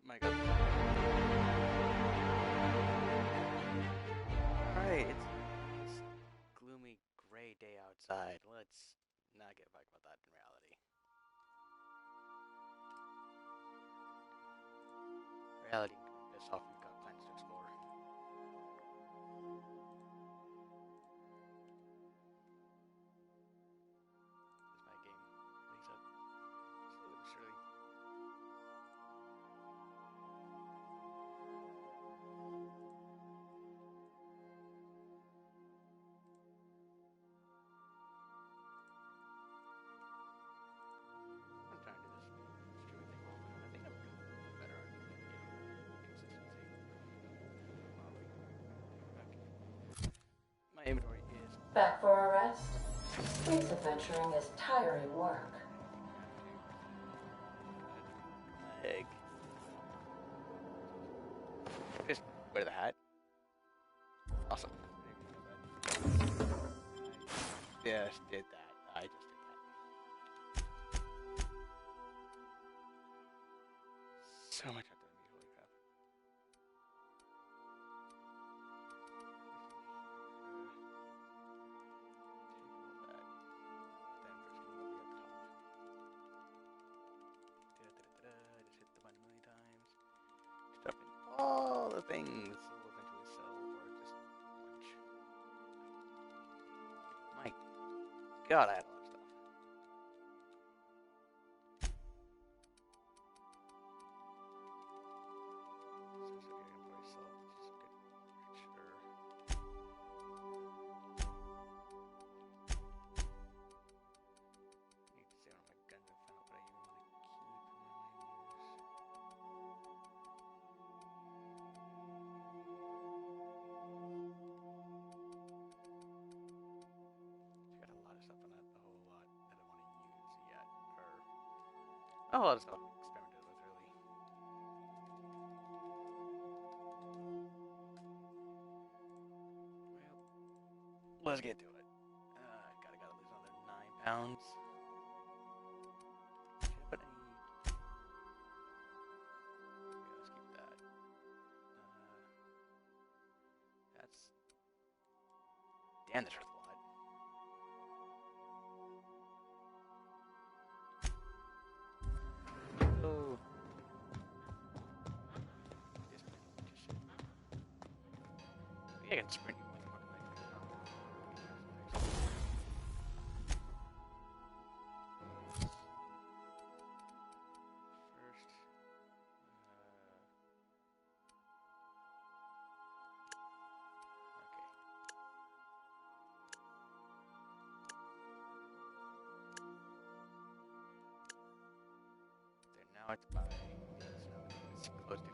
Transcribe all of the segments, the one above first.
My God. Alright, it's gloomy gray day outside. Let's not get back about that in reality. Reality can be pissed off. We've got plans to explore. As my game wakes up slowly but surely. I'm trying to do this streaming thing well, but I think I'm doing better on consistency. Are we? Okay. My inventory is Back for a rest? Space adventuring is tiring work. leg. Just wear the hat. Awesome. I just did that. I just did that. So much after me, holy crap. Take all that. Then first gonna be at the top. Just hit the button a million times. Stuff in all the things we'll eventually sell for just lunch. My God, I had a lot of stuff. A lot of stuff I've experimented with, really. Well, let's get to it. Gotta lose another 9 pounds. Should I put any... Yeah, let's keep that. That's... Damn, that's worth a lot. Oh. Yeah, I can sprint you like a fucking First, okay. There, now it's by... It's close to that.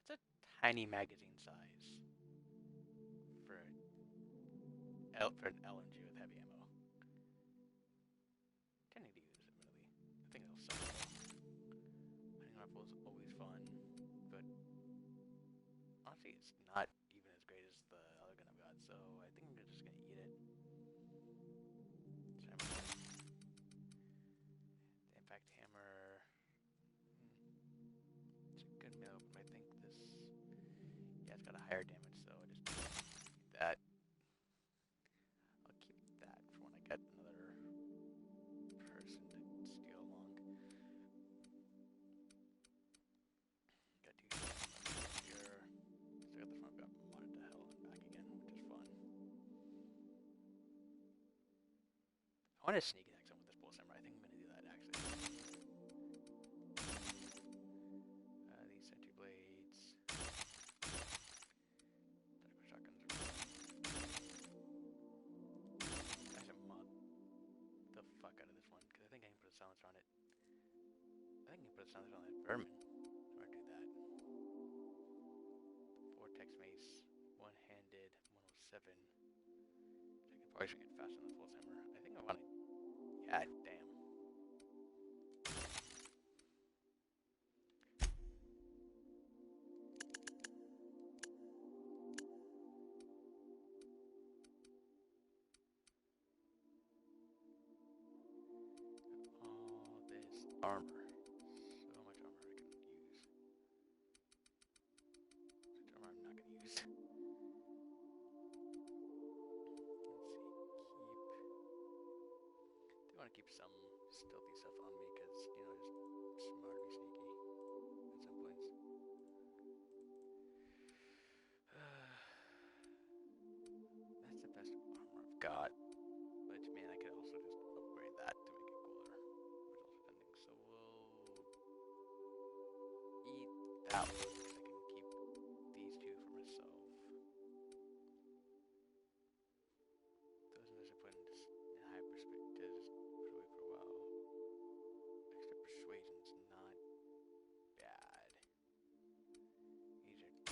That's a tiny magazine size for an LMG with heavy ammo. Didn't need to use it really. I think it'll suck. Hunting rifle is always fun, but honestly, it's not even as great as the other gun I've got. So I think I'm just gonna eat it. The impact hammer. It's a good mill, but I think this. Yeah, it's got a higher damage, so I just keep that. I'll keep that for when I get another person to steal along. Got two here. Still got the front gun modded to hell and back again, which is fun. I want to sneak attack someone with this bull samurai. I think I'm gonna do that actually. These sentry blades. Shotguns are fun. I should mod the fuck out of this one because I think I can put a silencer on it. I think I can put a silencer on that vermin. Or do that. 7. I can probably swing it faster than the full hammer. I think I want to. Yeah, damn. All this armor. So much armor I can use. Such armor I'm not going to use. Let's see. I want to keep some stealthy stuff on me because, you know, just smart to be sneaky at some points. That's the best armor I've got. Which, man, I could also just upgrade that to make it cooler. Which also depending. So we'll eat that one because I can keep these two for myself. Those others I put in just in high perspective to just put away for a while. Extra persuasion's not bad. These are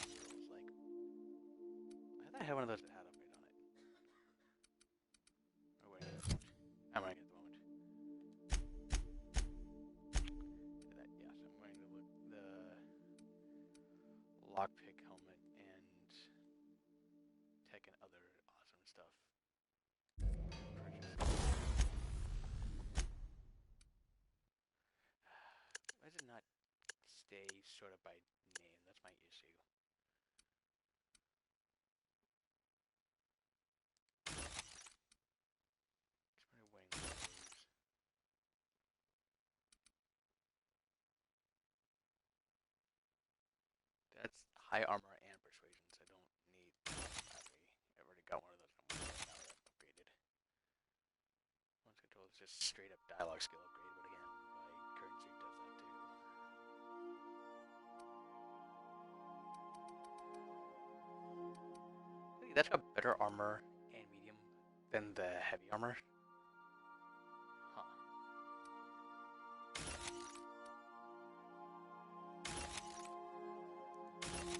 skills like I thought I had one of those that had upgrade on it. Or wait, I'm wearing it at the moment. That, yes, I'm wearing the lockpick helmet and tech and other awesome stuff. Why does it not stay sort of by name? That's my issue. It's wearing wings. That's high armor and persuasion, so I don't need that. I've already got one of those. I'm wearing now that I've upgraded. Once control is just straight up dialogue skill upgrade, but again, my current suit does that too. Hey, that's got better armor and medium than the heavy armor. Huh.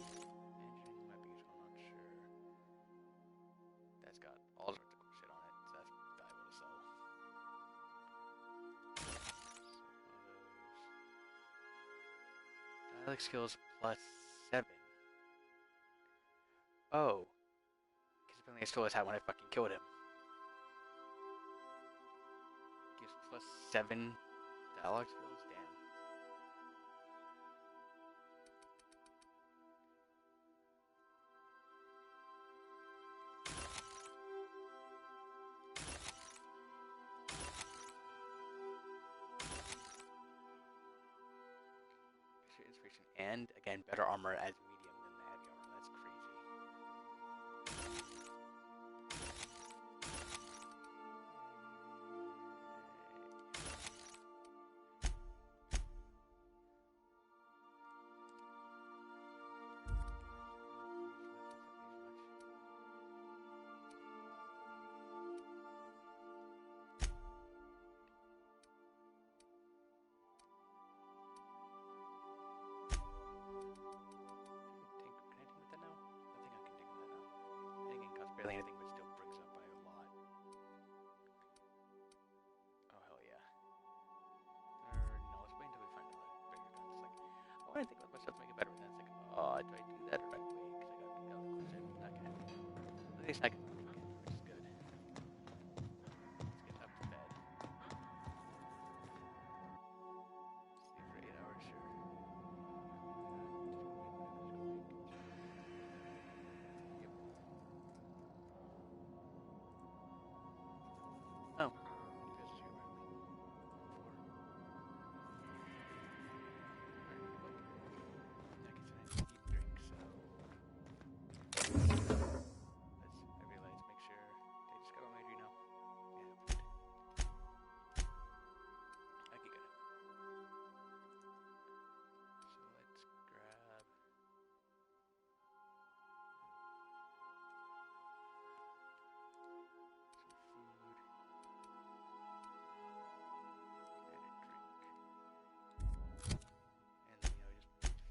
Engine might be useful, I'm not sure. That's got all sorts of cool shit on it, so that's valuable to sell. Dialect skills plus 7. Oh. Because apparently I stole his hat when I fucking killed him. Gives plus 7 dialogue skills? Damn. Inspiration and again better armor as medium than the heavy armor. That's crazy. Barely anything, but still brings up by a lot. Oh, hell yeah. No, let's wait until we find a bigger gun. It's like, I want to think about myself to make it better, and then it's like, oh, do I do that or do I wait? Because I got to close it. Okay. At least I can think, which is good. Let's get up to bed. Sleep for 8 hours, sure. Oh.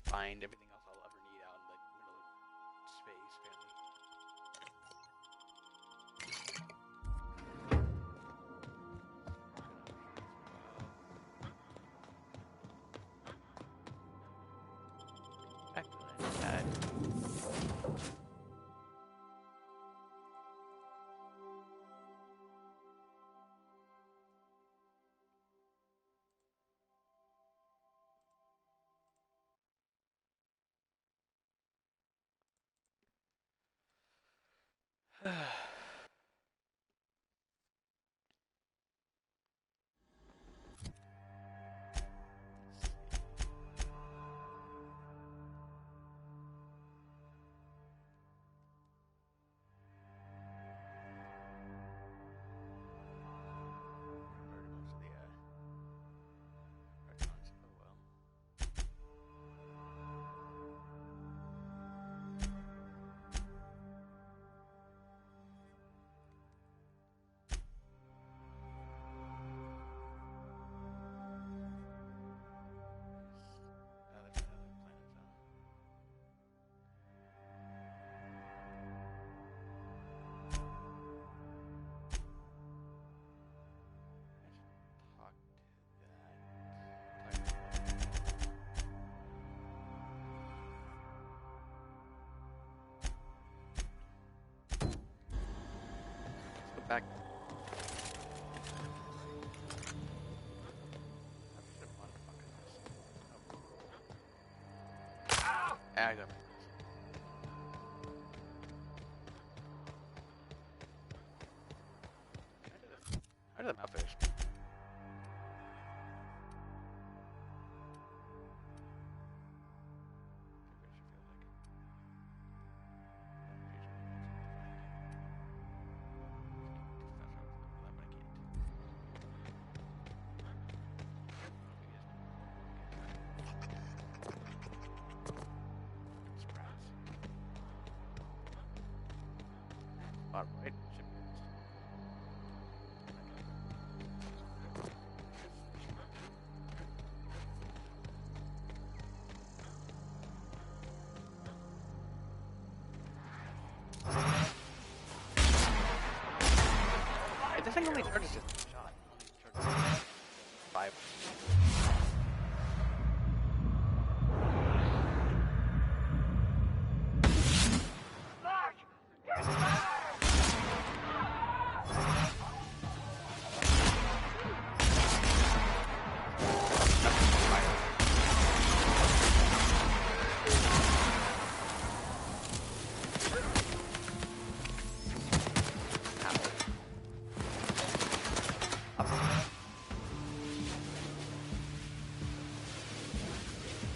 Find everything else I'll ever need out in the middle of space, apparently. Murdered most of the restaurants. Oh well. That's another planet, so. Talk to that. Let's go back. I got How did the mouth finish? Bottom right. This thing only charges just one shot. Only charges 5.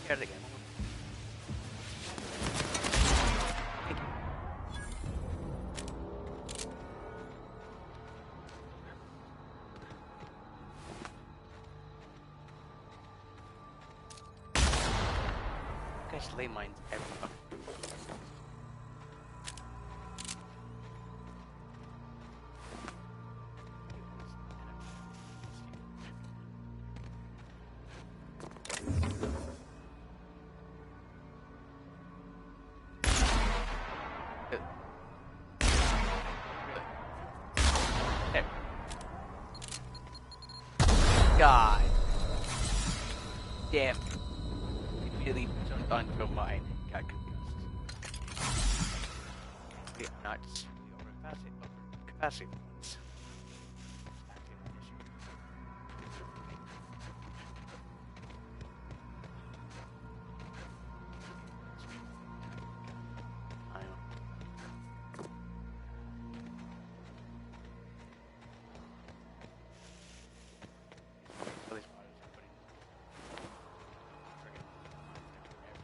Here's it again. Thank you. Guys, lay mines everywhere. There. God damn. Immediately jumped onto mine. Got concussed. We are not really over capacity ones.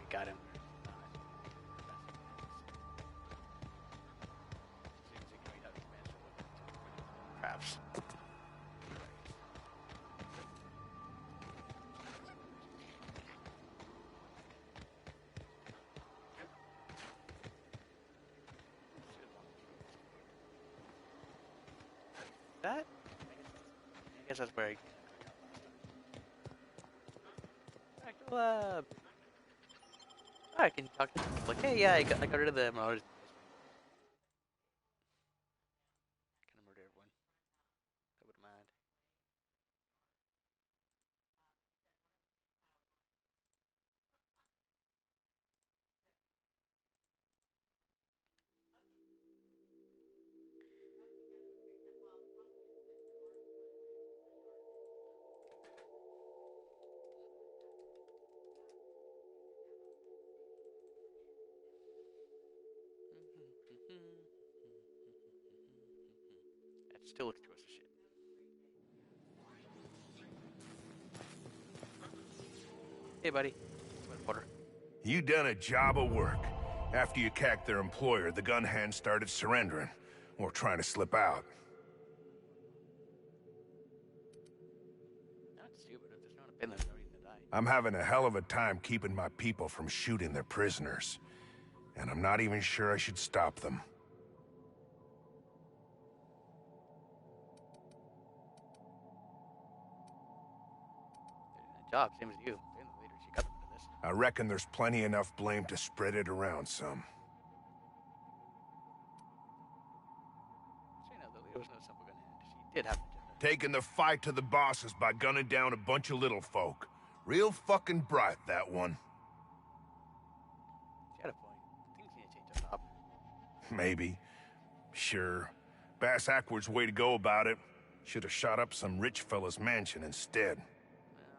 Got him. Perhaps. That? I guess that's where I back to the lab. Alright, can you talk to them? Like, hey, yeah, I got rid of them. I was gonna murder everyone. I wouldn't mind. still looks gross as shit. Hey, buddy. What a porter. You done a job of work. After you cacked their employer, the gun hands started surrendering, or trying to slip out. Not stupid. If there's no one in there, there's no reason to die. I'm having a hell of a time keeping my people from shooting their prisoners. And I'm not even sure I should stop them. They're doing a job, same as you. They're the leaders. You got them into this. I reckon there's plenty enough blame to spread it around some. So, you know, the leader was no simple gun hand. She did have an agenda. Taking the fight to the bosses by gunning down a bunch of little folk. Real fucking bright, that one. She had a point. Things need to change up top. Maybe. Sure. Bass Ackwards' way to go about it. Should have shot up some rich fella's mansion instead. Well,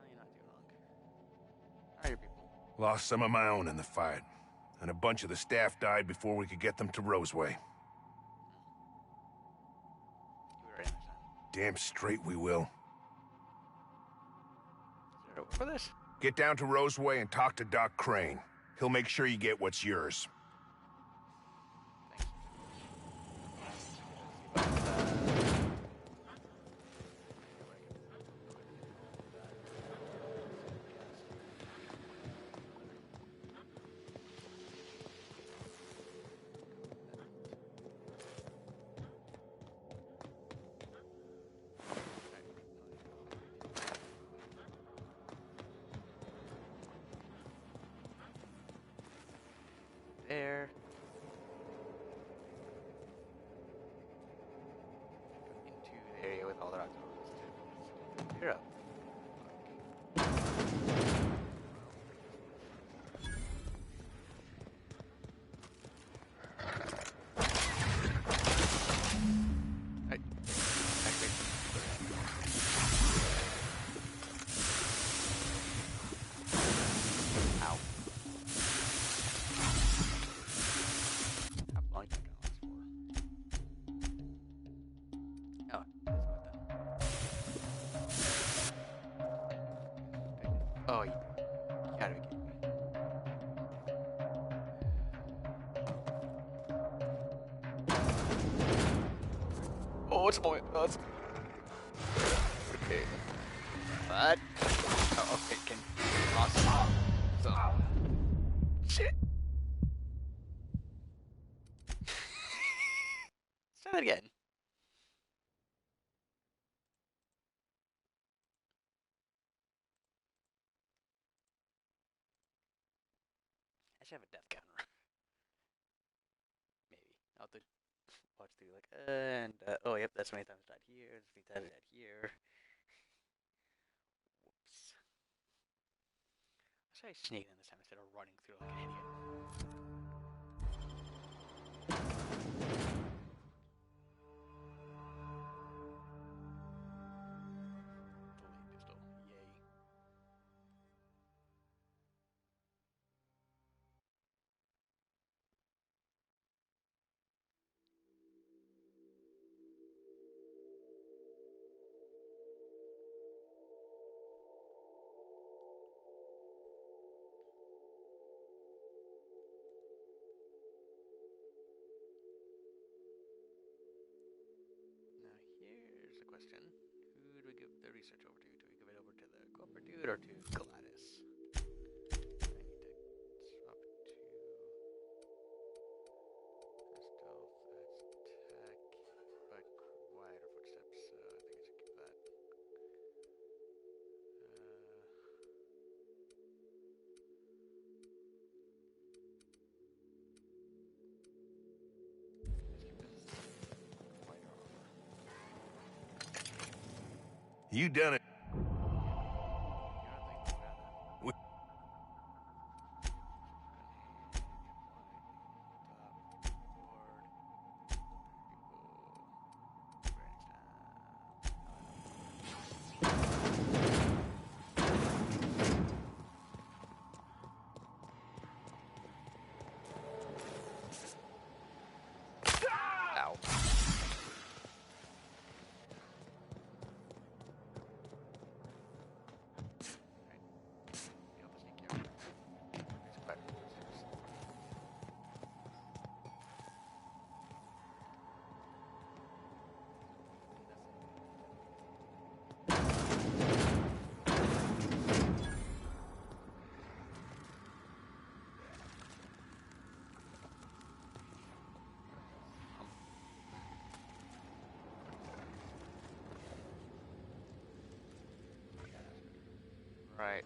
you're not too wrong. How are your people? Lost some of my own in the fight. And a bunch of the staff died before we could get them to Roseway. You were right next time. Damn straight we will. Is there a for this? Get down to Roseway and talk to Doc Crane. He'll make sure you get what's yours. There. Into the area with all the rocks. You're up. Right. Activate. Ow. How long is that gonna last for? Oh, this is what then. Oh, you gotta be kidding me. Oh, it's a moment. Oh, it's... Okay. But... Oh, okay, can... Awesome. So... Shit! Let's try that again. I should have a death counter. Maybe. I'll have to watch through like, oh, yep, that's how many times I died here, that's how many times I died here. Whoops. Let's try sneaking in this time instead of running through like an idiot. Delayed pistol, yay. Now here's the question. Who do we give the research over to? Do we give it over to the corporate dude or to Gladys? I need to swap to... That's stealth, that's tech, but quieter footsteps, so I think I should keep that. Let's keep this quieter armor. You done it. We- Ow. Right.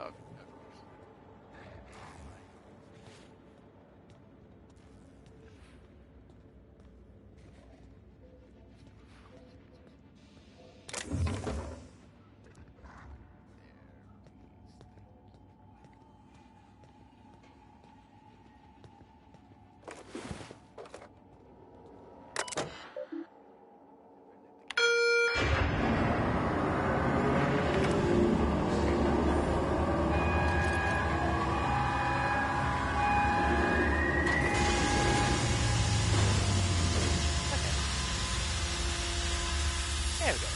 Oh, of course. There we go.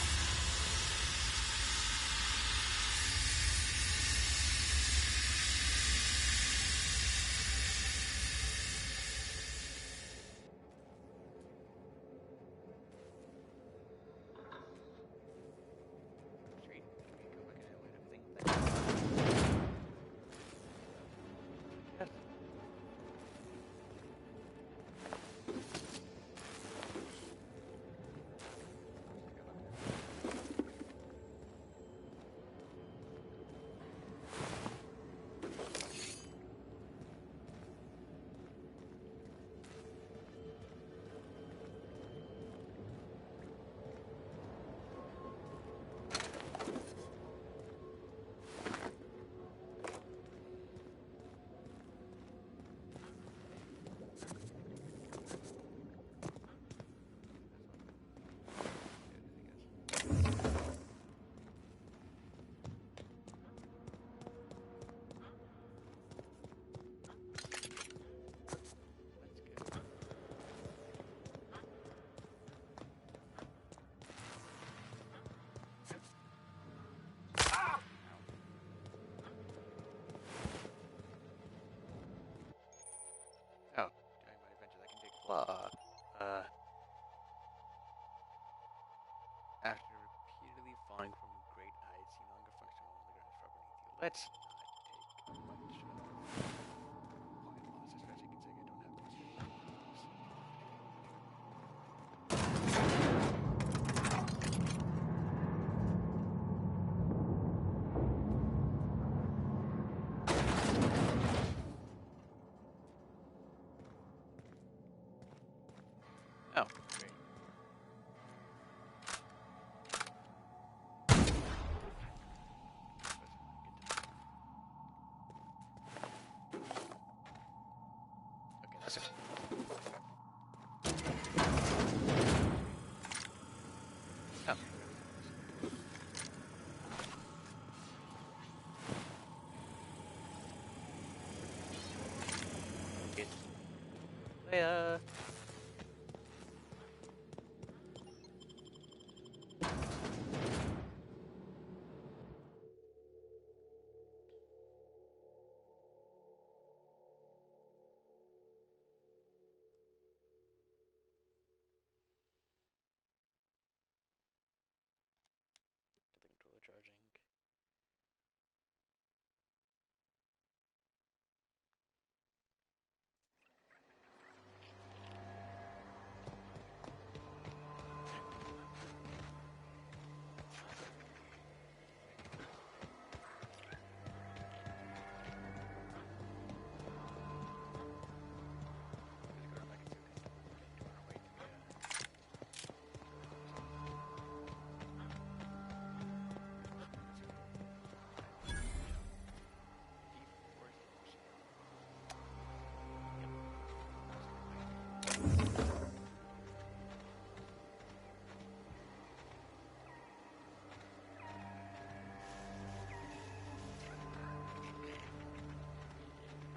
Sweet. Can we go back and animate everything? Yes. Oh, during my adventures, I can take claw. After repeatedly falling from great heights, you no longer function on the ground far beneath you. Let's not take much point loss, especially considering I don't have much. Oh, great. Okay, that's it. Oh. It's Leia. Get the controller charging.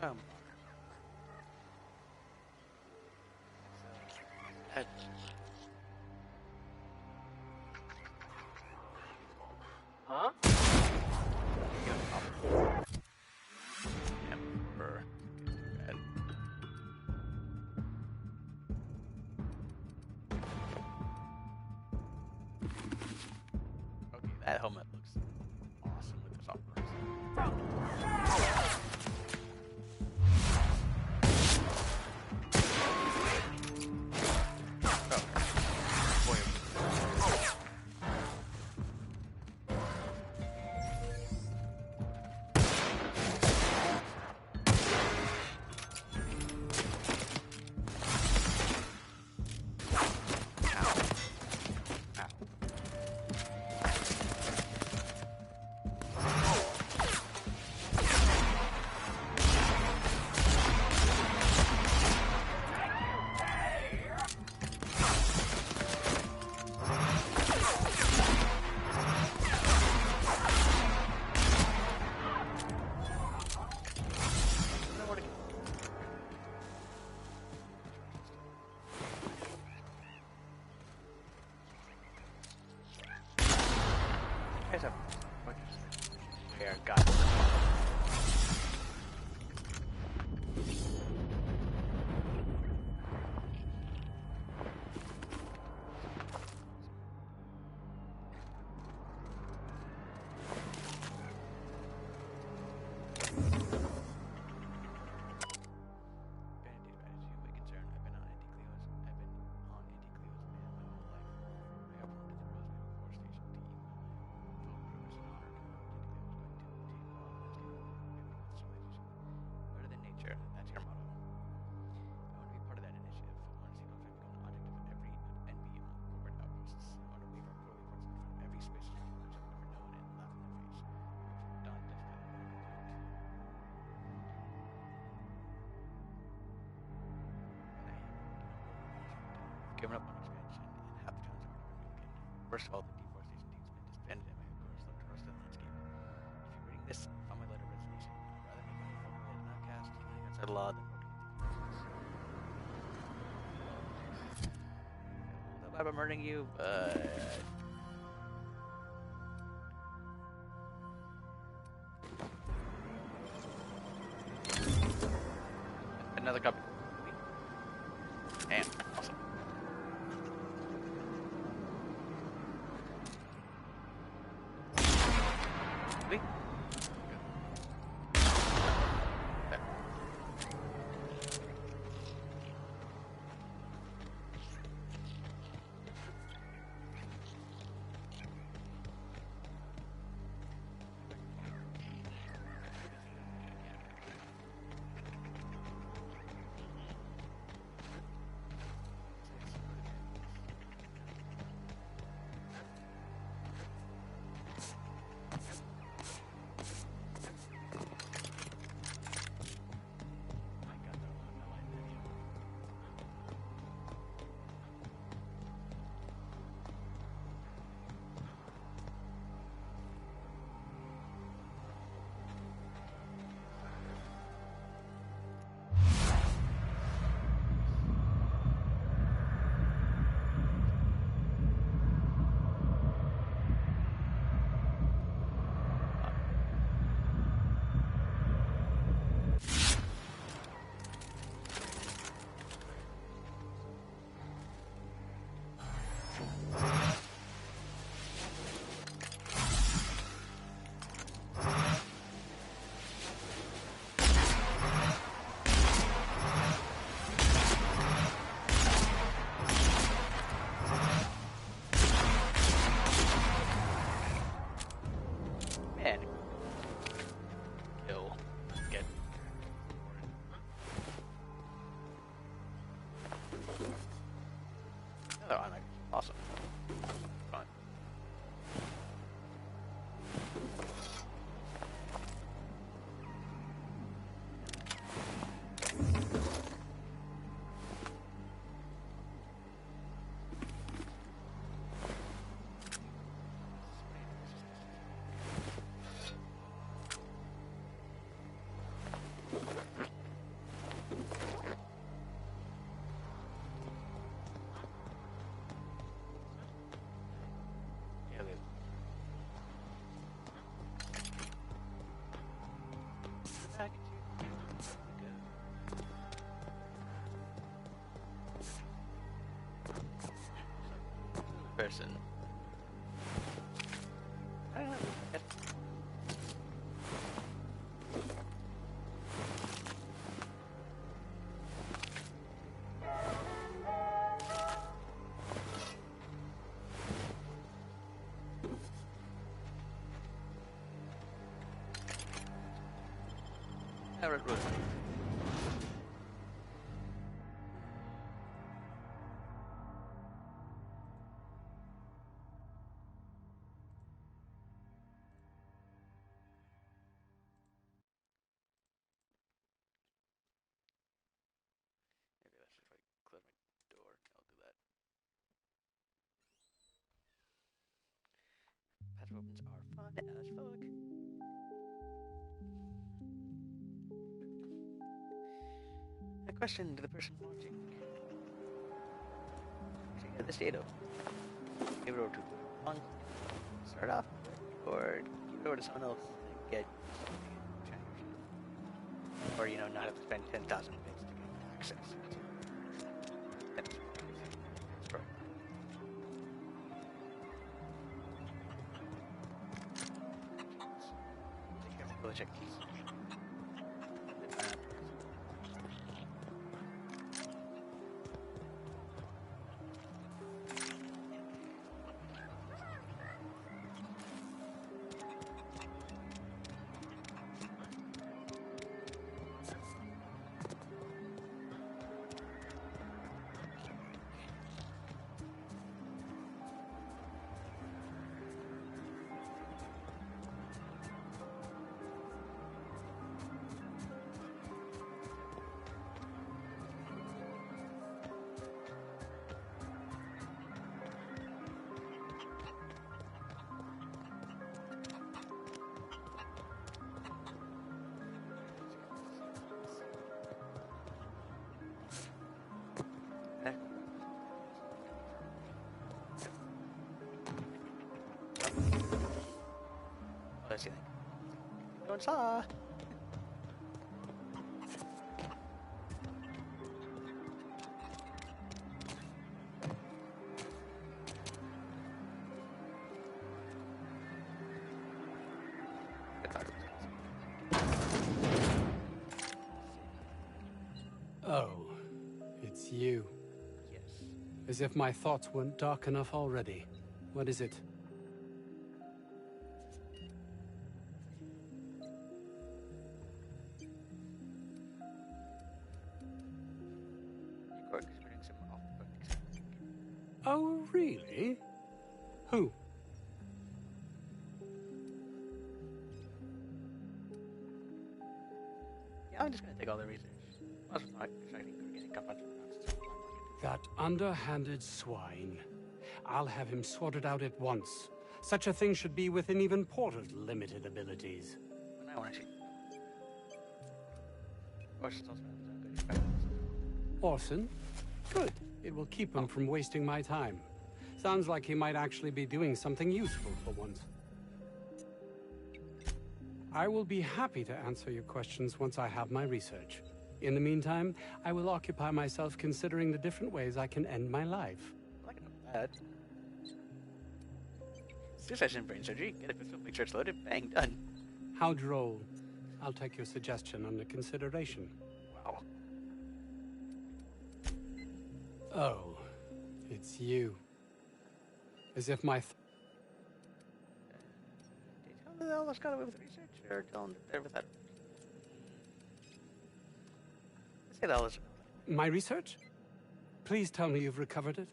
Um. Head. Huh? Emperor. guys have where God. That's your motto. I want to be part of that initiative. I want to see if I become an object of every envy among corporate outposts. I want to wave our poorly efforts in front of every space knowledge I've ever known and laugh in their face. From dawn to dusk, I want to do it. I've given up on expansion, and half the towns are never milking. Worst of all, the deforestation team's been disbanded, and my headquarters look to rust the landscape. If you're reading this, I found my letter of resignation. I'd rather make my family as an outcast, living outside law, than working at the business. I don't know about murdering you, but another copy. Damn, awesome. Sweet. Man. Kill. Get. Another eye. Awesome. Fun. Person. I don't know. I read Rosemary. Maybe that's if I close my door, I'll do that. Passive weapons are fun as fuck. A question to the person watching. So yeah, this data. Give it over to one. Start off. or give it over to someone else and get a shiny machine. Or, you know, not have to spend 10,000 bits to get access to that. It's broken. Take care of the chickens. Oh, that's the thing. No one saw. Oh, it's you. Yes. As if my thoughts weren't dark enough already. What is it? You're doing some off-the-book exams. Oh, really? Who? Yeah, I'm just gonna take all the research. Plus, I'm not exciting or getting a bunch of rounds. That underhanded swine. I'll have him sorted out at once. Such a thing should be within even Porter's limited abilities. But I want to actually. Orson's also has his own good experiments. Orson? Good. It will keep him from wasting my time. Sounds like he might actually be doing something useful for once. I will be happy to answer your questions once I have my research. In the meantime, I will occupy myself considering the different ways I can end my life. I like that. Succession brain surgery. Get a pistol, make sure it's loaded. Bang, done. How droll. I'll take your suggestion under consideration. Wow. Oh, it's you. As if my... Did you tell them that all this got away with research, or tell them that they're without? Let's say that all this. My research? Please tell me you've recovered it.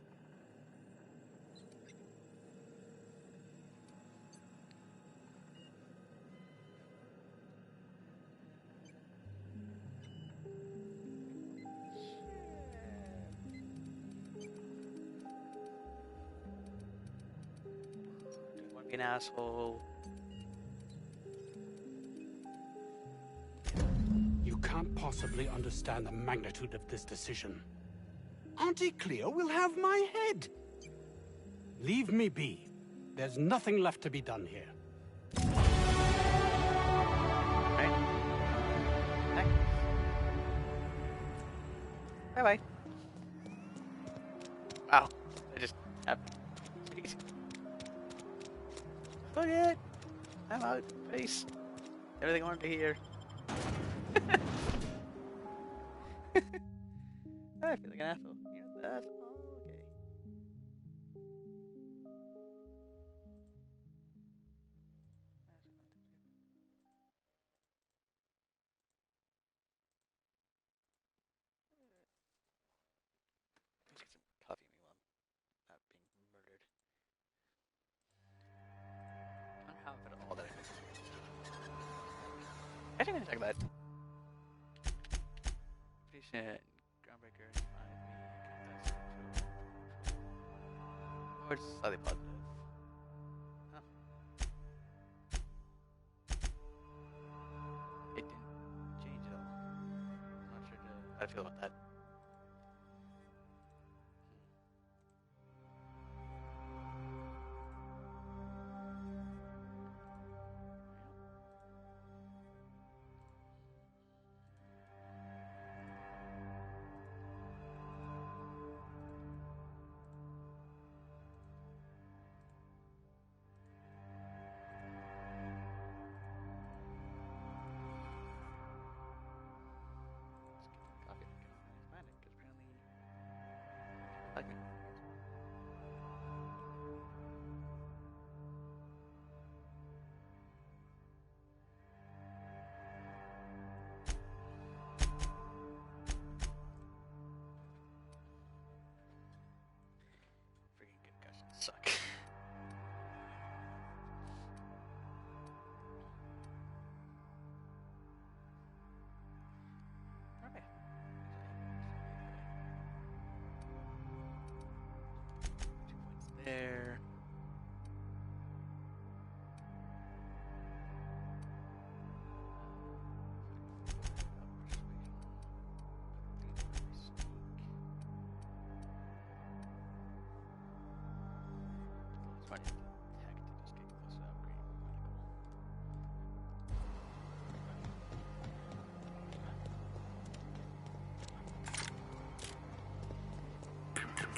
Don't want to be an asshole. You can't possibly understand the magnitude of this decision. Auntie Cleo will have my head. Leave me be. There's nothing left to be done here. Right? Bye. Bye-bye. Wow. I just happened. Jeez. Look it! I'm out. Peace. Everything I wanted to hear. I feel like an asshole. You know that? Oh, okay. Let's get some coffee while I'm not being murdered. I don't have it all that I think. I think I'm gonna talk about Decent groundbreaker. Or it's slightly positive. Huh. It didn't change at all. I'm not sure how I feel about that. finding tech to just get close to upgrading medical.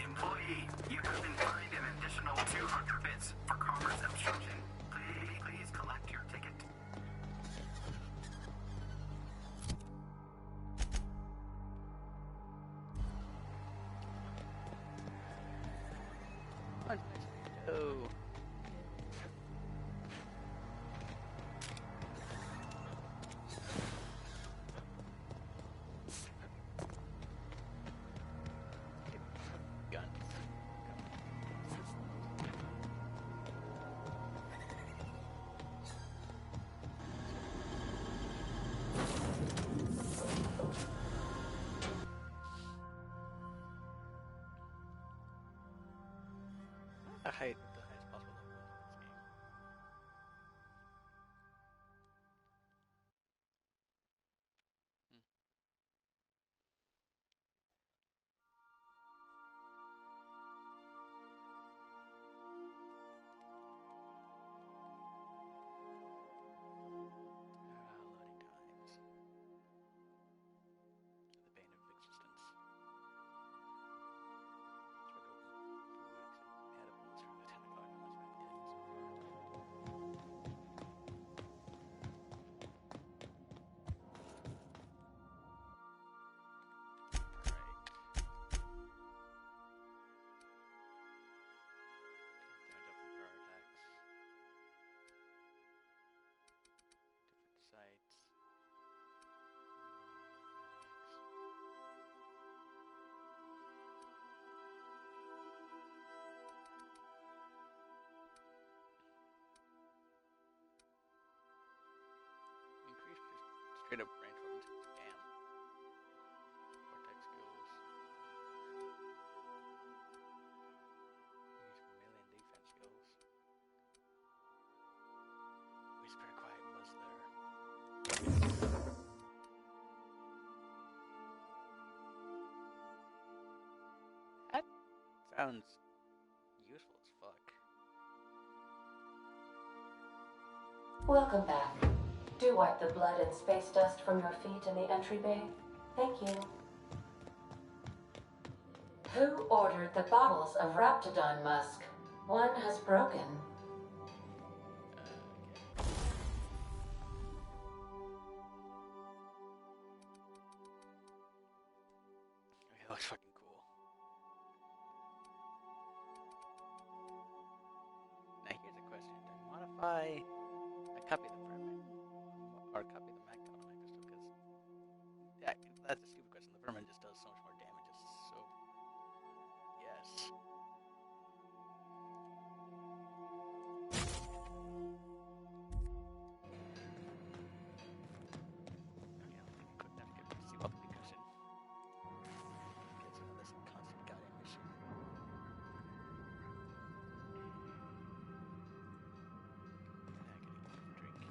Employee, you have been fined an additional 200 bits for commerce obstruction. Please collect your ticket. Oh. Guns. The highest possible level in this game. Loading times. The bane of existence. Had a bonus from the 10 o'clock sites. Increase just straight up range weapons. Damn. Vortex skills. Use melee and defense skills. Whisper quiet buzz there. That sounds useful as fuck. Welcome back. Do wipe the blood and space dust from your feet in the entry bay. Thank you. Who ordered the bottles of Raptidon musk? One has broken. Okay, that looks fucking cool. Now here's a question. Do I modify a copy of the vermin? Or a copy of the Magdalene on my pistol? Because that's a stupid question. The vermin just does so much more damage. It's so... Yes. Okay, I'll take a quick navigate to see what the concussion. Get some of this constant goddamn mission. Drink.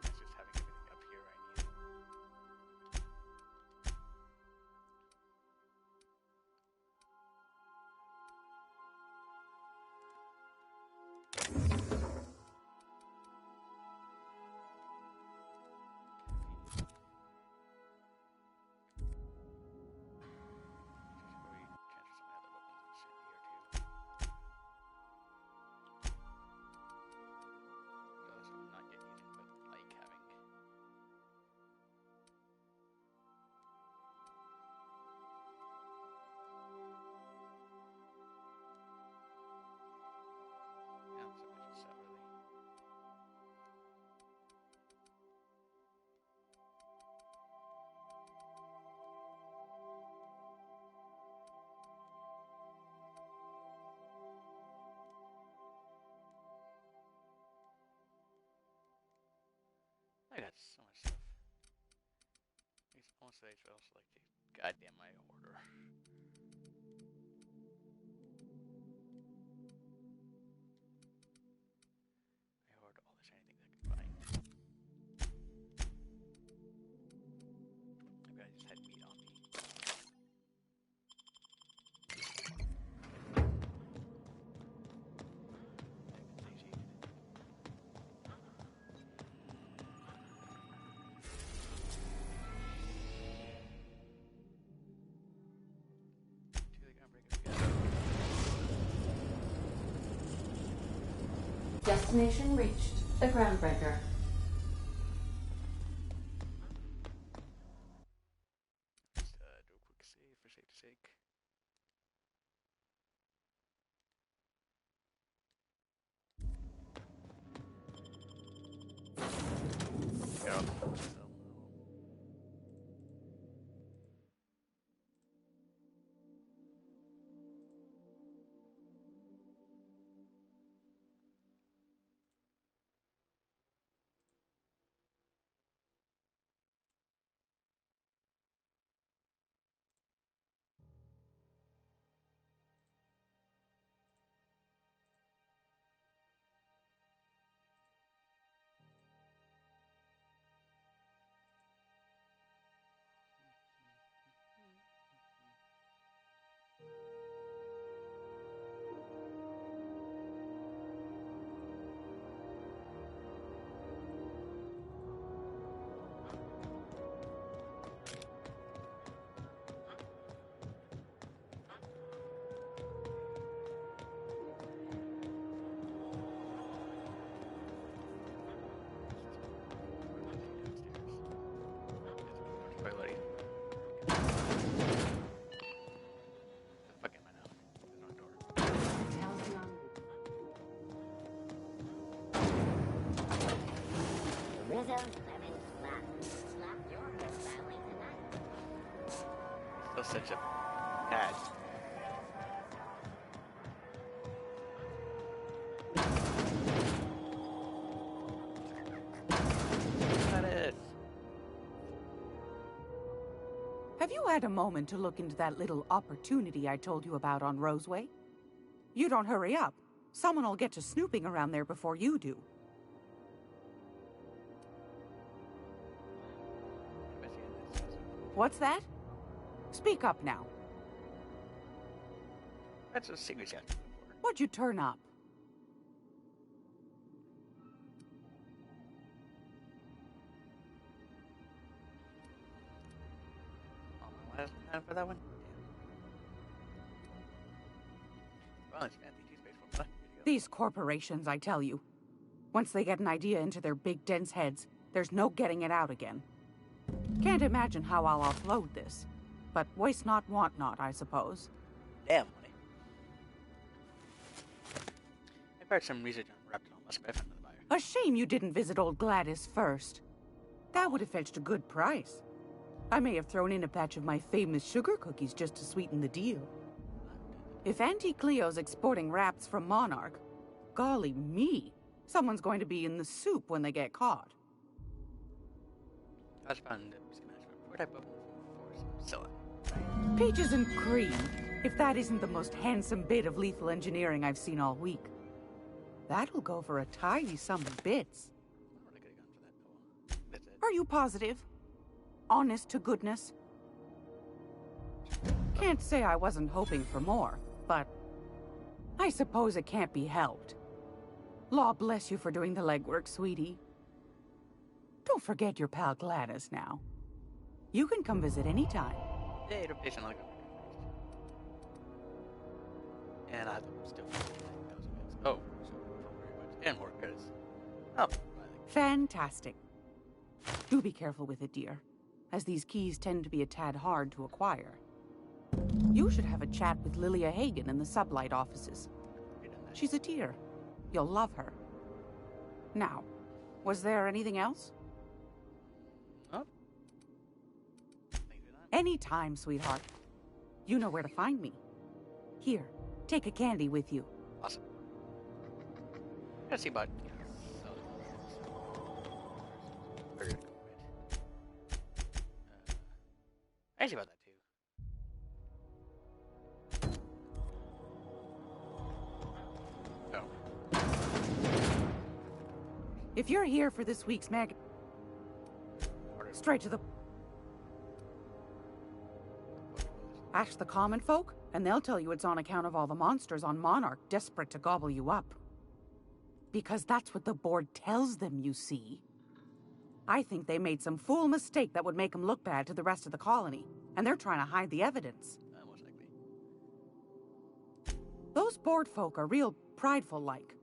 It's just having everything up here I need. I got so much stuff. These almost they also like the goddamn my order. I hoard all this anything that I can find. I've got just had meat on me. Destination reached. The Groundbreaker. Just do a quick save for safety's sake. Yeah. Toilet. The fuck am I now? There's no door. Still such a bad. That is. Have you had a moment to look into that little opportunity I told you about on Roseway? You don't hurry up. Someone will get to snooping around there before you do. What's that? Speak up now. That's a secret yet. What'd you turn up? Oh, my last time for that one? Well, it's fancy toothpaste formula. Here you go. These corporations, I tell you. Once they get an idea into their big, dense heads, there's no getting it out again. Can't imagine how I'll offload this. But waste not, want not, I suppose. Damn money. I heard some research on reptile musk, but I found another buyer. A shame you didn't visit old Gladys first. That would have fetched a good price. I may have thrown in a batch of my famous sugar cookies just to sweeten the deal. If Auntie Cleo's exporting wraps from Monarch, golly me, someone's going to be in the soup when they get caught. I just found a schematic prototype of for some Peaches and cream, if that isn't the most handsome bit of lethal engineering I've seen all week. That'll go for a tidy sum of bits. I really could have gone for that. Oh, well. That's it. Are you positive? Honest to goodness? Can't say I wasn't hoping for more, but I suppose it can't be helped. Law bless you for doing the legwork, sweetie. Don't forget your pal Gladys now. You can come visit anytime. Yeah, it'll pay some like and I still 50,000 bits. Oh, so very much and more because Fantastic. Do be careful with it, dear, as these keys tend to be a tad hard to acquire. You should have a chat with Lilia Hagen in the sublight offices. She's a dear. You'll love her. Now, was there anything else? Oh. Anytime, sweetheart. You know where to find me. Here, take a candy with you. Awesome. Let's see about I see about that too. Oh. If you're here for this week's mag... Straight to the... Ask the common folk, and they'll tell you it's on account of all the monsters on Monarch desperate to gobble you up. Because that's what the board tells them, you see. I think they made some fool mistake that would make them look bad to the rest of the colony, and they're trying to hide the evidence. Most likely. Those board folk are real prideful-like.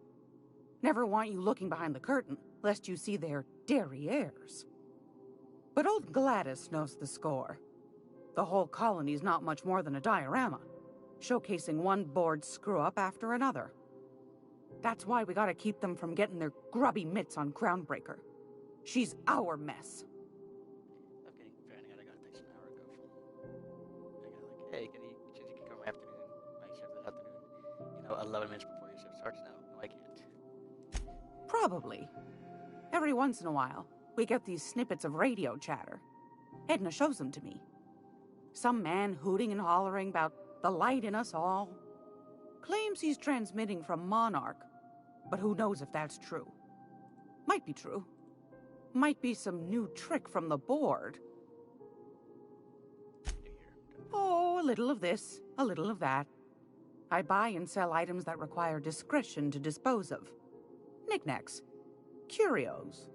Never want you looking behind the curtain, lest you see their derrieres. But old Gladys knows the score. The whole colony's not much more than a diorama, showcasing one board screw-up after another. That's why we gotta keep them from getting their grubby mitts on Groundbreaker. She's our mess. I'm getting training. I got a text an hour ago from. I got like, hey, can you come my afternoon? My shift this afternoon. 11 minutes before your shift starts. No, I can't. Probably. Every once in a while, we get these snippets of radio chatter. Edna shows them to me. Some man hooting and hollering about the light in us all. Claims he's transmitting from Monarch, but who knows if that's true. Might be true. Might be some new trick from the board. Oh, a little of this, a little of that. I buy and sell items that require discretion to dispose of. Knickknacks. Curios.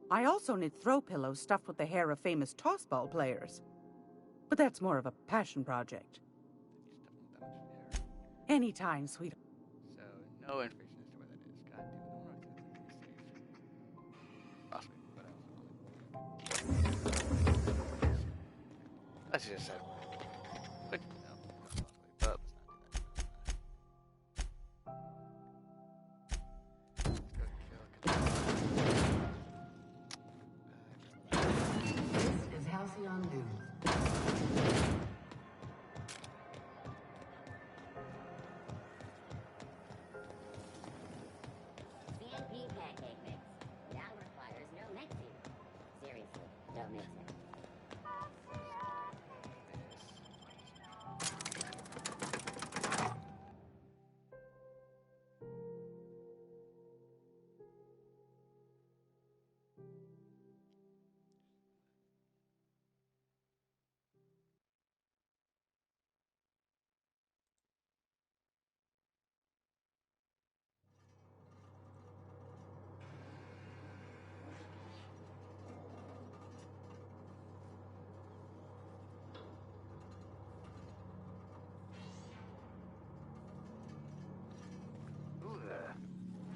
I also knit throw pillows stuffed with the hair of famous tossball players. But that's more of a passion project. Anytime, sweetheart. So, no information as to where that is. God damn it. I wonder if that's safe. Possibly, but I should just said. But, no. Possibly, but let's not do that. This is Halcyon News. CNP pancake mix. Now requires no mixing. Seriously, no mixing.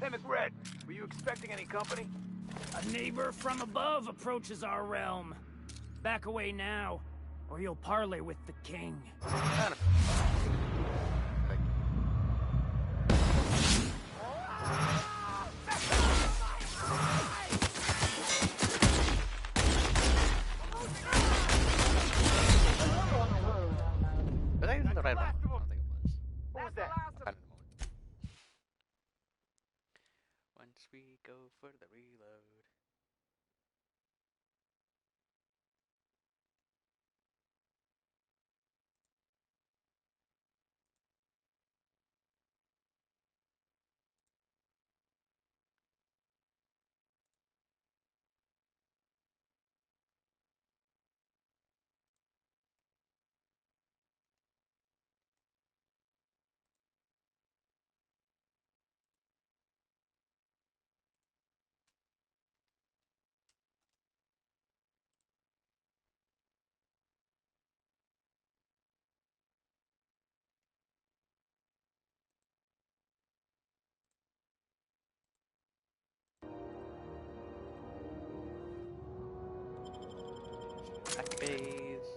Hey, McRed, were you expecting any company? A neighbor from above approaches our realm. Back away now, or you'll parley with the king. Kind of. Was I even the right one? I don't think it was. What was that? I'll find it in a moment. Once we go for the reload. Back phase.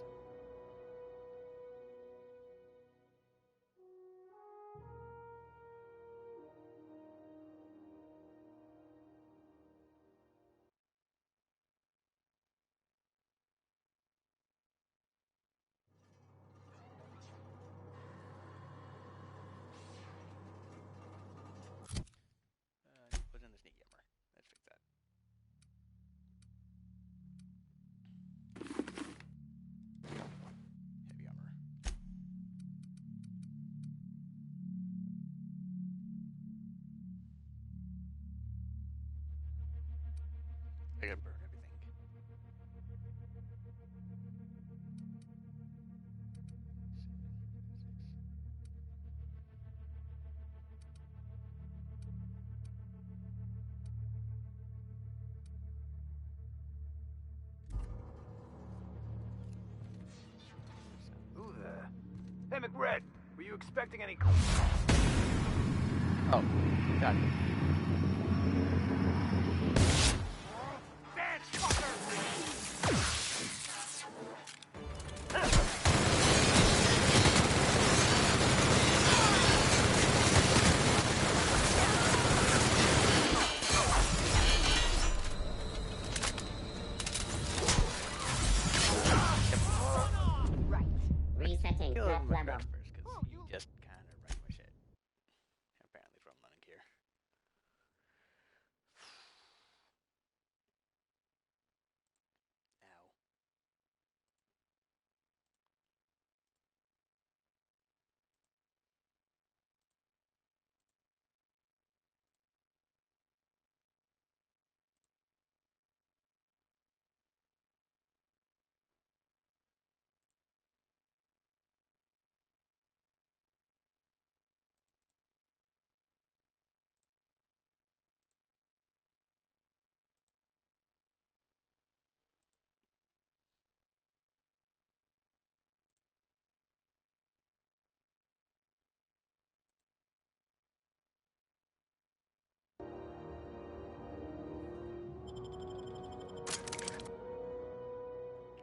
What's in the sneaky armor? Let's fix that. Heavy armor. I gotta burn everything. Who the? Hey, McRed, were you expecting any... Oh, got it. Right. Resetting Kill breath my level. crouch first, because you just kind of wrecked my shit. Apparently from running here. Ow.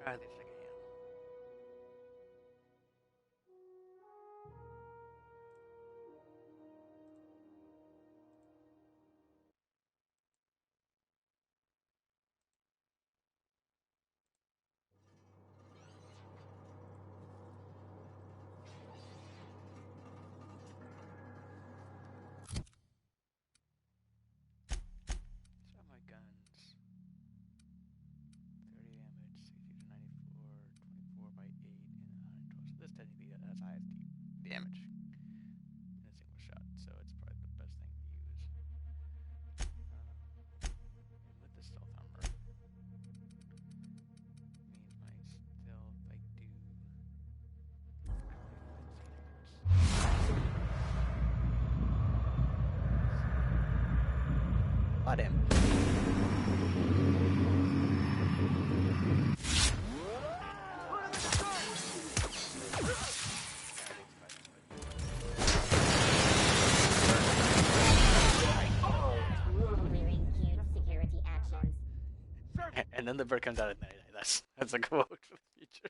Try this again. So my guns. 30 damage, 60 to 94, 24 by 8, and 112. So this technically has highest damage in a single shot, so it's probably the best thing to use. And with the stealth armor, means my stealth, I do 25 damage. Bought him. Clearing queued security actions. And then the bird comes out at night. That's a quote for the future.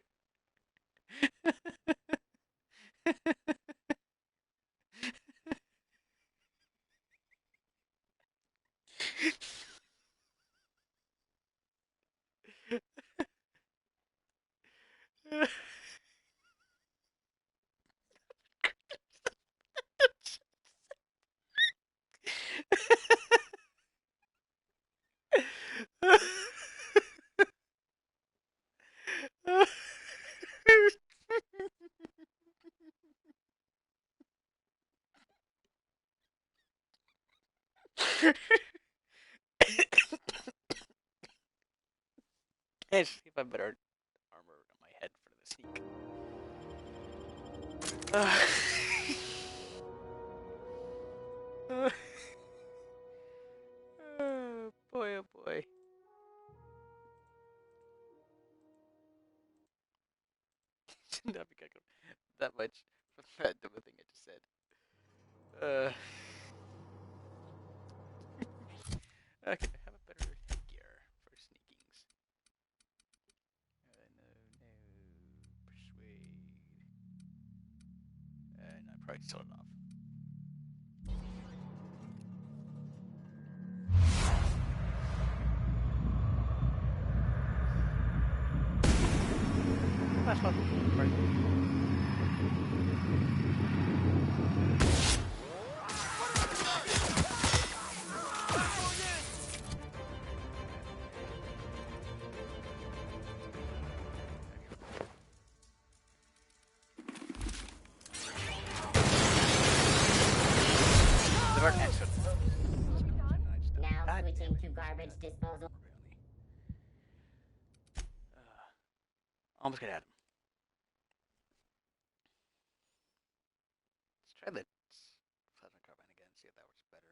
Hey, just keep a better armor on my head for the sneak. Oh boy, oh boy. Should not be cooking that much from that dumb thing I just said. Okay, have a better headgear for sneakings. No, persuade. No, probably sell it off. That's not right. The bird answered. Now God switching damn to garbage disposal. Almost got at him. Let's try the plasma carbine again, see if that works better.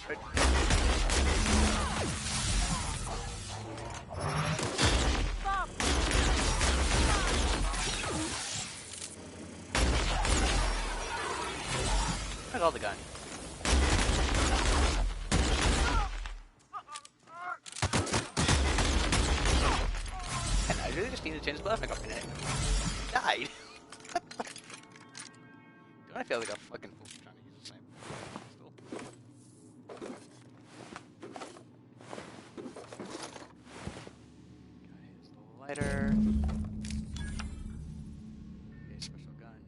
Right. Where's all the guns? And I really just need to change the left. And I died. Don't I feel like a fucking fool trying to use the same pistol? Here's the lighter. Okay, special gun.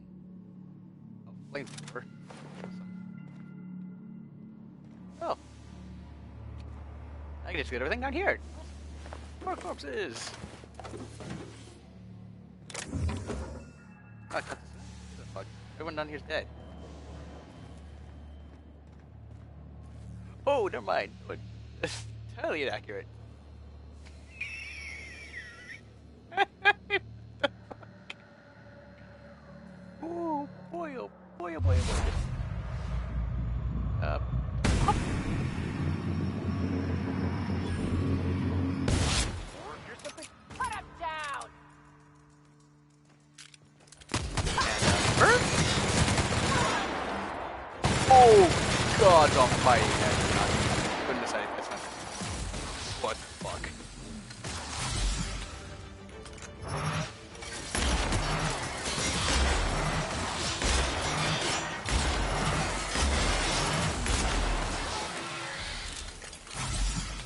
Oh, flamethrower. Oh. I can just get everything down here. More corpses. Oh, the fuck? Everyone down here's dead. Oh, never mind. That's entirely inaccurate. Oh boy, oh boy, oh boy, oh boy. Here's something. Put him down! Burn? Oh, God almighty. That's not. Goodness, that's not. What the fuck?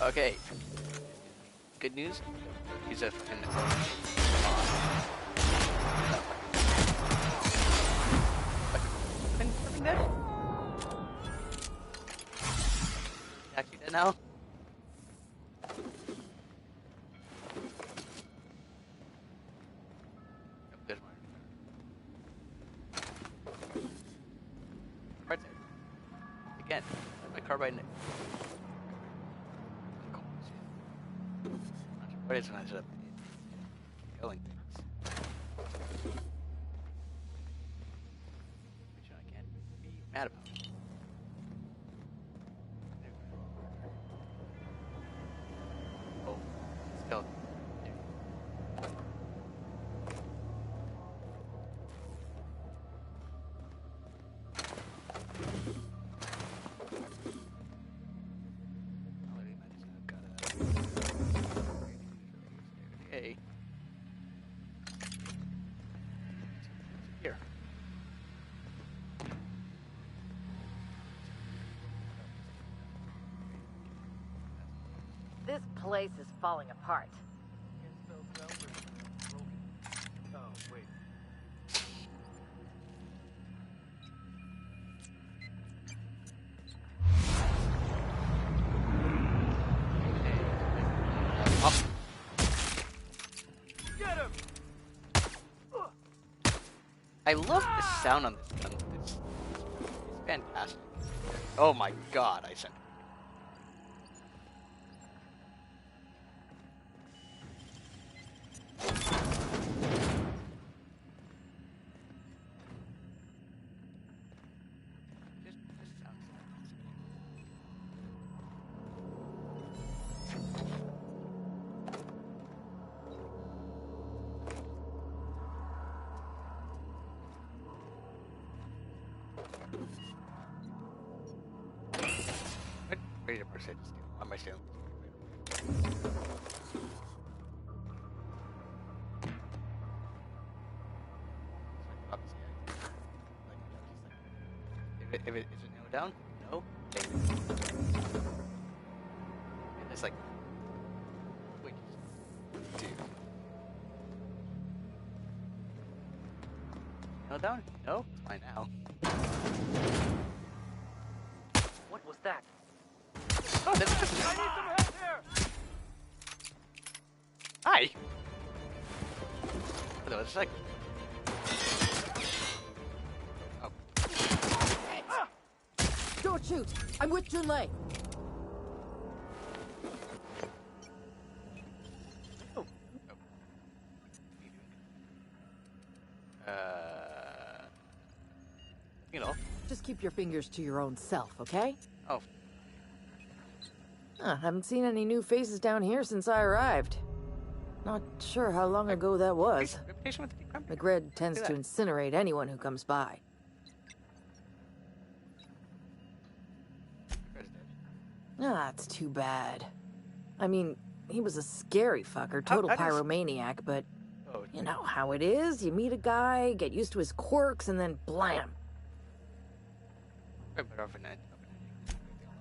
Okay. Good news. He's a fucking. Fucking dead? Actually dead now? Nope, there's one. Right there. Again, my carbide. What is it when I set up killing things? Which I can't be mad about. Oh, skeleton. Hey. Here. This place is falling apart. Oh, wait. Up. Get him! I love the sound on this gun. It's fantastic. Oh my god, I sent. This sounds ready to proceed to steal. Why am I stealing? If it is it nailed down? No. Okay. And it's like, wait, dude. Nailed down? No, it's fine now. What was that? Oh, that's I need some help here! Hi. Hold on a sec. Oh. Don't shoot! I'm with Junlei! Oh. You know. Just keep your fingers to your own self, okay? Oh. Haven't seen any new faces down here since I arrived. Not sure how long ago that was. Reputation with the crime. McRed tends to incinerate anyone who comes by. It's too bad. I mean, he was a scary fucker, total pyromaniac, but you know how it is. You meet a guy, get used to his quirks, and then blam.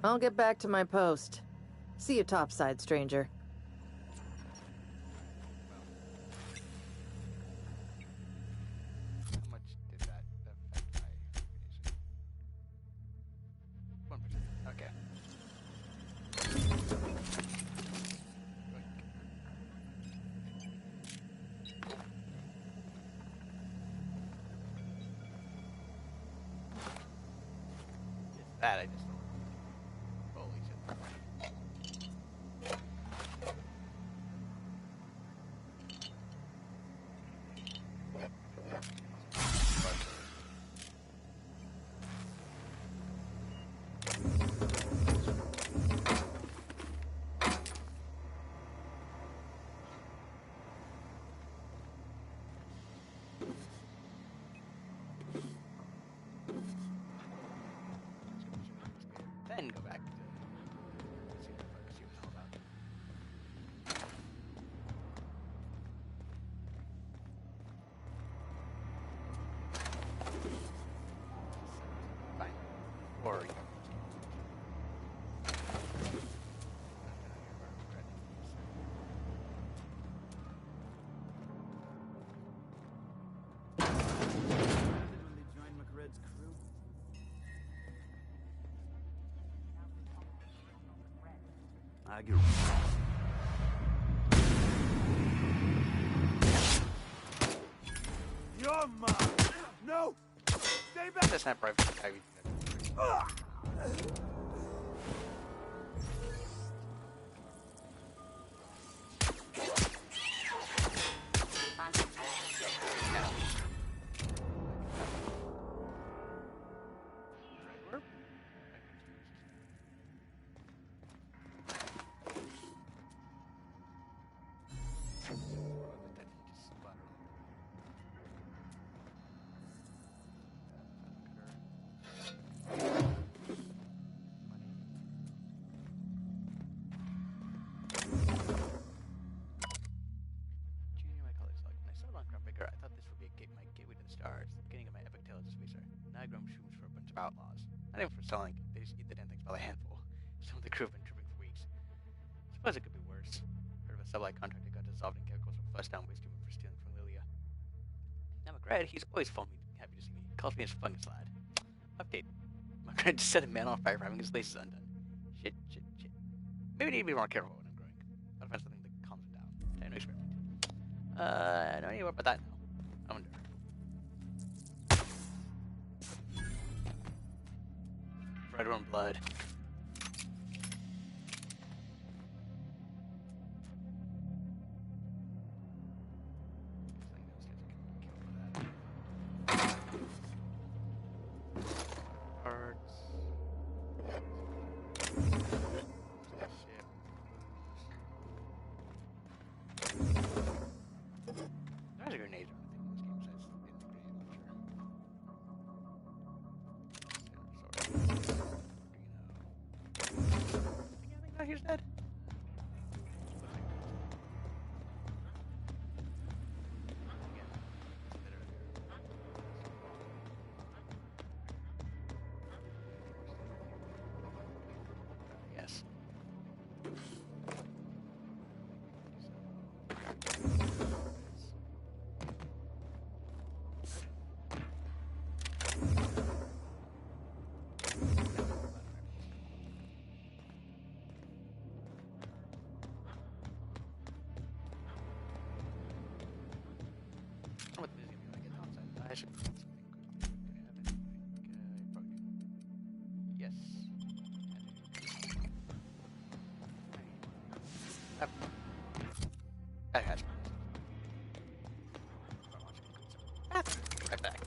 I'll get back to my post. See you topside, stranger. How much did that affect my reputation? 1%. Okay. That I just holy shit. Then go back to see what it's all about. Fine. Or I get. You're mine. No. Stay back. that's not private. Outlaws. Not even for selling, they just eat the damn things by the handful. Some of the crew have been tripping for weeks. Suppose it could be worse. Heard of a sublight contractor got dissolved in chemicals from flushed down waste human for stealing from Lilia. Now McRed, he's always phoned me happy to see me. He calls me his fungus lad. Update. McRed just set a man on fire for having his laces undone. Shit. Maybe I need to be more careful when I'm growing. Gotta find something that calms him down. Time to experiment. I don't know about that now. I wonder. Red one blood. Parts. There's a grenade or anything in this game besides the grenade launcher. I think he's dead. Yes. What is it when I get outside? I should find something quickly. Do I have anything? I probably do. Yes. That has right back.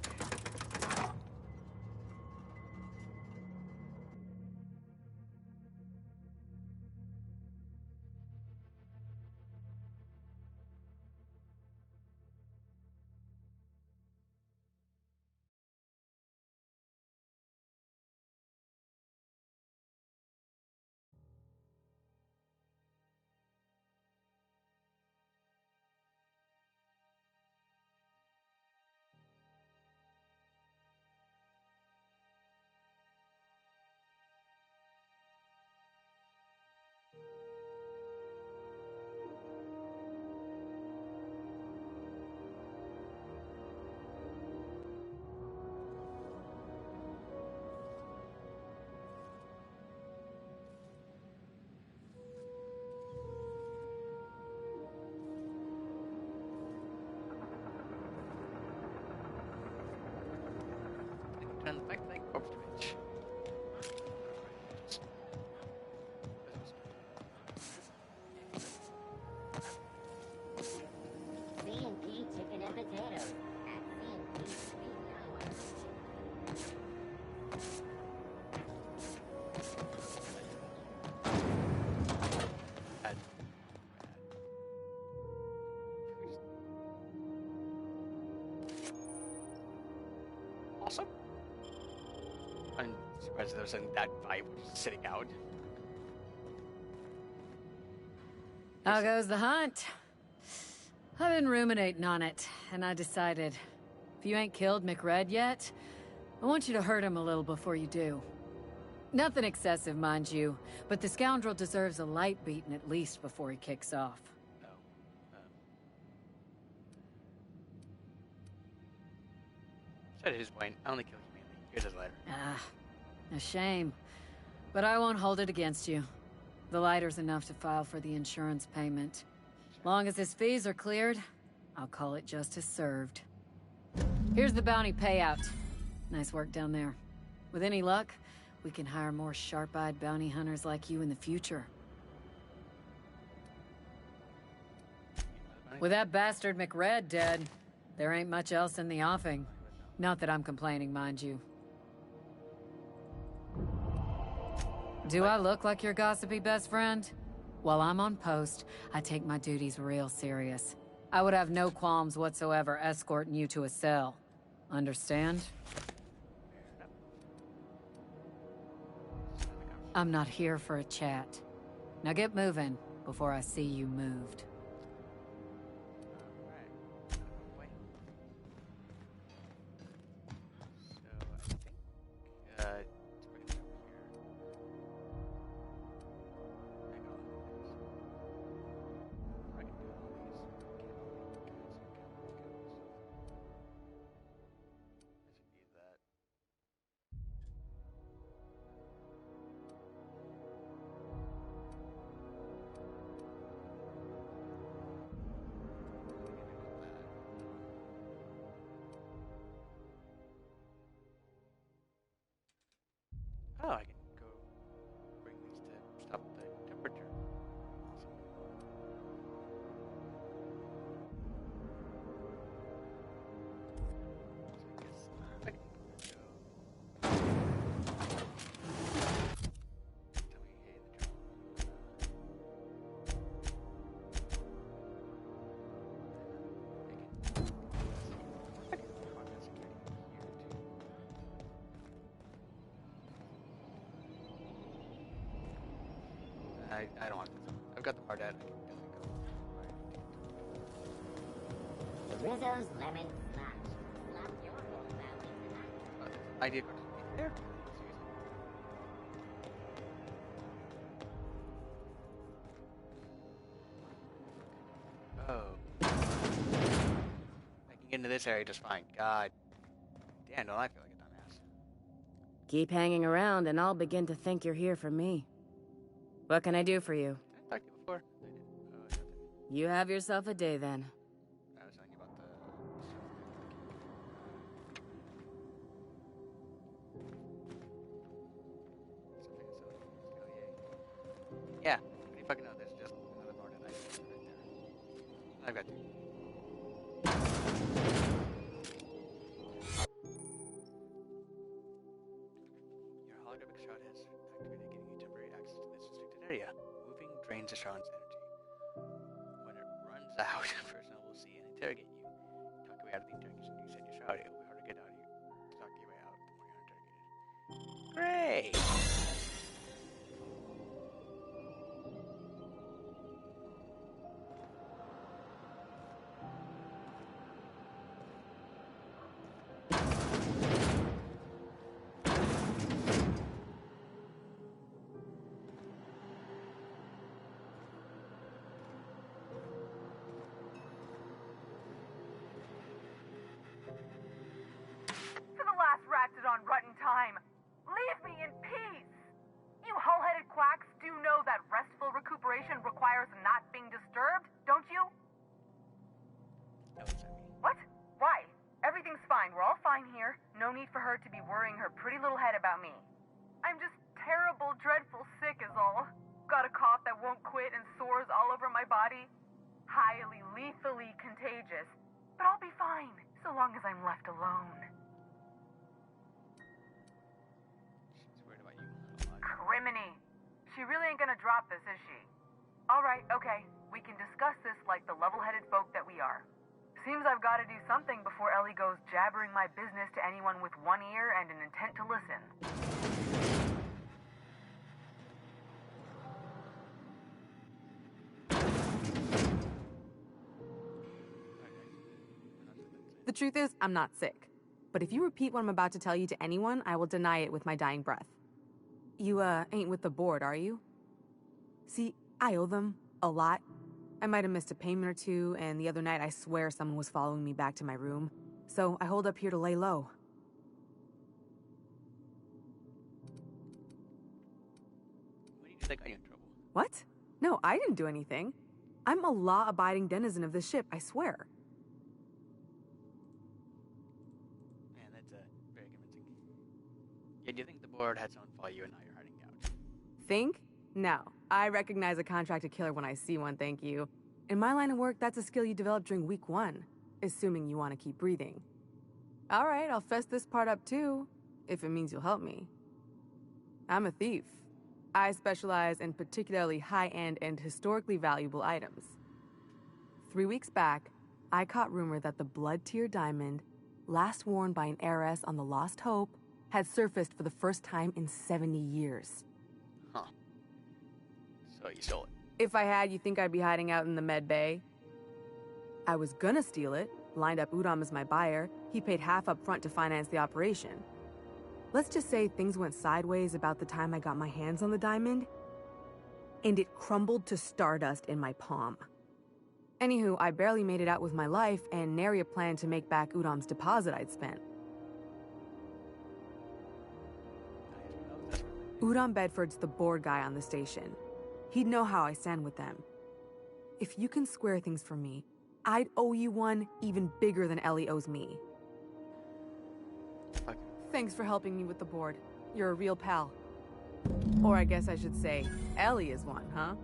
C&P chicken and potatoes at C&P Street Tower. Bad. Awesome. I'm surprised there wasn't that vibe just sitting out. How goes the hunt? I've been ruminating on it, and I decided, if you ain't killed McRed yet, I want you to hurt him a little before you do. Nothing excessive, mind you, but the scoundrel deserves a light beating at least before he kicks off. No. Said his point. I only kill humanely. Here's his letter. Ah, a shame. But I won't hold it against you. The lighter's enough to file for the insurance payment. Long as his fees are cleared, I'll call it justice served. Here's the bounty payout. Nice work down there. With any luck, we can hire more sharp-eyed bounty hunters like you in the future. With that bastard McRed dead, there ain't much else in the offing. Not that I'm complaining, mind you. Do I look like your gossipy best friend? While I'm on post, I take my duties real serious. I would have no qualms whatsoever escorting you to a cell. Understand? I'm not here for a chat. Now get moving before I see you moved. Oh, I can go bring these to stop the temperature. Awesome. So I guess I can go. Tell me, hey, the I don't want this. I've got the Bardette. I can definitely go. The Rizzo's Lemon Slash. Slap your whole family tonight. Idea card there. Oh. I can get into this area just fine. God damn, don't I feel like a dumbass. Keep hanging around and I'll begin to think you're here for me. What can I do for you? Did I talk to you before? I did. Nothing. You have yourself a day then. I was telling you about the... Yeah, what do you fucking know? There's just another board and I right there. I've got two. Your holographic shroud has activated, giving you temporary access to this restricted area. Moving drains the shroud's energy. When it runs out, personnel will see and interrogate you. Talk your way out of the interrogation. You said your shroud. It will be hard to get out of you. Talk your way out the more you're interrogated. Great! drop this, is she? Alright, okay. We can discuss this like the level-headed folk that we are. Seems I've got to do something before Ellie goes jabbering my business to anyone with one ear and an intent to listen. The truth is, I'm not sick. But if you repeat what I'm about to tell you to anyone, I will deny it with my dying breath. You, ain't with the board, are you? See, I owe them a lot. I might have missed a payment or two, and the other night I swear someone was following me back to my room. So I hold up here to lay low. What do you think got you in trouble? What? No, I didn't do anything. I'm a law-abiding denizen of this ship, I swear. Man, that's very convincing. Yeah, do you think the board had someone follow you and now you're hiding out? Think? No. I recognize a contracted killer when I see one, thank you. In my line of work, that's a skill you develop during week 1, assuming you want to keep breathing. Alright, I'll fess this part up too, if it means you'll help me. I'm a thief. I specialize in particularly high-end and historically valuable items. 3 weeks back, I caught rumor that the blood-tier diamond, last worn by an heiress on the Lost Hope, had surfaced for the first time in 70 years. Huh. So you stole it? If I had, you think I'd be hiding out in the med bay? I was gonna steal it, lined up Udom as my buyer. He paid half up front to finance the operation. Let's just say things went sideways about the time I got my hands on the diamond, and it crumbled to stardust in my palm. Anywho, I barely made it out with my life, and nary a plan to make back Udom's deposit I'd spent. Udom Bedford's the board guy on the station. He'd know how I stand with them. If you can square things for me, I'd owe you one even bigger than Ellie owes me. Thanks for helping me with the board. You're a real pal. Or I guess I should say, Ellie is one, huh?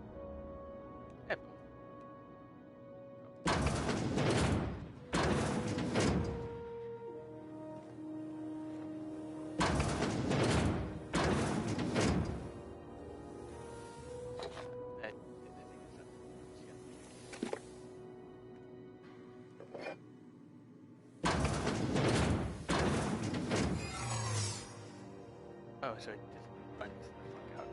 Oh, so it just runs the fuck out.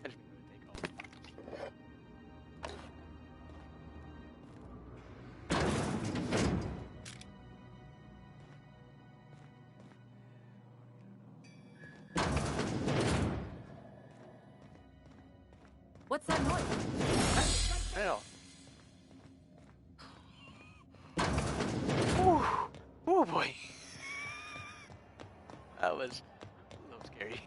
I just need to take all. What's that noise? Hell. Ooh. Oh boy. That was a little scary.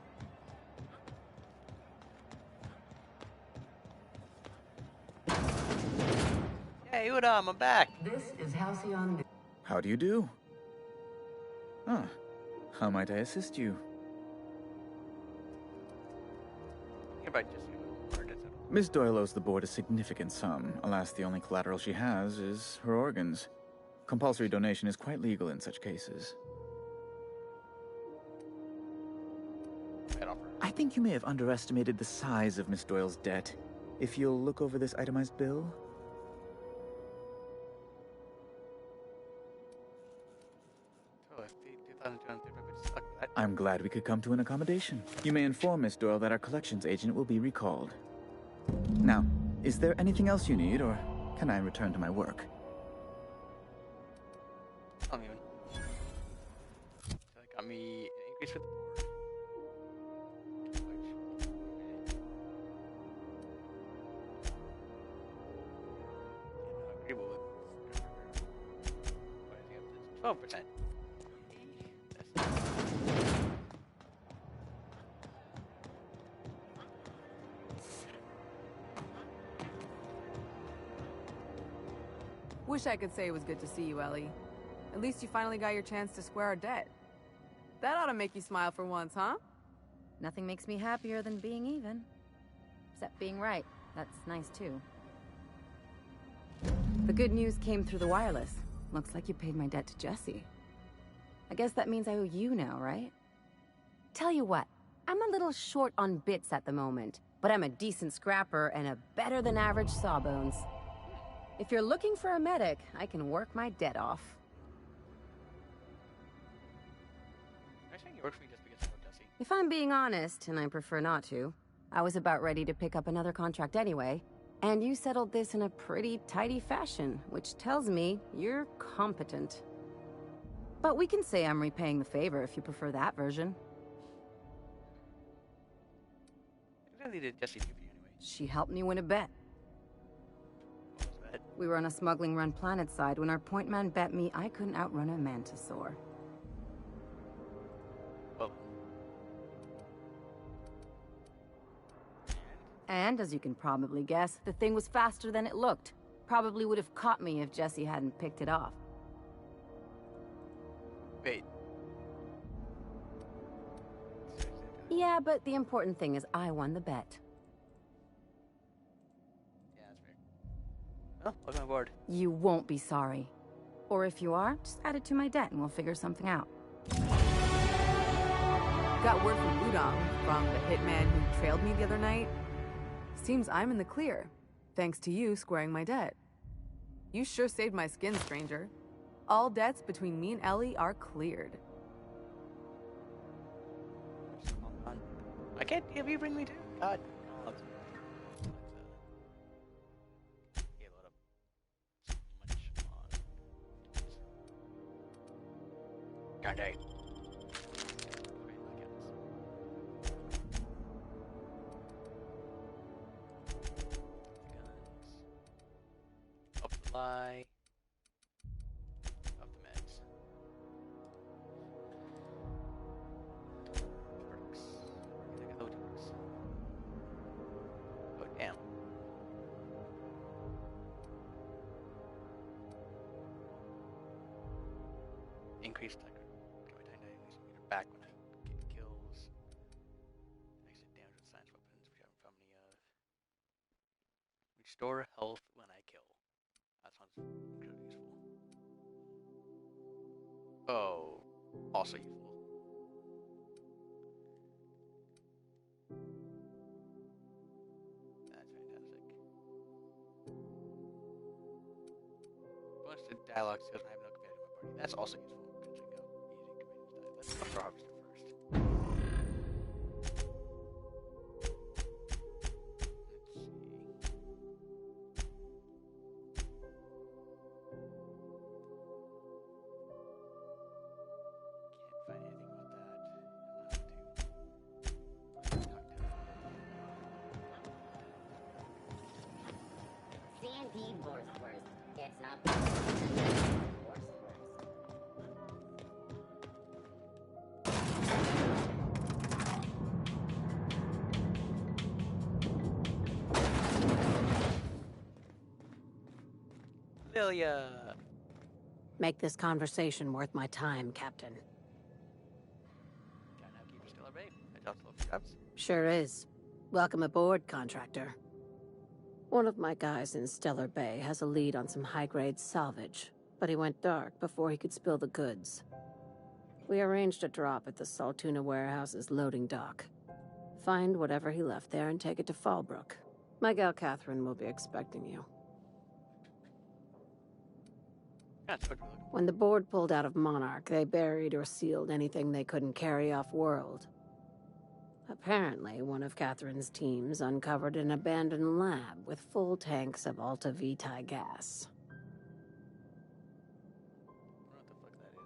Hey, Udom, I'm back. This is Halcyon. How do you do? Ah, how might I assist you? Here about just Miss Doyle owes the board a significant sum. Alas, the only collateral she has is her organs. Compulsory donation is quite legal in such cases. I think you may have underestimated the size of Miss Doyle's debt. If you'll look over this itemized bill. I'm glad we could come to an accommodation. You may inform Miss Doyle that our collections agent will be recalled. Now, is there anything else you need, or can I return to my work? I don't even. So that got me an increase with the board. Agreeable with 12%. Wish I could say it was good to see you, Ellie. At least you finally got your chance to square our debt. That ought to make you smile for once, huh? Nothing makes me happier than being even. Except being right. That's nice, too. The good news came through the wireless. Looks like you paid my debt to Jesse. I guess that means I owe you now, right? Tell you what, I'm a little short on bits at the moment, but I'm a decent scrapper and a better-than-average sawbones. If you're looking for a medic, I can work my debt off. I think you work for me just because I know Jesse. If I'm being honest, and I prefer not to, I was about ready to pick up another contract anyway, and you settled this in a pretty tidy fashion, which tells me you're competent. But we can say I'm repaying the favor if you prefer that version. What exactly did Jesse do for you anyway? She helped me win a bet. What was that? We were on a smuggling run planetside when our point man bet me I couldn't outrun a mantisaur. Well. And as you can probably guess, the thing was faster than it looked. Probably would have caught me if Jesse hadn't picked it off. Wait. Yeah, but the important thing is I won the bet. Yeah, that's fair. Well, welcome aboard. You won't be sorry. Or if you are, just add it to my debt and we'll figure something out. Got word from Udong, from the hitman who trailed me the other night. Seems I'm in the clear, thanks to you squaring my debt. You sure saved my skin, stranger. All debts between me and Ellie are cleared. I can't have you bring me to God. Oh, yeah, load up so much on. God dang. Up the lie. Up the meds. Perks. Oh, perks. Oh, damn. Increased attack. Back when I get kills. Exit damage with science weapons, which I haven't found many of. Restore health when I kill. That sounds incredibly useful. Oh, also useful. That's fantastic. Bonus to dialogue skills when I have no companion in my party. That's also useful. Let's go for harvester first. Can't find anything about that. Sandy Borsworth. It's not Borsworth. Lilia. Make this conversation worth my time, Captain. Can I now keep a Stellar Bay? I just love scraps. Sure is. Welcome aboard, contractor. One of my guys in Stellar Bay has a lead on some high-grade salvage, but he went dark before he could spill the goods. We arranged a drop at the Saltuna warehouse's loading dock. Find whatever he left there and take it to Fallbrook. My gal Catherine will be expecting you. When the board pulled out of Monarch, they buried or sealed anything they couldn't carry off-world. Apparently, one of Catherine's teams uncovered an abandoned lab with full tanks of Alta Vitae gas. I don't know what the fuck that is.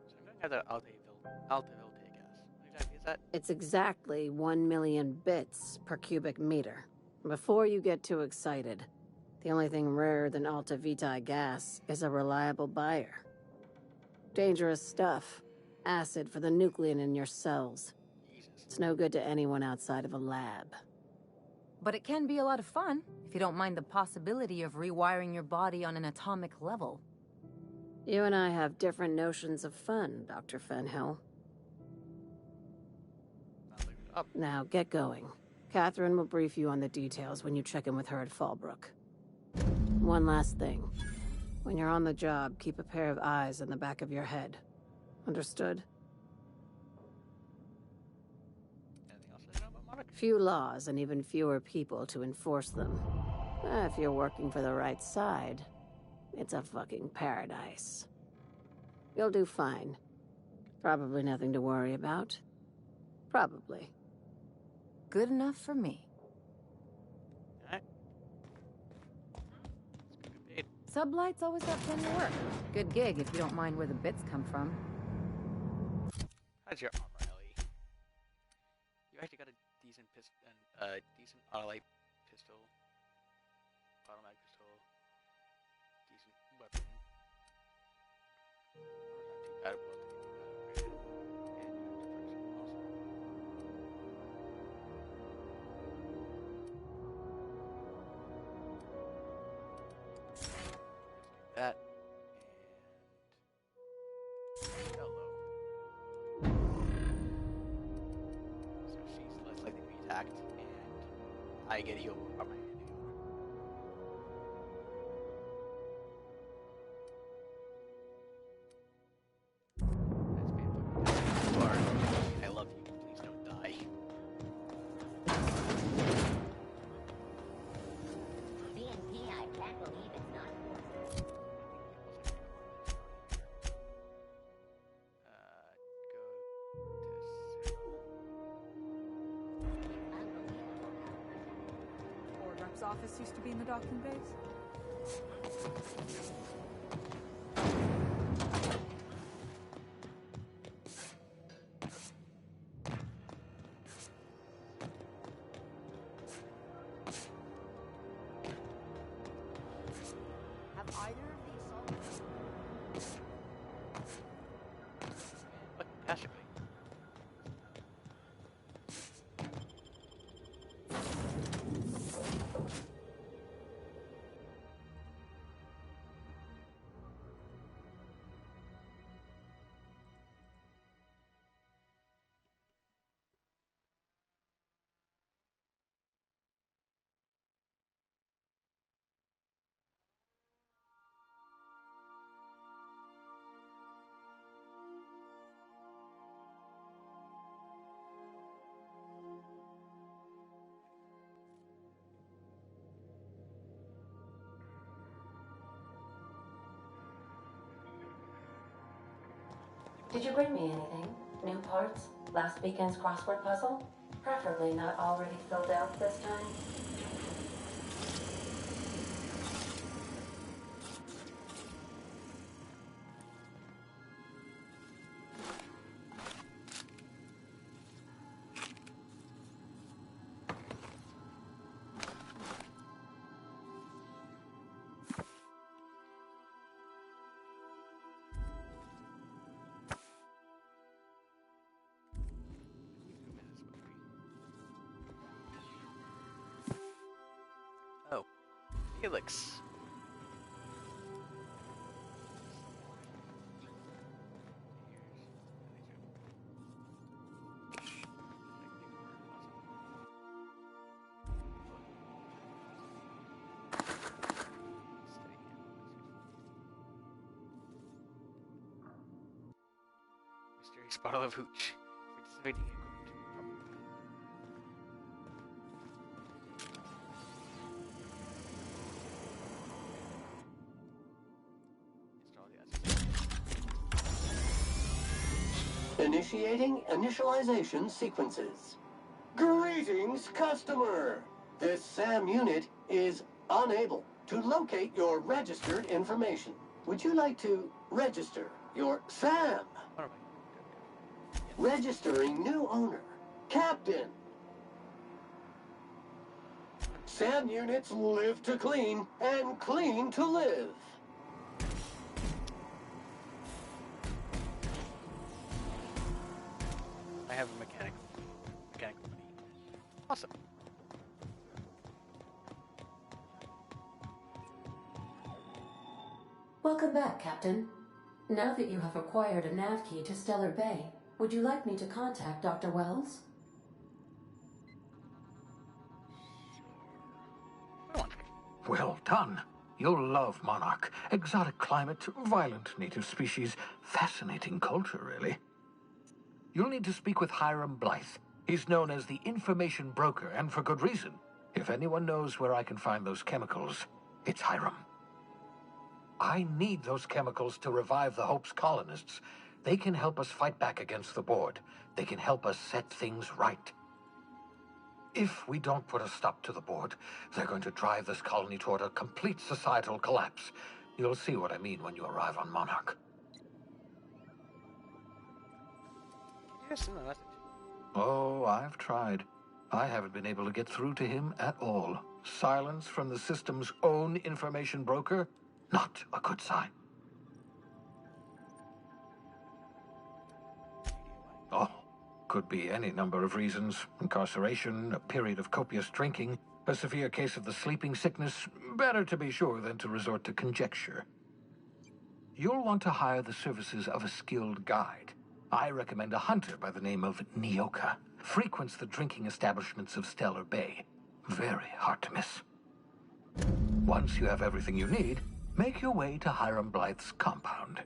So I'm going to have the Alta Vitae gas. What exactly is that? It's exactly 1 million bits per cubic meter. Before you get too excited, the only thing rarer than Alta Vitae gas is a reliable buyer. Dangerous stuff. Acid for the nucleon in your cells. It's no good to anyone outside of a lab. But it can be a lot of fun, if you don't mind the possibility of rewiring your body on an atomic level. You and I have different notions of fun, Dr. Fenhill. Now, get going. Catherine will brief you on the details when you check in with her at Fallbrook. One last thing. When you're on the job, keep a pair of eyes in the back of your head. Understood? Anything else I know about Monica? Few laws and even fewer people to enforce them. If you're working for the right side, it's a fucking paradise. You'll do fine. Probably nothing to worry about. Probably. Good enough for me. Alright. Paid. Sublights always have plenty of work. Good gig if you don't mind where the bits come from. How's your armor, Ellie? You actually got a decent decent autolight pistol, automatic pistol, decent weapon. Not too bad. Well, that and hello. So she's less likely to be attacked, and I get healed from my hand. I love you. Please don't die. BNP, I can't believe it's not. Board rep's office used to be in the docking base. Have either of these solved? What? Passively. Did you bring me anything? New parts? Last weekend's crossword puzzle? Preferably not already filled out this time. Oh, Felix. Mysterious bottle of hooch. Participating equipment. Initiating initialization sequences. Greetings, customer! This SAM unit is unable to locate your registered information. Would you like to register your SAM? Registering new owner, Captain. SAM units live to clean and clean to live. I have a mechanical money. Awesome. Welcome back, Captain. Now that you have acquired a nav key to Stellar Bay, would you like me to contact Dr. Wells? Well done. You'll love Monarch. Exotic climate, violent native species, fascinating culture, really. You'll need to speak with Hiram Blythe. He's known as the information broker, and for good reason. If anyone knows where I can find those chemicals, it's Hiram. I need those chemicals to revive the Hope's colonists. They can help us fight back against the Board. They can help us set things right. If we don't put a stop to the Board, they're going to drive this colony toward a complete societal collapse. You'll see what I mean when you arrive on Monarch. Yes, send a message. Oh, I've tried. I haven't been able to get through to him at all. Silence from the system's own information broker? Not a good sign. Oh, could be any number of reasons. Incarceration, a period of copious drinking, a severe case of the sleeping sickness. Better to be sure than to resort to conjecture. You'll want to hire the services of a skilled guide. I recommend a hunter by the name of Nyoka. Frequents the drinking establishments of Stellar Bay. Very hard to miss. Once you have everything you need, make your way to Hiram Blythe's compound.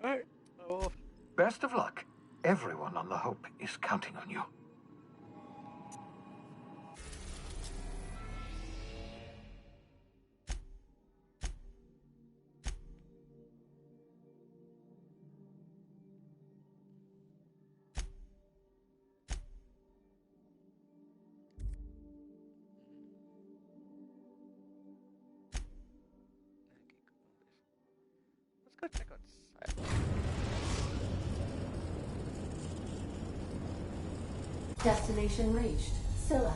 Alright. Oh. Best of luck. Everyone on the Hope is counting on you. Let's go check outside. Destination reached. Scylla.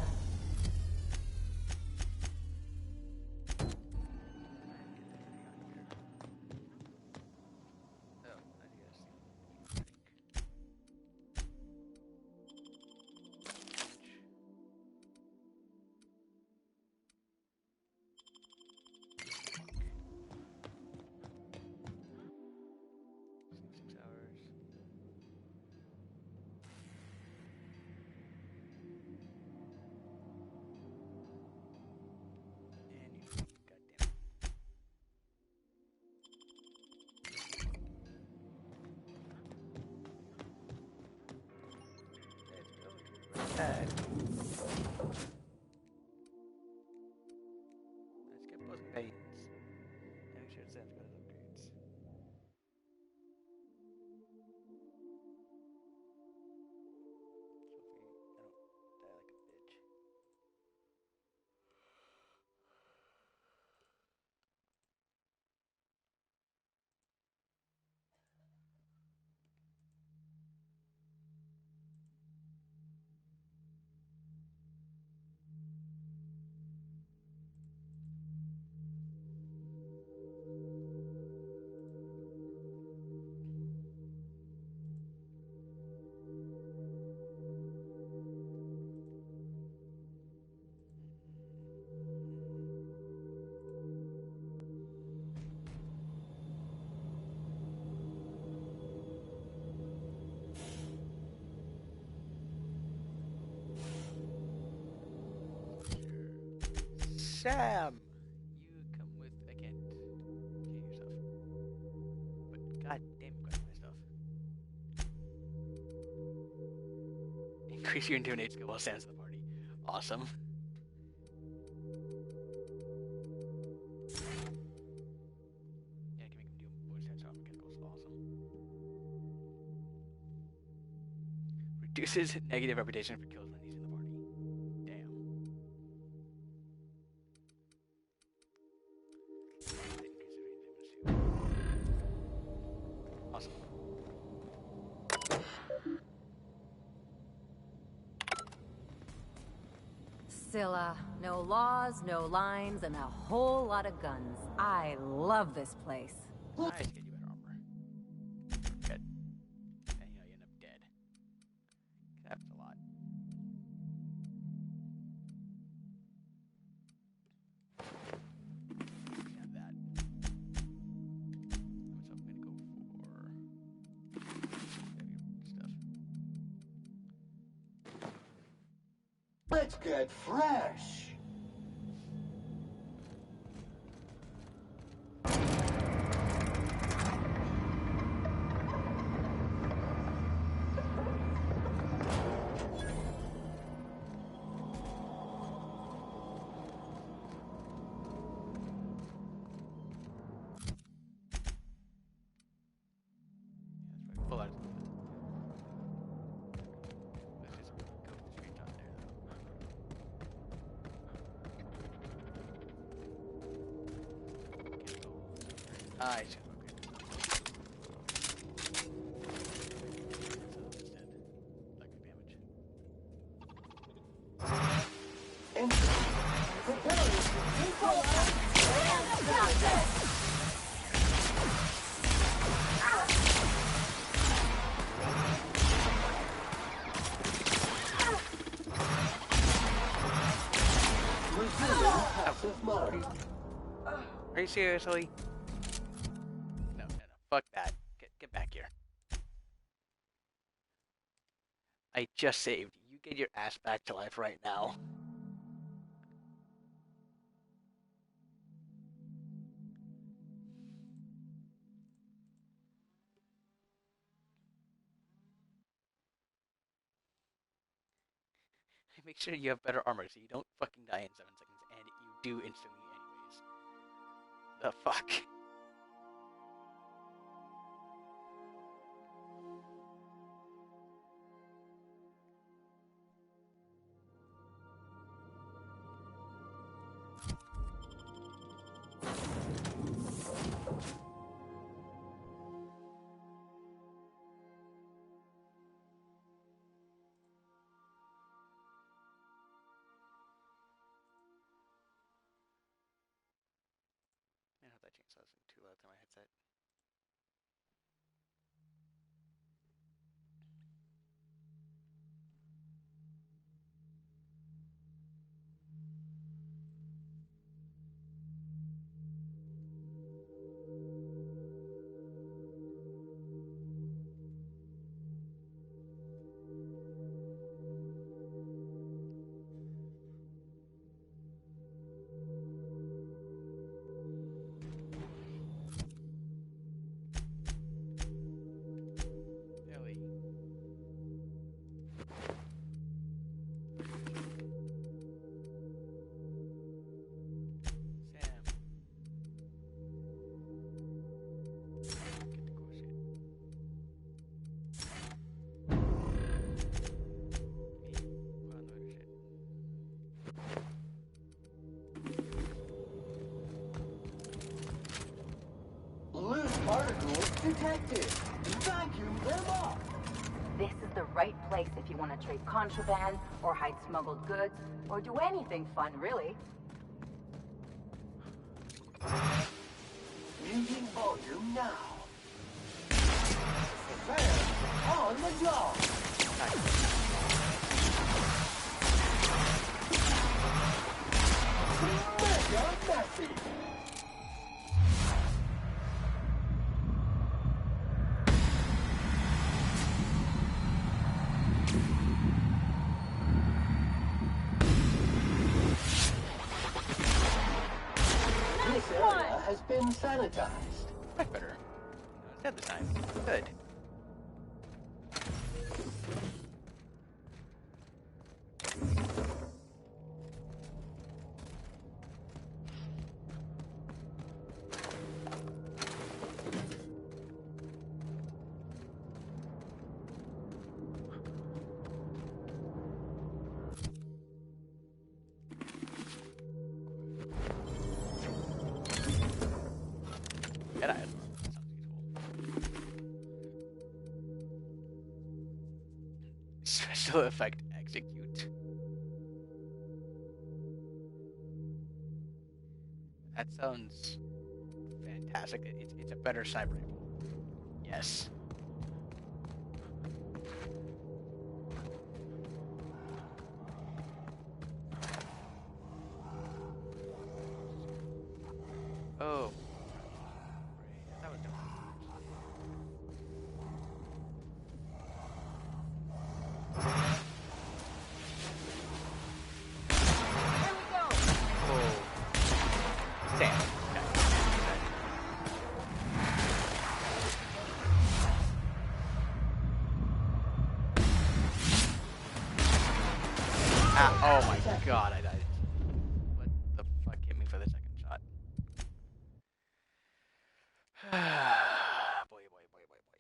Let's get those veins. Make sure Sam's got his upgrades. So if I don't die like a bitch. Sam, you come with. I can't kill yourself. But goddamn, grab my stuff. Increase your intimidate skill while Sam's in the party. Awesome. Yeah, can make him do voice heads on mechanicals. Awesome. Reduces negative reputation for kills when he's in the party. Damn. Awesome. Scylla. No laws, no lines, and a whole lot of guns. I love this place. Nice, get you better armor. Good. And you end up dead. That happens a lot. Have that. So I'm gonna go for stuff. Let's get fresh. I see. Are you seriously? No. Fuck that. Get back here. I just saved you. You get your ass back to life right now. Make sure you have better armor so you don't fucking die in 7 seconds, and you do instantly anyways. The fuck? I hope that chainsaw isn't too loud to my headset. Loose particles detected. Vacuum them up. This is the right place if you want to trade contraband, or hide smuggled goods, or do anything fun, really. Muting volume now. Fans on the job. Mega messy. This area has been sanitized. Much better. I said this time. Good. Get out. Special effect execute. That sounds fantastic. It's a better cyber rifle. Yes. Oh. That was different. Oh. Damn. Oh my god, I died. What the fuck hit me for the second shot? Boy, boy, boy, boy, boy.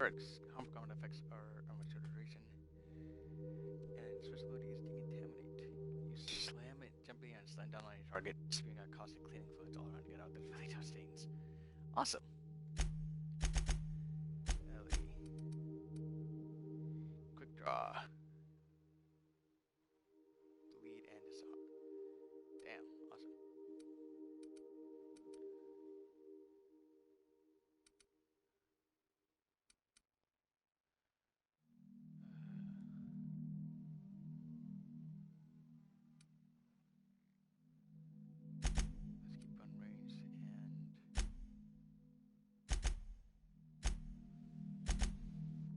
Perks. Harmful combat effects are much shorter duration. And switch ability is decontaminate. You slam it, jumping and slam down on your target, spewing out caustic cleaning fluids all around to get out the really tough stains. Awesome. Ellie. Quick draw. Bleed and disarm. Damn, awesome. Let's keep on range and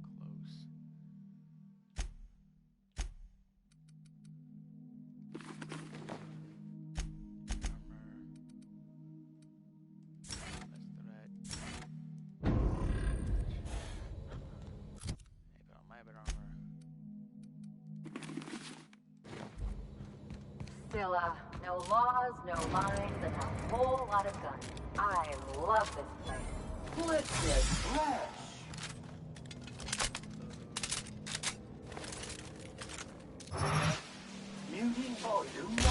close. Scylla, no laws, no lines, and a whole lot of guns. I love this place. Blitzed flesh. Mutant volume 1.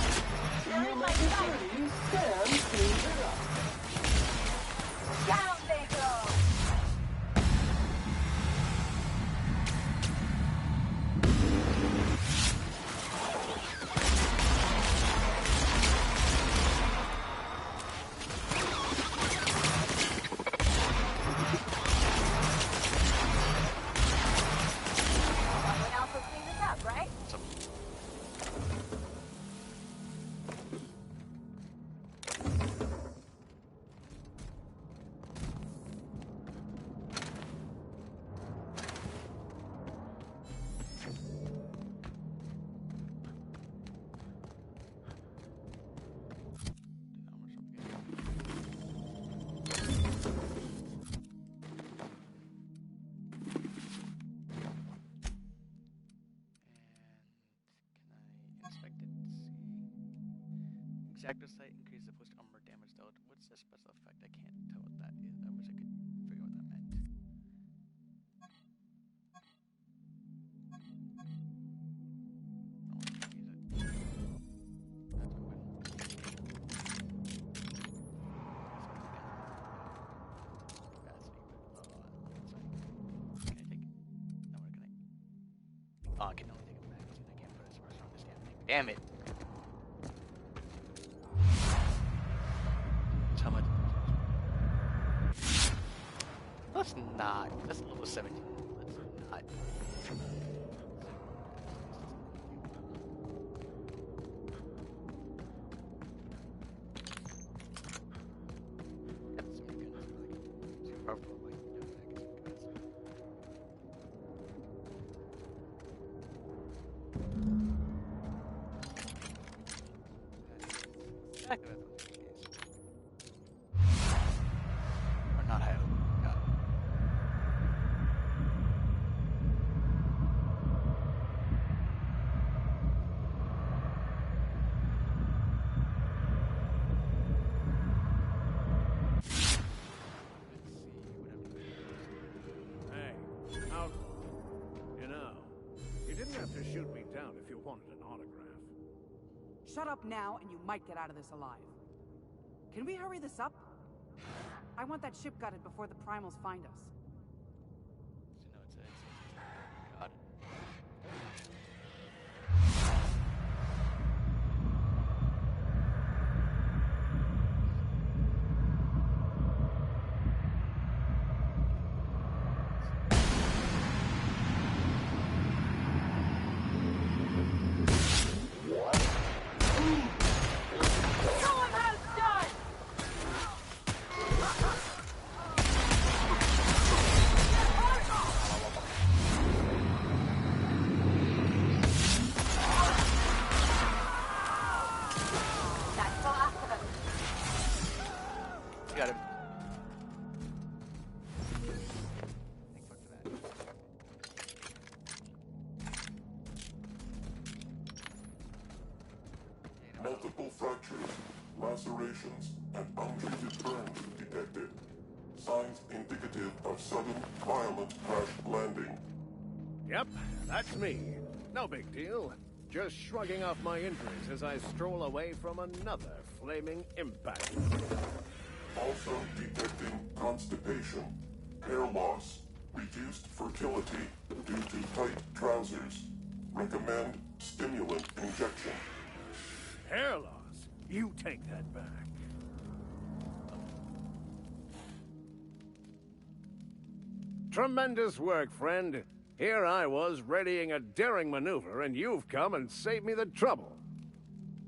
Humidity Sam cleans it up. Down they go! Someone else will clean this up, right? Exacto sight increases the post armor damage dealt. What's the special effect? I can't tell what that is. I wish I could figure what that meant. Oh, I can only take a magazine. I can't put a suppressor on this damn thing. Damn it! How much? Let's not. That's level 17. Let's not. That's so many guns. Like, super powerful. Like, no magazine guns. Exactly what I thought. Or not high. God. Hey, outlaw. You know, you didn't have to shoot me down if you wanted an autograph. Shut up now, and you might get out of this alive. Can we hurry this up? I want that ship gutted before the primals find us. So no, got it. Got him. Multiple fractures, lacerations, and untreated burns detected. Signs indicative of sudden, violent crash landing. Yep, that's me. No big deal. Just shrugging off my injuries as I stroll away from another flaming impact. Also detecting constipation, hair loss, reduced fertility due to tight trousers. Recommend stimulant injection. Hair loss? You take that back. Tremendous work, friend. Here I was readying a daring maneuver, and you've come and saved me the trouble.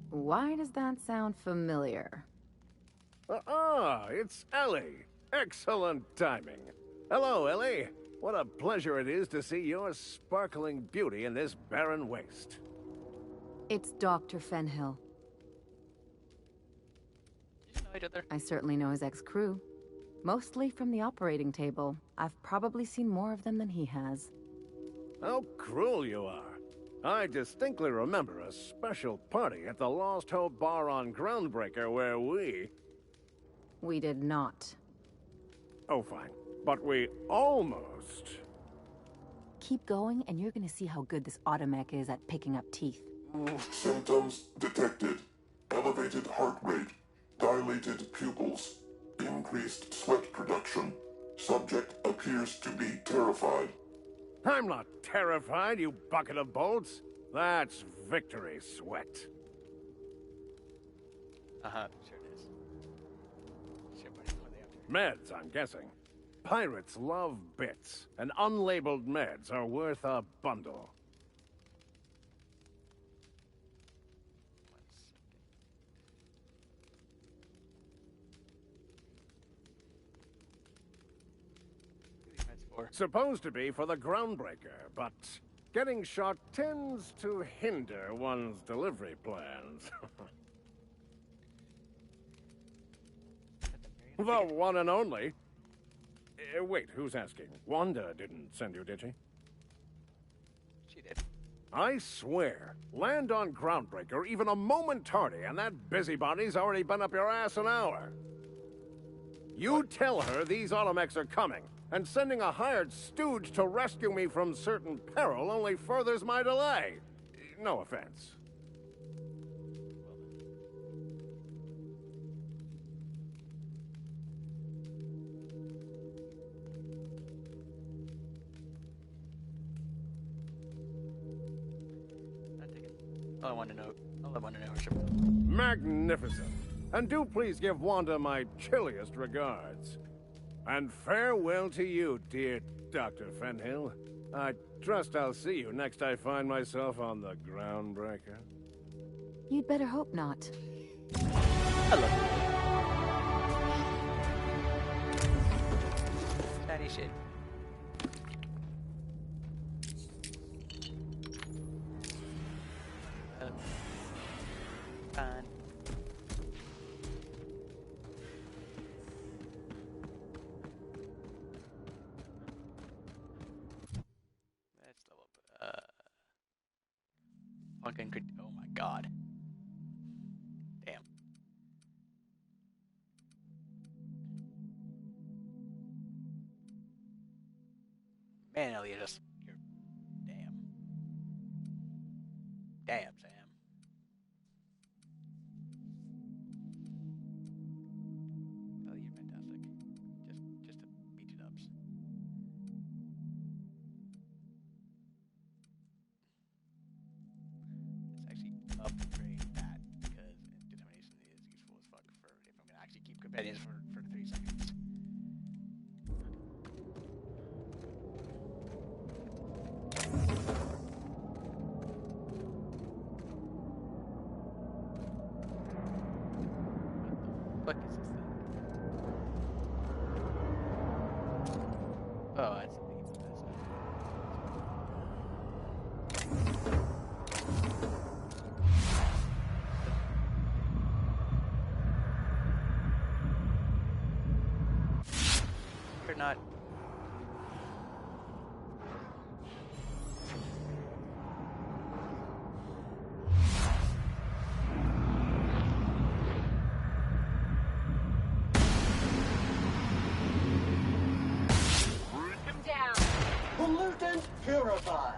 Why does that sound familiar? It's Ellie. Excellent timing. Hello, Ellie. What a pleasure it is to see your sparkling beauty in this barren waste. It's Dr. Fenhill. Did you know each other? I certainly know his ex-crew. Mostly from the operating table. I've probably seen more of them than he has. How cruel you are. I distinctly remember a special party at the Lost Hope Bar on Groundbreaker where We did not. Oh, fine. But we almost... Keep going, and you're gonna see how good this automech is at picking up teeth. Symptoms detected. Elevated heart rate, dilated pupils, increased sweat production. Subject appears to be terrified. I'm not terrified, you bucket of bolts. That's victory sweat. Uh-huh, sure it is. Sure, buddy, what are they up to? Meds, I'm guessing. Pirates love bits, and unlabeled meds are worth a bundle. Supposed to be for the Groundbreaker, but getting shot tends to hinder one's delivery plans. The one and only. Wait, who's asking? Wanda didn't send you, did she? She did. I swear, land on Groundbreaker even a moment tardy, and that busybody's already been up your ass an hour. You tell her these automechs are coming, and sending a hired stooge to rescue me from certain peril only furthers my delay. No offense. All I want to know is Magnificent. And do please give Wanda my chilliest regards. And farewell to you, dear Dr. Fenhill. I trust I'll see you next I find myself on the Groundbreaker. You'd better hope not. Hello. Daddy shit. Fine. Let's level up. Fucking could. Oh my god. Damn. Man, Elliot, just you're damn. Damn, Sam. Oh, you're fantastic. Just to beat it ups. Let's actually upgrade that because determination is useful as fuck for if I'm gonna actually keep companions for 3 seconds. What is this thing? Oh, that's the beats of this. You're not. purified.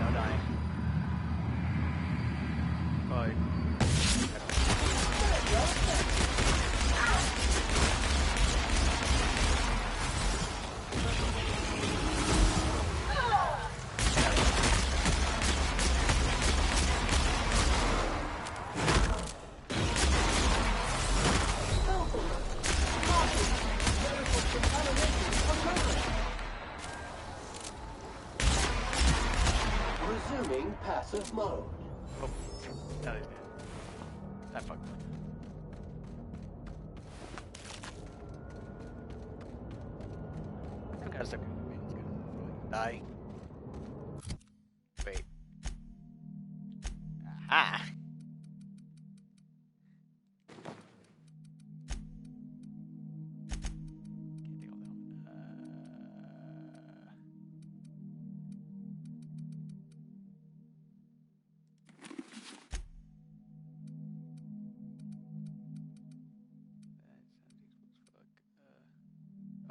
No dying. Bye. Resuming passive mode. Oh, now he's dead. That fucked up. Some kind of stuff is gonna probably die. Wait. Aha! Can't take all that.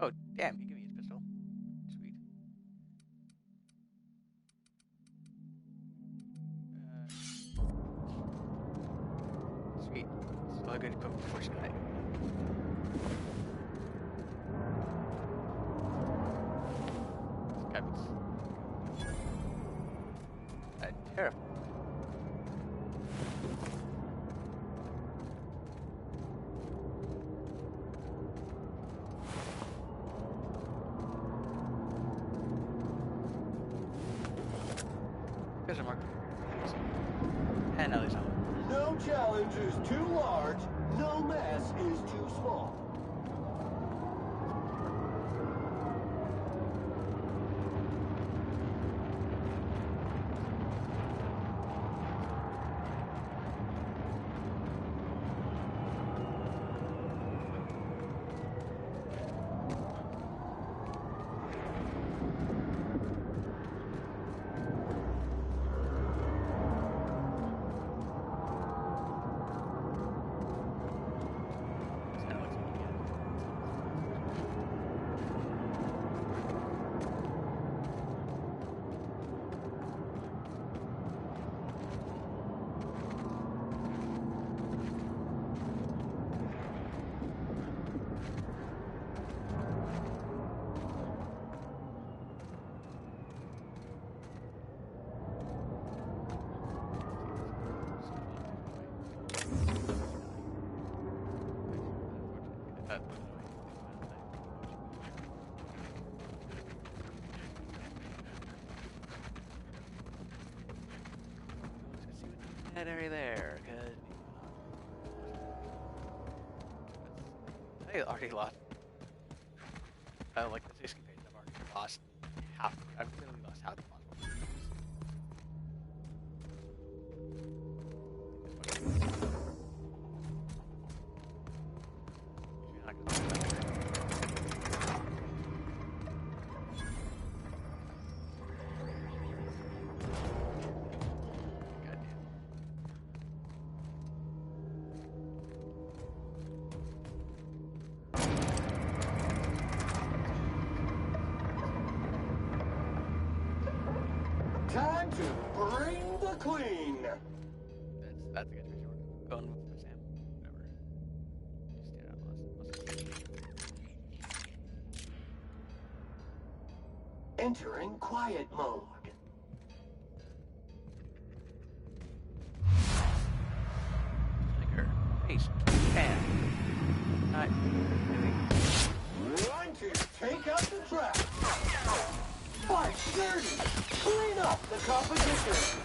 Oh, damn, he gave me his pistol. Sweet. Sweet. Still a good equipment before she died. This guy looks terrible. There's a mark. And now there's not. No challenge is too large, no mess is too small. That area there, cause I already lost. I don't like this escape page. I've already lost half. I've literally lost half the puzzle. Time to bring the queen. That's a good choice. We're going with Sam. Whatever. Just get out of Entering quiet mode. Trigger. Face. Bam. Not. Time to take out the trap. Fight dirty. Clean up the competition.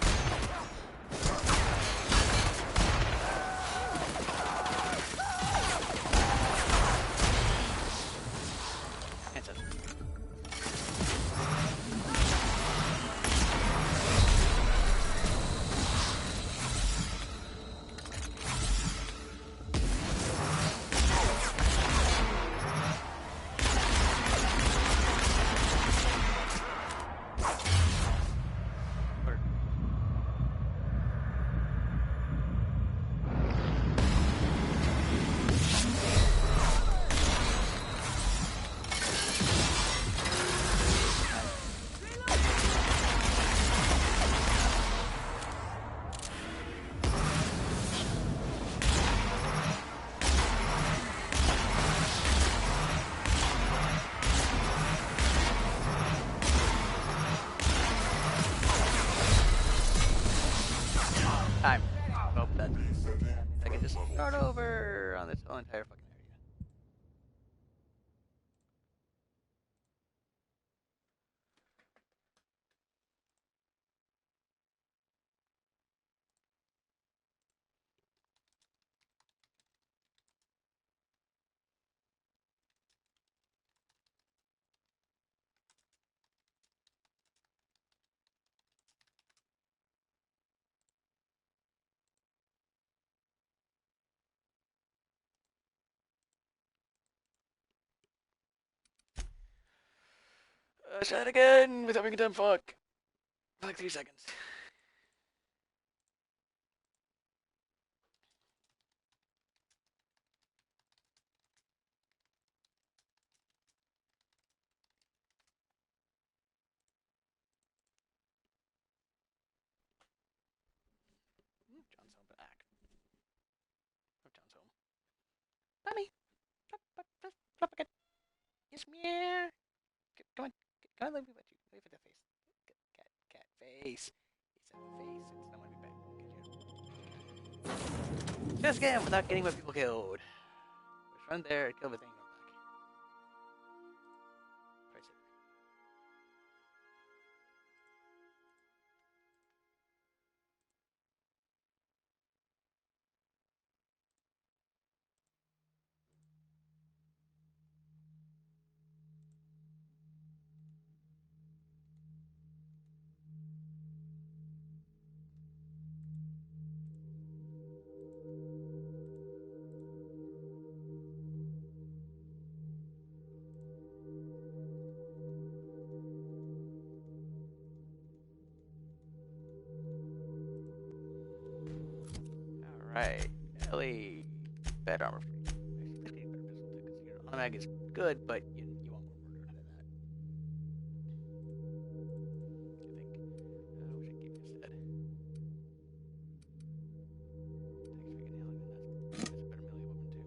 this whole entire fucking area. Try it again without making time fuck. For like 3 seconds. John's home back. Oh, John's home. Mommy! Flop again. Yes, meow. Come on. Come on, let me pet you. Let me pet that face. Cat face. It's a face. It's not want to be pet. Just get him without getting my people killed. Just run there, kill the thing, run back. Price it. Alright, Ellie, bad armor for you. Actually, better pistol too, because your automatic is good, but you want more murder out of that. I think. I wish I gave you instead. Thanks for getting Ellie, that's a better melee weapon too.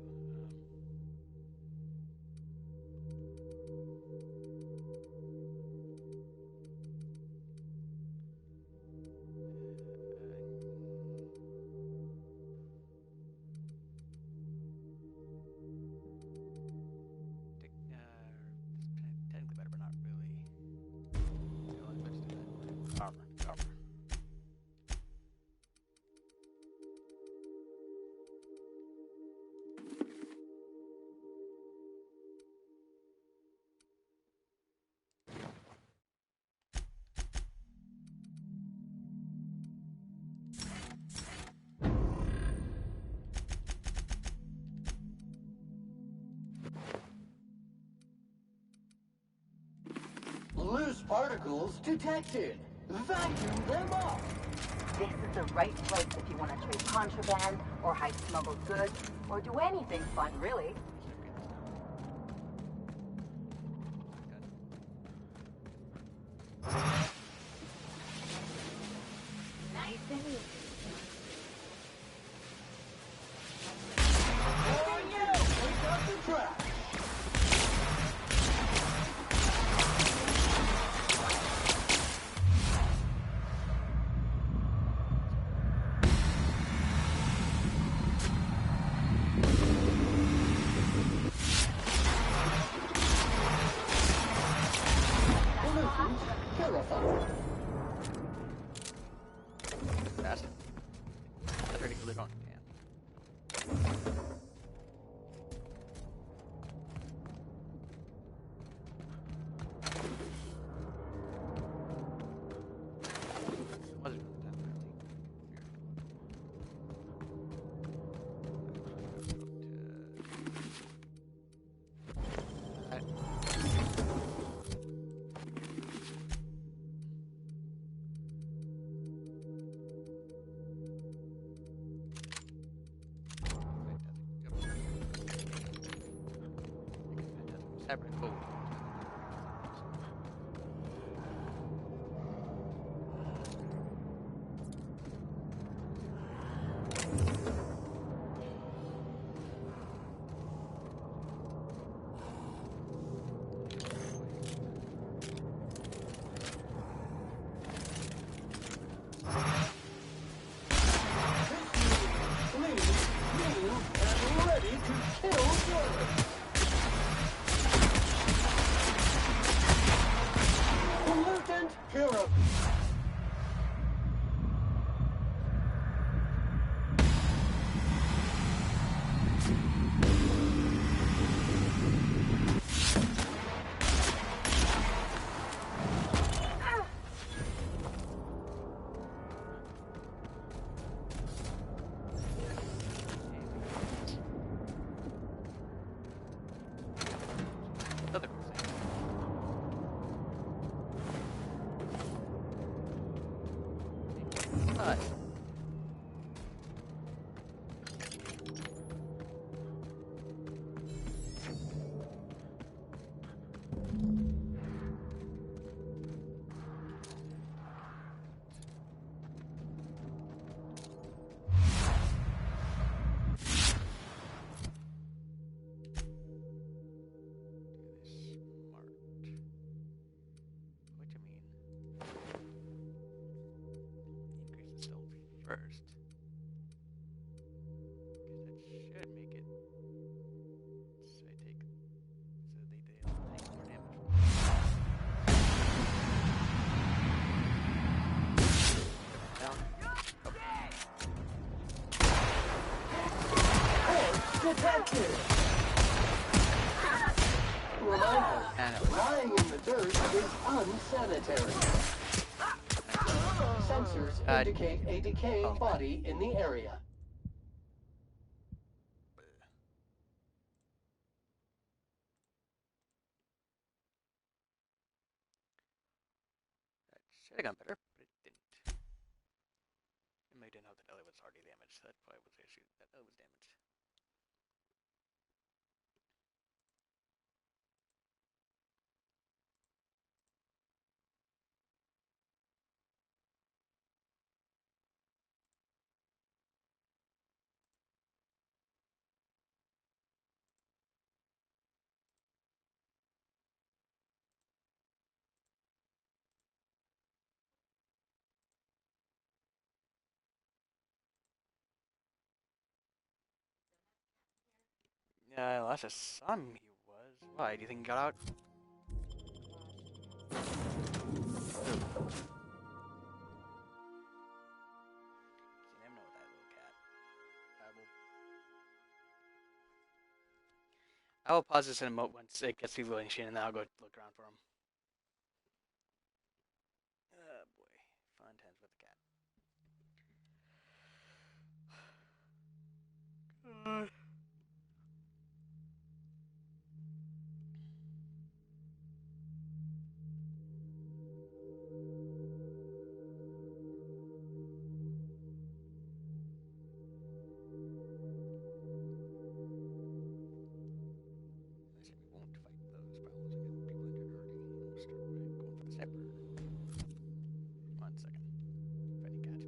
Technically better, but not really. Let's do that. Armor. Loose particles detected. Vacuum them up. This is the right place if you want to trade contraband, or hide smuggled goods, or do anything fun, really. Nice and easy. Oh yeah! Pick up the track. Fast. That's already cleared on. Damn. Separate. Oh. Please, you and ready to That's it. Reminder, lying in the dirt is unsanitary. Sensors indicate a decaying body in the area. That should have gone better, but it didn't. And they didn't know that Ellie was already damaged. That probably was the issue. That Ellie was damaged. Yeah, last I saw him, he was. Why? Do you think he got out? See, never know with that little cat. I will pause this in a moment once it gets evaluation, and then I'll go look around for him. Oh boy, fun times with the cat. God. Won't fight those problems and get people injured or hurting. We'll start by going for the sniper. 1 second. Fighting cat.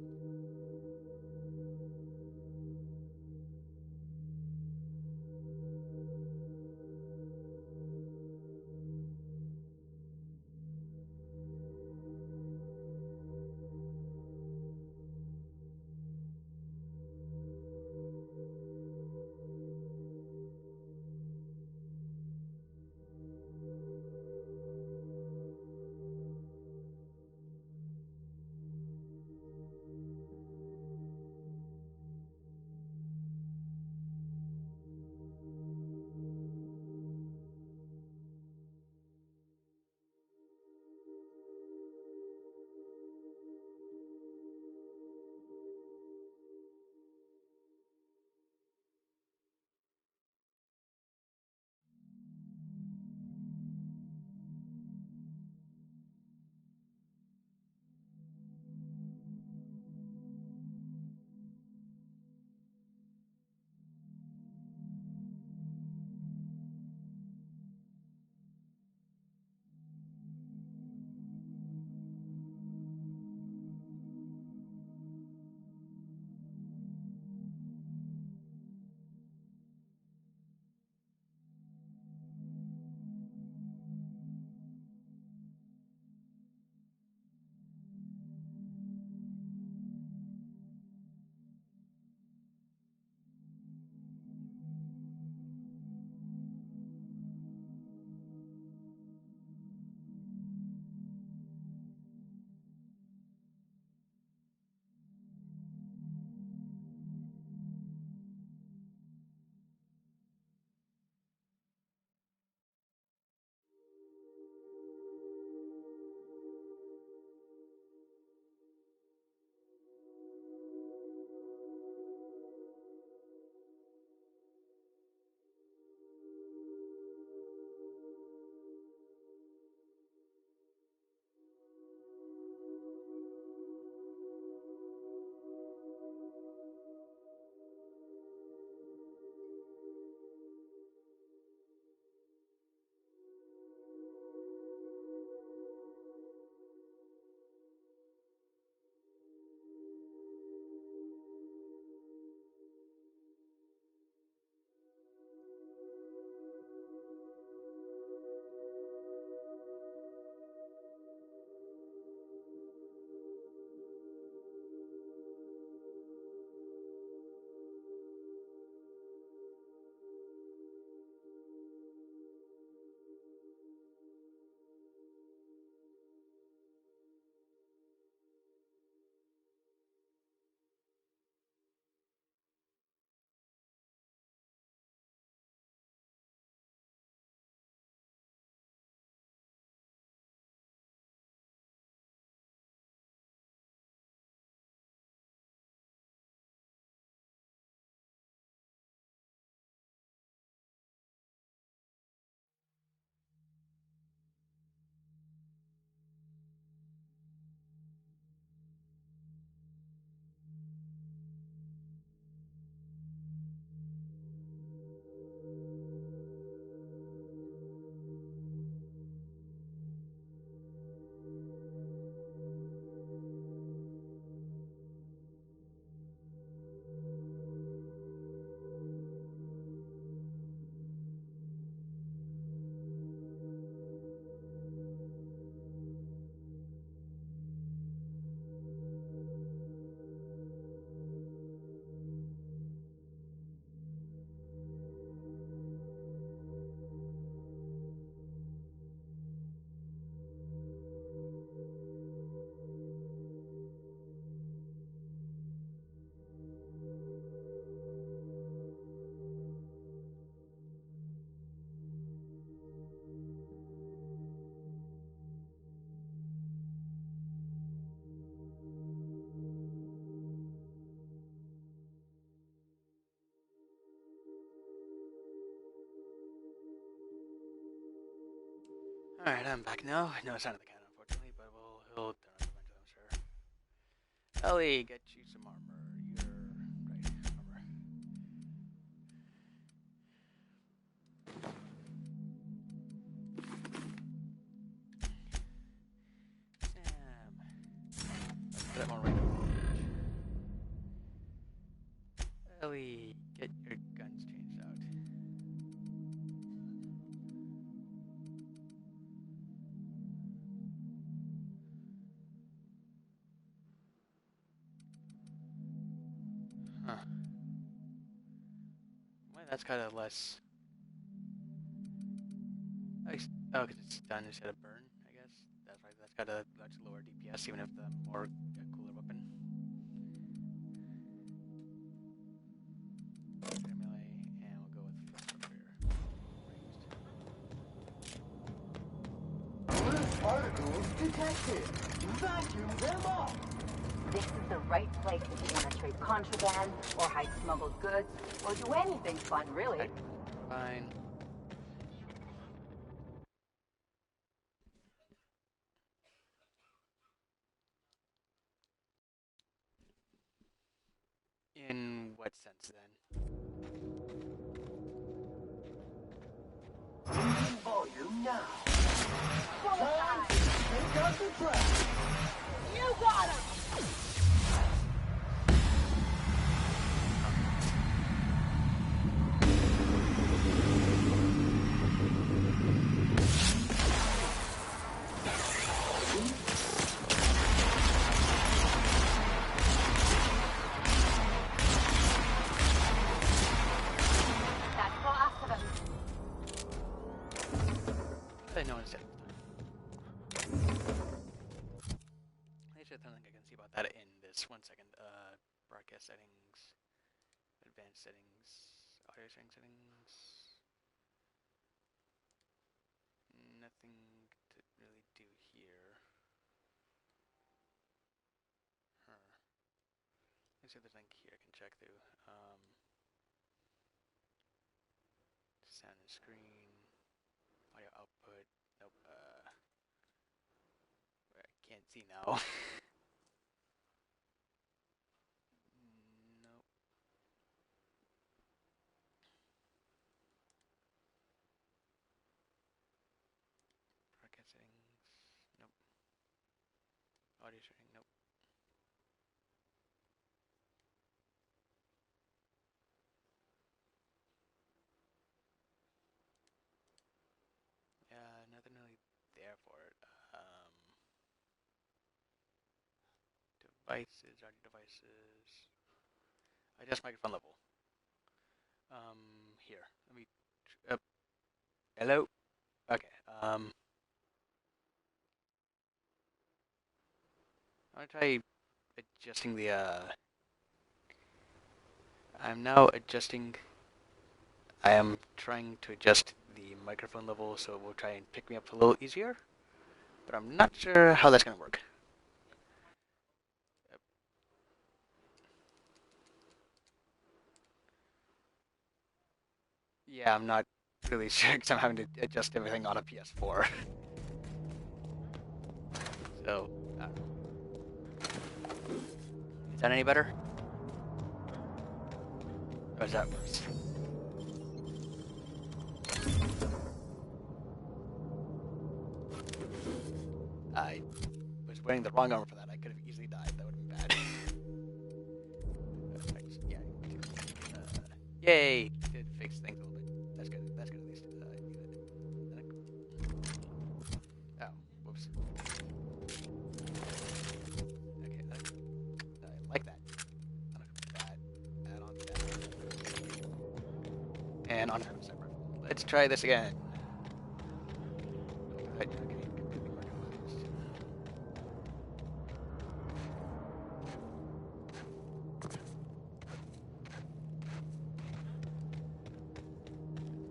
Alright, I'm back now. No sign of the cat, unfortunately, but he'll turn up eventually, I'm sure. Ellie, get you some armor. You're right, armor. Sam. Put that one right up. Ellie, get your guns changed out. Huh. Well, that's kind of less. Oh, because it's done instead of burn, I guess. That's right. That's got a much lower DPS, even if the more cooler weapon. Melee, and we'll go with Loose particles detected. Vacuum them up. This is the right place if you want to trade contraband, or hide smuggled goods, or do anything fun, really. Fine. In what sense, then? Losing volume now. Time to take out the trash. You got him! I know instead. Actually, I don't think I can see about that in this. 1 second. Broadcast settings, advanced settings, audio settings. Nothing to really do here. Huh. Let's see if there's anything here I can check through. Sound and screen, audio output. Nope. I can't see now. Nope. Broadcast settings. Nope. Audio setting. Nope. Yeah, nothing really there for it. Devices, audio devices. Adjust microphone level. Here. Let me. Hello. Okay. I'm gonna try adjusting the. I'm now adjusting. I am trying to adjust the microphone level so it will try and pick me up a little easier, but I'm not sure how that's gonna work. Yeah, I'm not really sure because I'm having to adjust everything on a PS4. So, is that any better? Or is that worse? I was wearing the wrong armor for that. I could have easily died. That would have been bad. Yeah. Yay! Did fix things a little bit. That's good. That's good at least. Oh, whoops. Okay, I like that. Add on that. And on separate. Let's try this again.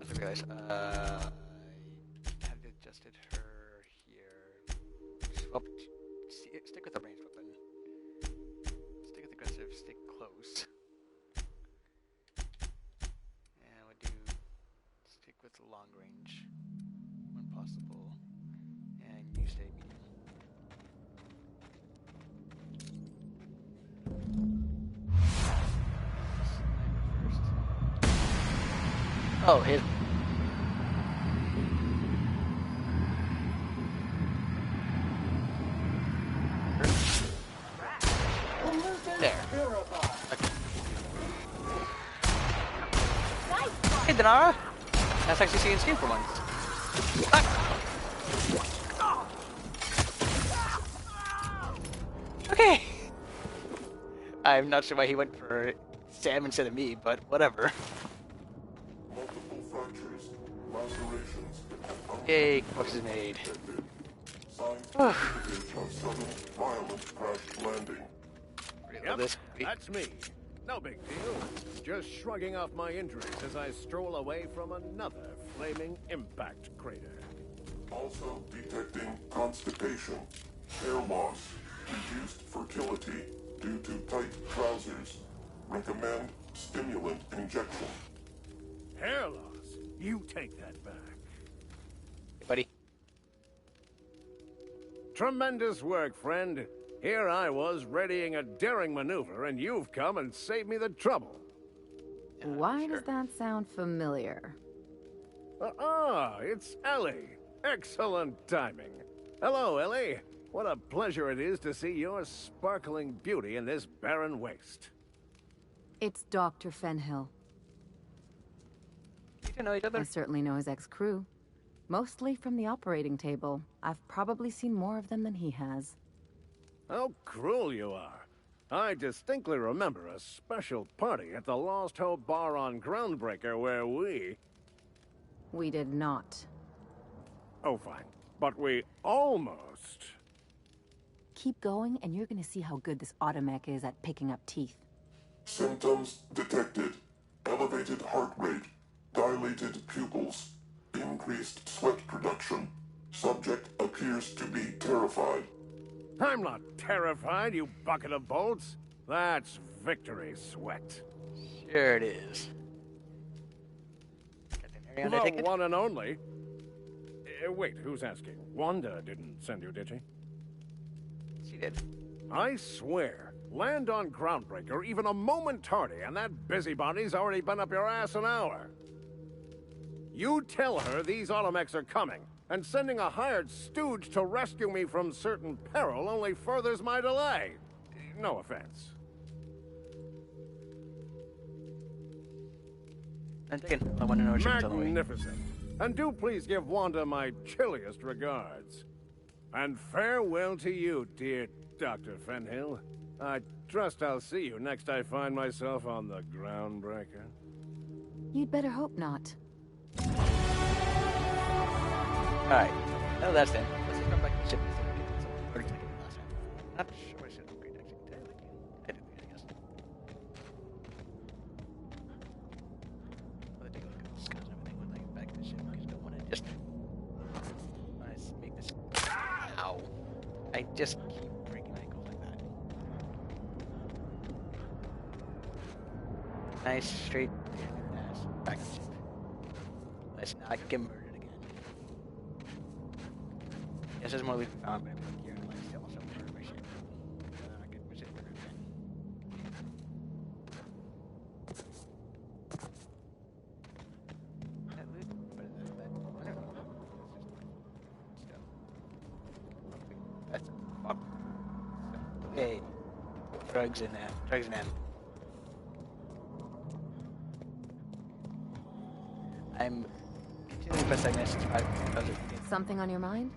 I realized I had adjusted her here. Well, stick with the ranged weapon. Stick with aggressive. Stick close. And we'll do stick with long range when possible. Oh, his. There. Okay. Hey, Denara. That's actually seeing Steve for once. Okay. I'm not sure why he went for Sam instead of me, but whatever. Multiple fractures, lacerations, Yay, corpse is made. signs indicative of sudden, violent crash landing. Yep, that's me. No big deal. Just shrugging off my injuries as I stroll away from another flaming impact crater. Also detecting constipation, hair loss, reduced fertility due to tight trousers. Recommend stimulant injection. Hair loss? You take that back. Hey, buddy. Tremendous work, friend. Here I was readying a daring maneuver, and you've come and saved me the trouble. Why does that sound familiar? It's Ellie. Excellent timing. Hello, Ellie. What a pleasure it is to see your sparkling beauty in this barren waste. It's Dr. Fenhill. You know each other? I certainly know his ex-crew. Mostly from the operating table. I've probably seen more of them than he has. How cruel you are. I distinctly remember a special party at the Lost Hope Bar on Groundbreaker where We did not. Oh, fine. But we almost... Keep going, and you're gonna see how good this automech is at picking up teeth. Symptoms detected. Elevated heart rate, dilated pupils, increased sweat production. Subject appears to be terrified. I'm not terrified, you bucket of bolts. That's victory sweat. Sure it is. The one and only. Wait, who's asking? Wanda didn't send you, did she? She did. I swear, land on Groundbreaker even a moment tardy, and that busybody's already been up your ass an hour. You tell her these automechs are coming, and sending a hired stooge to rescue me from certain peril only furthers my delay. No offense. And again, I want to know what you're telling me. Magnificent. And do please give Wanda my chilliest regards. And farewell to you, dear Dr. Fenhill. I trust I'll see you next I find myself on the Groundbreaker. You'd better hope not. Alright, now that's it. Let's just come back to the ship. Or take it last time. Not sure I should upgrade actually. I did, I guess. Let's take a look at the skills and everything when I get back to the ship because I don't want to just. Let's make this. Ow! I just keep breaking ankles like that. Nice straight ass back to the ship. Let's not get murdered. Yes, there's more we found, but I'm here and let's also murder my shit. I get my shit murdered again. That loot? What is that? I don't know. It's just stuff. That's a fuck. Hey. Drugs in that. Drugs in that. I'm continuing by segment 65. Something on your mind?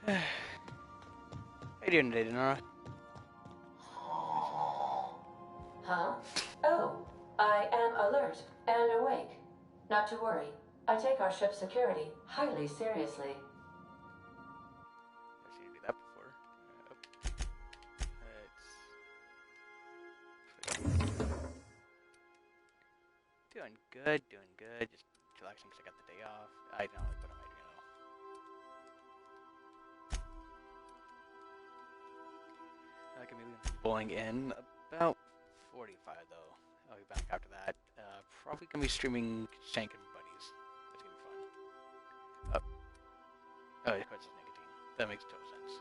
How you doing today, Denara? Huh? Oh, I am alert and awake. Not to worry. I take our ship's security highly seriously. I've seen you do that before. Doing good, doing good. Just relaxing because I got the day off. I know, but I might, I can maybe bowling in about 45 though. I'll be back after that. Probably gonna be streaming Shank and Buddies. That's gonna be fun. Oh, of course it's nicotine. That makes total sense.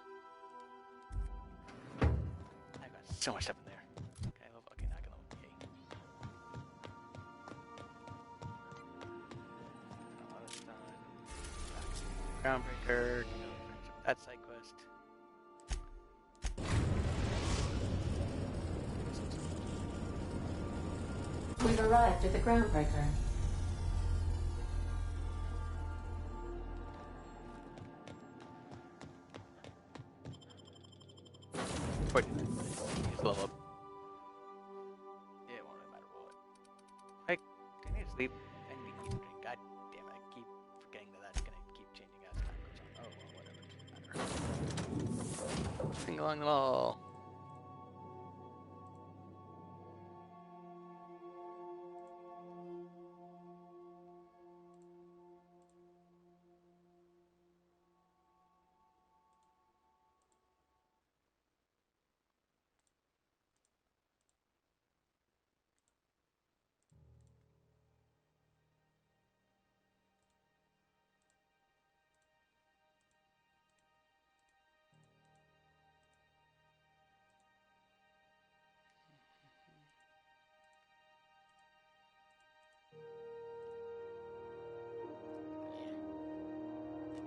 I've got so much stuff in there. Okay, level. Okay, now I can level. Yay. All that's done. Groundbreaker. That side quest. We've arrived at the Groundbreaker. Wait, just level up. Yeah, it won't really matter, will it? I need to sleep. I need to keep drinking. God damn it, I keep forgetting that that's gonna keep changing as time goes on. Oh, well, whatever. It doesn't matter. Sing along the wall.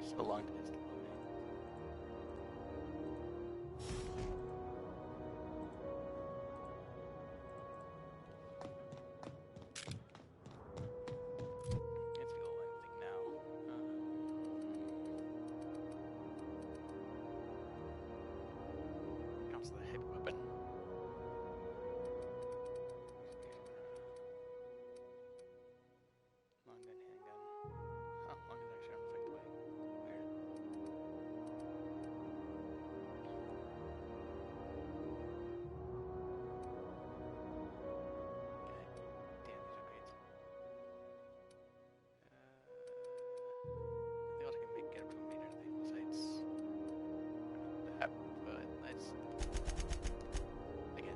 So long to this loading. It's the old thing now. Comes the heavy weapon. Long gun, handgun. Oh, long gun actually unaffected by. Weird. Damn, these are great. Nothing else I can get up to a major thing besides that, but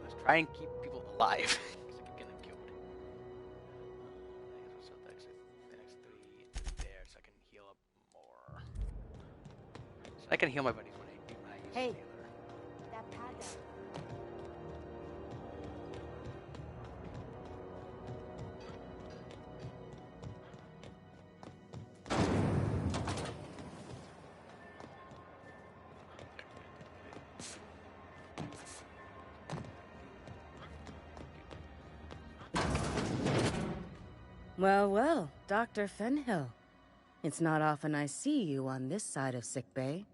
let's try and keep people alive. Because I keep getting killed. I guess we'll set the next 3 there so I can heal up more. So I can heal my buddies when I use Hey. Taylor. That pad there. Well, well, Dr. Fenhill. It's not often I see you on this side of sickbay.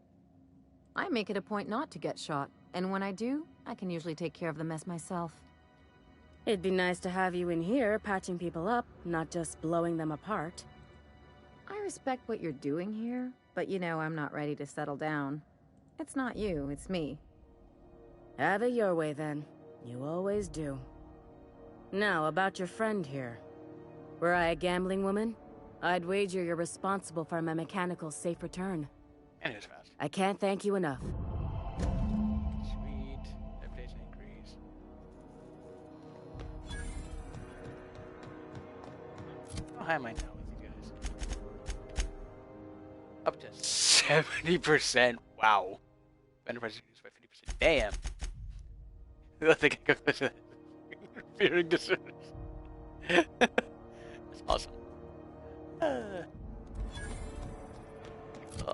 I make it a point not to get shot, and when I do, I can usually take care of the mess myself. It'd be nice to have you in here patching people up, not just blowing them apart. I respect what you're doing here, but you know I'm not ready to settle down. It's not you, it's me. Have it your way, then. You always do. Now, about your friend here. Were I a gambling woman, I'd wager you're responsible for my mechanical safe return. And it was fast. I can't thank you enough. Sweet. Reputation increase. How high am I now with you guys? Up to 70%. Wow. Enterprise reduced by 50%. Damn. I think I go close to that. Fearing disorders. That's awesome. Well,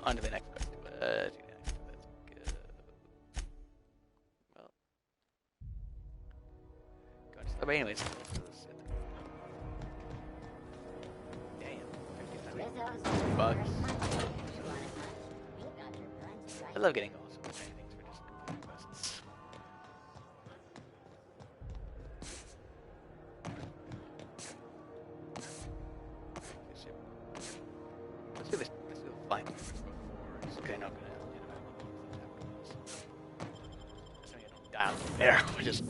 on to the next question. Let's go. Well, go to the anyways. Damn. Bugs. I love getting all sorts of things for just completing quests. It's okay, not gonna down there. We just.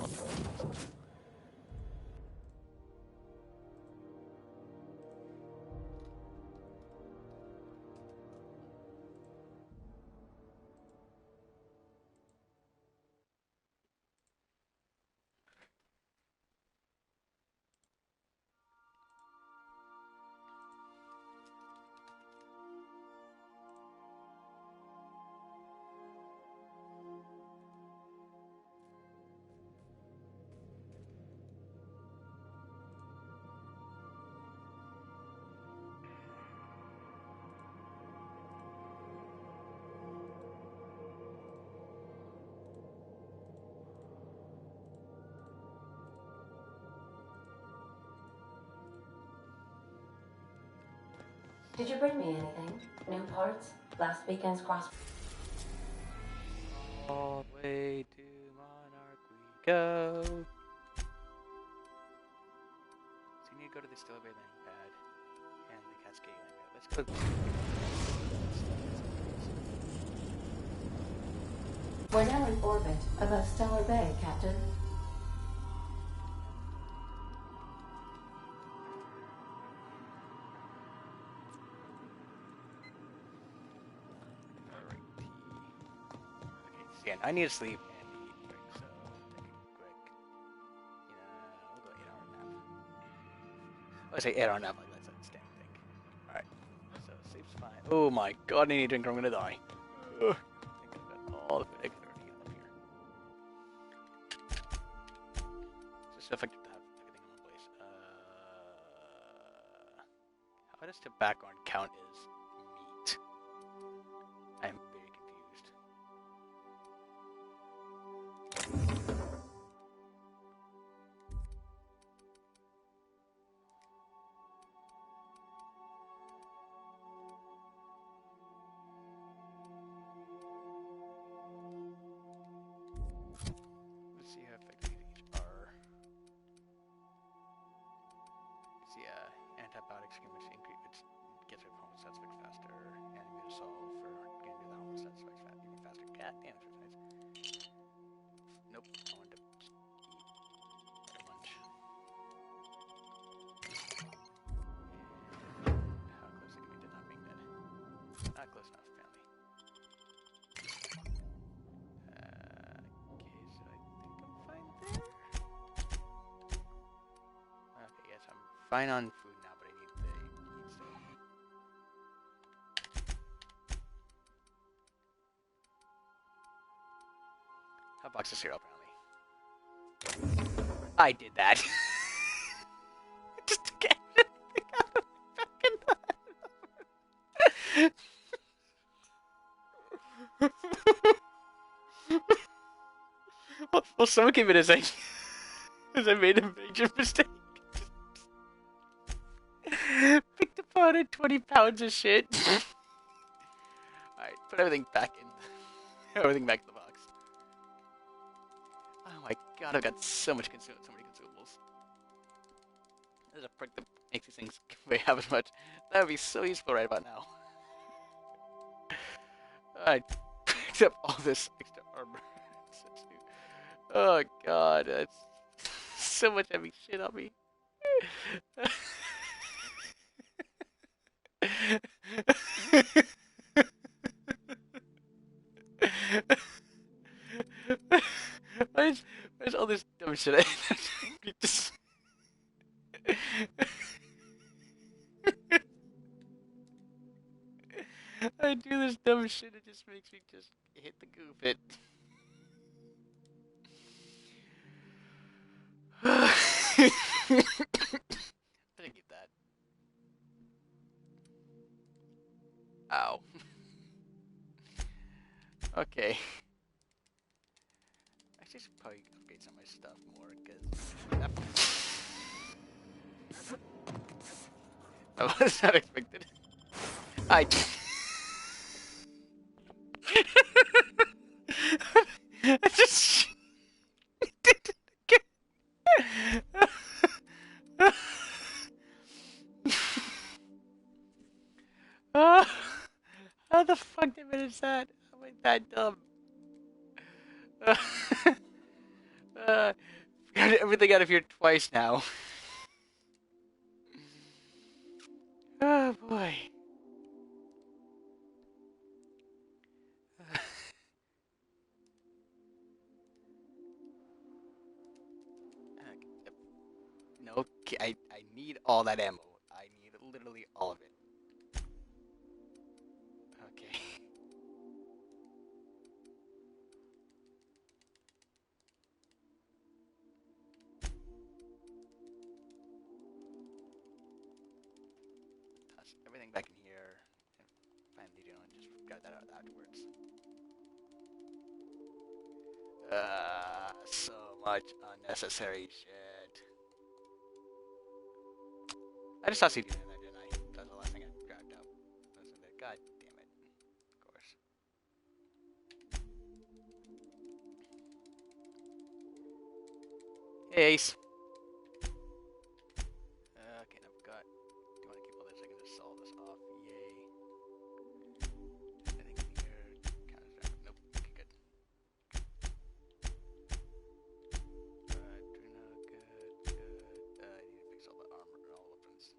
Did you bring me anything? New parts? Last weekend's cross... All the way to Monarch we go. So you need to go to the Stillway landing pad and the Cascade landing pad. Let's go. We're now in orbit above Stellar Bay, Captain. I need to sleep and eat quick, so take a quick, we'll go 8-hour nap. I say 8-hour nap, like that's a standard thing. Alright, so sleep's fine. Oh my god, I need a drink or I'm gonna die. Ugh. I think I've got all the food I could already get up here. It's just effective to have everything in one place. How does tobacco count as meat? I'm very confused. Let's see how effective each are. See, antibiotics can which increase, which gets rid of homeless stats faster, and immunosol for getting rid of the homeless stats even faster. God damn, it's nice. Nope, I want to just eat lunch. And how close can we to not being dead? Not close enough, apparently. Okay, so I think I'm fine there. Okay, yes, I'm fine on food now, but I need the eat still. That box of cereal, apparently. I did that. Just to get everything out of my fucking well, someone came in as I made a major mistake. Picked up 120 pounds of shit. Alright, put everything back in. Everything back in the box. Oh my god, I've got so many consumables. There's a prick that makes these things have as much. That would be so useful right about now. I picked up all this extra armor. Oh god, that's so much heavy shit on me. Where's all this dumb shit? Just... I do this dumb shit, it just makes me just hit the goof it. I didn't get that. Ow. Okay. I should probably upgrade some of my stuff more, because that was not expected. I just did it again. is that? Am I that dumb? Got everything out of here twice now. Oh boy. No, I need all that ammo. I need literally all of it. Okay. Toss everything back in here. And find the needle and just grab that out afterwards. So much unnecessary shit. I just saw CD in there, didn't I? That's the last thing I grabbed up. God damn it. Of course. Hey, Ace. Okay, I've got. Do you want to keep all this? I can just solve this off. Yay. Anything in here? Counter. Nope. Okay, good. Trina, good. I need to fix all the armor and all weapons.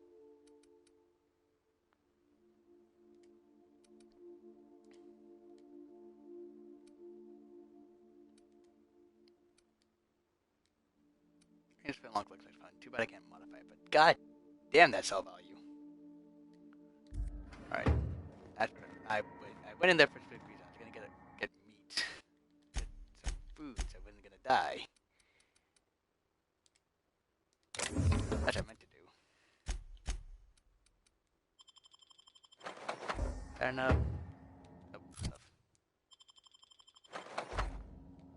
It's been long, looks like fun. Too bad I can't modify it, but god damn that cell value. Alright. I went in there for specific reasons. I was gonna get meat. Get some food so I wasn't gonna die. That's what I meant to do. Fair enough. Nope, enough.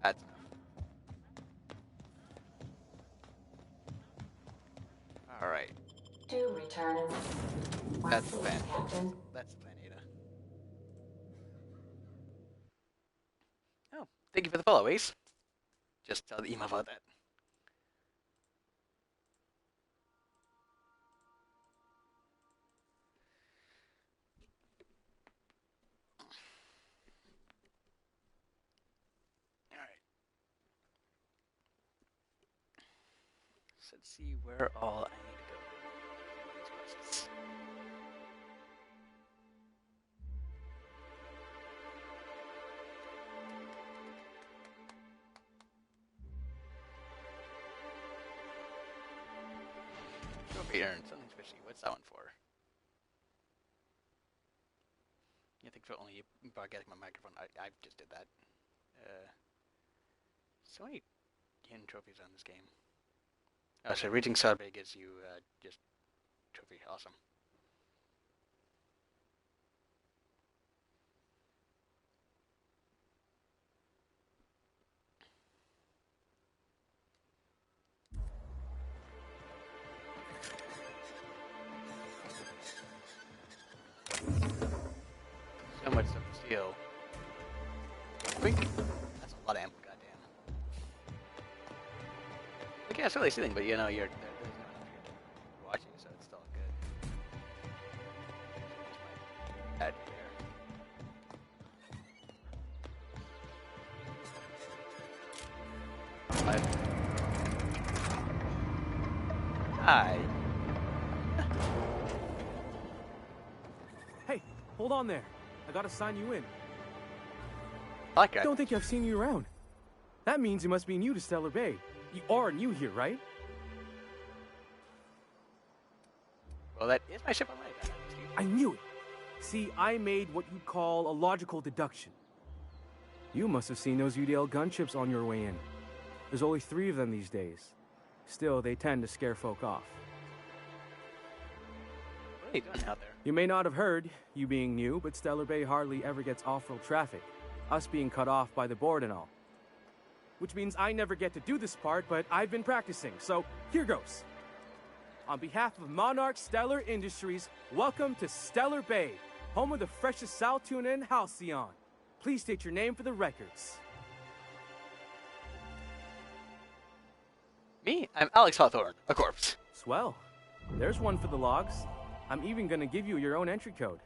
That's enough. Alright. Do return in That's the plan. Captain. That's the plan, Ada. Oh, thank you for the follow, Ace. Just tell the email about that. Alright. So let's see where all I need to go. These quests. Trophy earned. Something fishy. What's that one for? You think so? Only by getting my microphone. I just did that. So many hidden trophies on this game. Oh, so reaching Saturday gives you just trophy. Awesome. So much stuff to steal. Wink. That's a lot of ammo, goddamn. Okay, it's really stealing, but you know, there's no enough here to watch you, so it's still good. Add here. Hi. Hey, hold on there. I gotta sign you in. I like it. Don't think I've seen you around. That means you must be new to Stellar Bay. You are new here, right? Well, that is my ship on my back. I knew it. See, I made what you'd call a logical deduction. You must have seen those UDL gunships on your way in. There's only 3 of them these days. Still, they tend to scare folk off. What are you doing out there? You may not have heard, you being new, but Stellar Bay hardly ever gets off-road traffic. Us being cut off by the board and all. Which means I never get to do this part, but I've been practicing, so here goes. On behalf of Monarch Stellar Industries, welcome to Stellar Bay, home of the freshest sal tuna and halcyon. Please state your name for the records. Me? I'm Alex Hawthorne, a corpse. Swell. There's one for the logs. I'm even gonna give you your own entry code.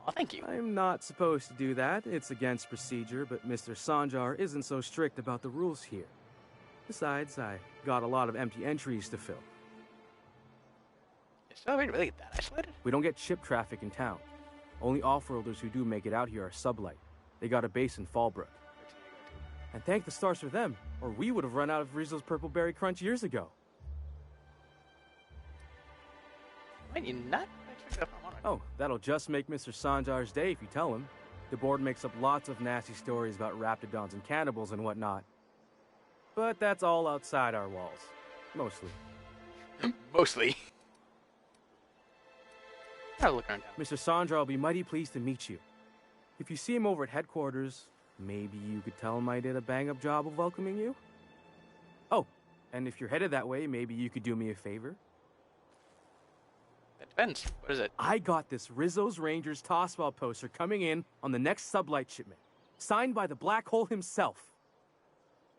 Oh, thank you. I'm not supposed to do that. It's against procedure, but Mr. Sanjar isn't so strict about the rules here. Besides, I got a lot of empty entries to fill. So we really that isolated? We don't get ship traffic in town. Only off-worlders who do make it out here are sublight. They got a base in Fallbrook. And thank the stars for them, or we would have run out of Rizzo's Purple Berry Crunch years ago. Wait, you not? Oh, that'll just make Mr. Sanjar's day if you tell him. The board makes up lots of nasty stories about raptidons and cannibals and whatnot. But that's all outside our walls. Mostly. Mostly. I'll look around town. Mr. Sanjar will be mighty pleased to meet you. If you see him over at headquarters, maybe you could tell him I did a bang-up job of welcoming you? Oh, and if you're headed that way, maybe you could do me a favor? That depends. What is it? I got this Rizzo's Rangers tossball poster coming in on the next sublight shipment, signed by the Black Hole himself.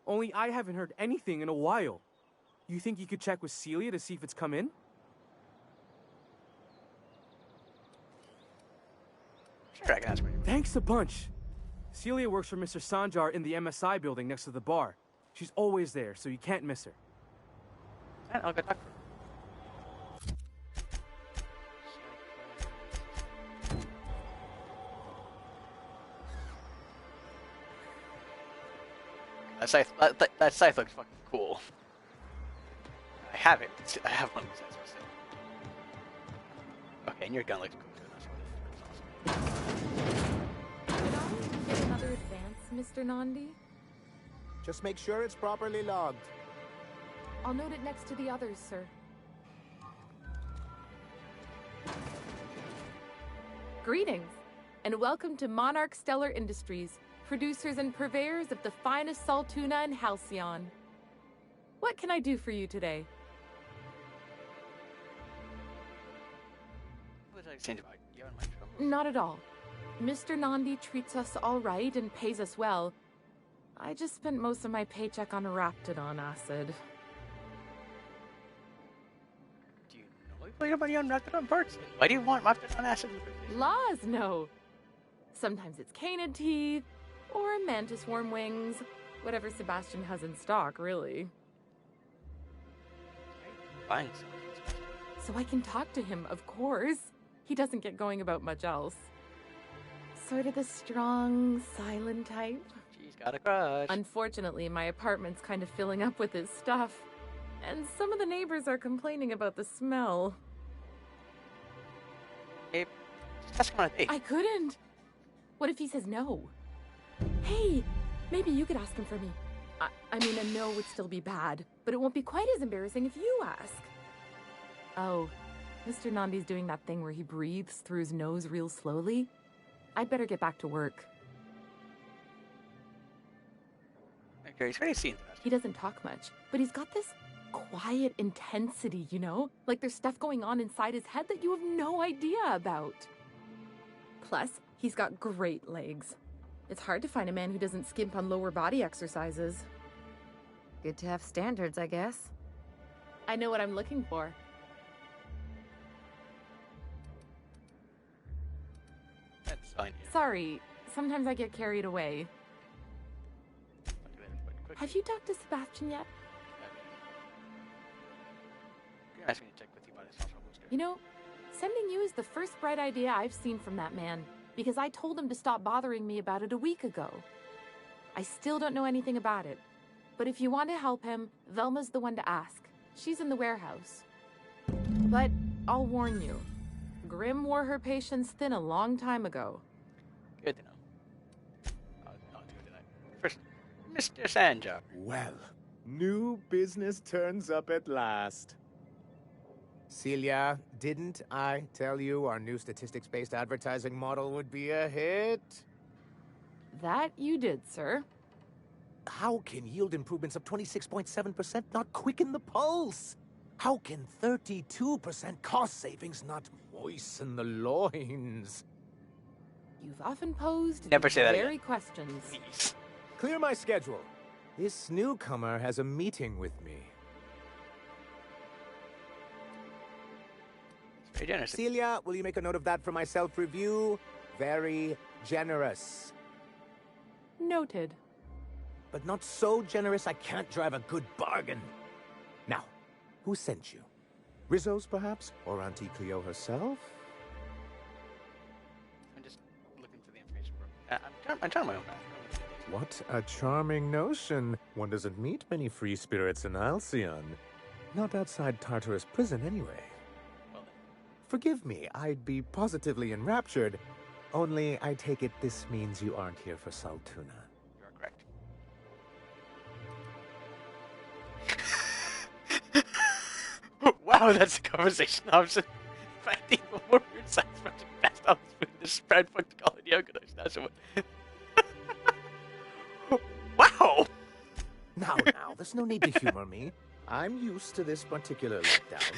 Only I haven't heard anything in a while. You think you could check with Celia to see if it's come in? Sure, I can ask her. Thanks a bunch. Celia works for Mr. Sanjar in the MSI building next to the bar. She's always there, so you can't miss her. I'll go talk to her. That scythe looks fucking cool. I have it. I have one of these scythes. Okay, and your gun looks cool too. Did I get another advance, Mr. Nandi? Just make sure it's properly logged. I'll note it next to the others, sir. Greetings, and welcome to Monarch Stellar Industries, producers and purveyors of the finest salt tuna in Halcyon. What can I do for you today? What did I exchange about? You and my troubles? Not at all. Mr. Nandi treats us all right and pays us well. I just spent most of my paycheck on raptidon acid. Do you know you your money on raptidon parts? Why do you want raptidon acid? Laws, no. Sometimes it's canid teeth, or mantis worm wings. Whatever Sebastian has in stock, really. Buying so I can talk to him, of course. He doesn't get going about much else. Sort of the strong, silent type. She's got a crush. Unfortunately, my apartment's kind of filling up with his stuff. And some of the neighbors are complaining about the smell. Hey, just ask him on a date. I couldn't. What if he says no? Hey, maybe you could ask him for me. I mean, a no would still be bad, but it won't be quite as embarrassing if you ask. Oh, Mr. Nandi's doing that thing where he breathes through his nose real slowly. I'd better get back to work. Okay, he's very seen. He doesn't talk much, but he's got this quiet intensity, you know? Like there's stuff going on inside his head that you have no idea about. Plus, he's got great legs. It's hard to find a man who doesn't skimp on lower body exercises. Good to have standards, I guess. I know what I'm looking for. That's fine. Yeah. Sorry, sometimes I get carried away. Have you talked to Sebastian yet? You're asking me to check with you about his social booster. You know, sending you is the first bright idea I've seen from that man, because I told him to stop bothering me about it a week ago. I still don't know anything about it, but if you want to help him, Velma's the one to ask. She's in the warehouse. But I'll warn you, Grimm wore her patience thin a long time ago. Good to know. I'll do it tonight. First, Mr. Sanjar. Well, new business turns up at last. Celia, didn't I tell you our new statistics-based advertising model would be a hit? That you did, sir. How can yield improvements of 26.7% not quicken the pulse? How can 32% cost savings not moisten the loins? You've often posed Never say that very again. questions. Please. Clear my schedule. This newcomer has a meeting with me. Very generous. Celia, will you make a note of that for my self-review? Very generous. Noted. But not so generous I can't drive a good bargain. Now, who sent you? Rizzo's, perhaps? Or Auntie Cleo herself? I'm just looking for the information. I'm trying my own best. What a charming notion. One doesn't meet many free spirits in Halcyon. Not outside Tartarus prison, anyway. Well, forgive me, I'd be positively enraptured. Only, I take it this means you aren't here for Saltuna. You are correct. Wow, that's a conversation option. Finding more weird science magic fast on this spread fucked calling yoga. That's what. Wow! Now, there's no need to humor me. I'm used to this particular letdown.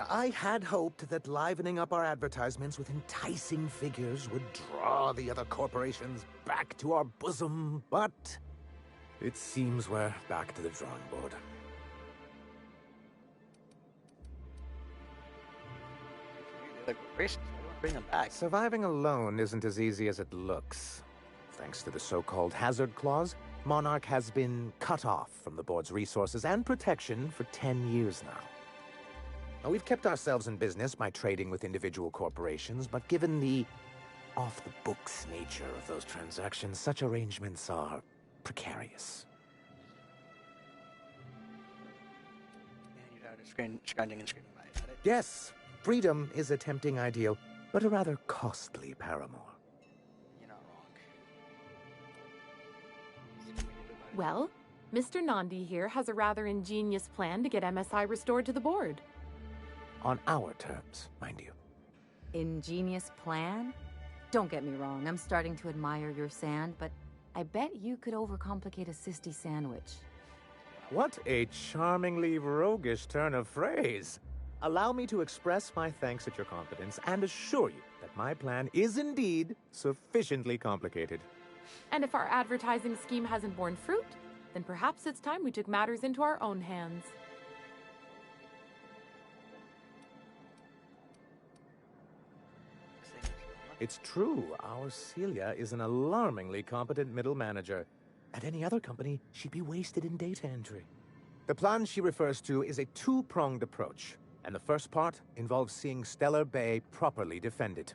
I had hoped that livening up our advertisements with enticing figures would draw the other corporations back to our bosom, but it seems we're back to the drawing board. Bring them back. Surviving alone isn't as easy as it looks. Thanks to the so-called hazard clause, Monarch has been cut off from the board's resources and protection for 10 years now. Now, we've kept ourselves in business by trading with individual corporations, but given the off-the-books nature of those transactions, such arrangements are precarious. And you're scrounging and screaming by it. Yes, freedom is a tempting ideal, but a rather costly paramour. You're not wrong. Well, Mr. Nandi here has a rather ingenious plan to get MSI restored to the board. On our terms, mind you. Ingenious plan? Don't get me wrong, I'm starting to admire your sand, but I bet you could overcomplicate a sisty sandwich. What a charmingly roguish turn of phrase. Allow me to express my thanks at your confidence and assure you that my plan is indeed sufficiently complicated. And if our advertising scheme hasn't borne fruit, then perhaps it's time we took matters into our own hands. It's true, our Celia is an alarmingly competent middle manager. At any other company, she'd be wasted in data entry. The plan she refers to is a two-pronged approach, and the first part involves seeing Stellar Bay properly defended.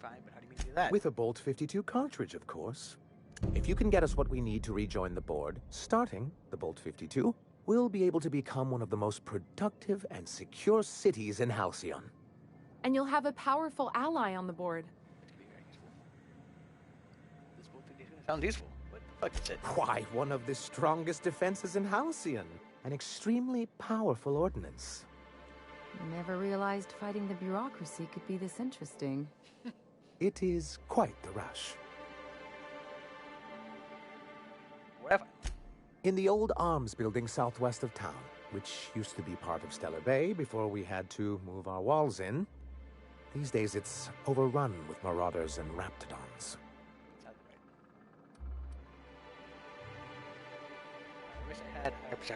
Fine, but how do you mean to do that? With a Bolt 52 cartridge, of course. If you can get us what we need to rejoin the board, starting the Bolt 52, we'll be able to become one of the most productive and secure cities in Halcyon. And you'll have a powerful ally on the board. This Bolt 52 sounds useful. What the fuck is it? Why, one of the strongest defenses in Halcyon. An extremely powerful ordnance. Never realized fighting the bureaucracy could be this interesting. It is quite the rush. Wherever. In the old arms building southwest of town, which used to be part of Stellar Bay before we had to move our walls in. These days it's overrun with marauders and raptidons. I wish I had 100%.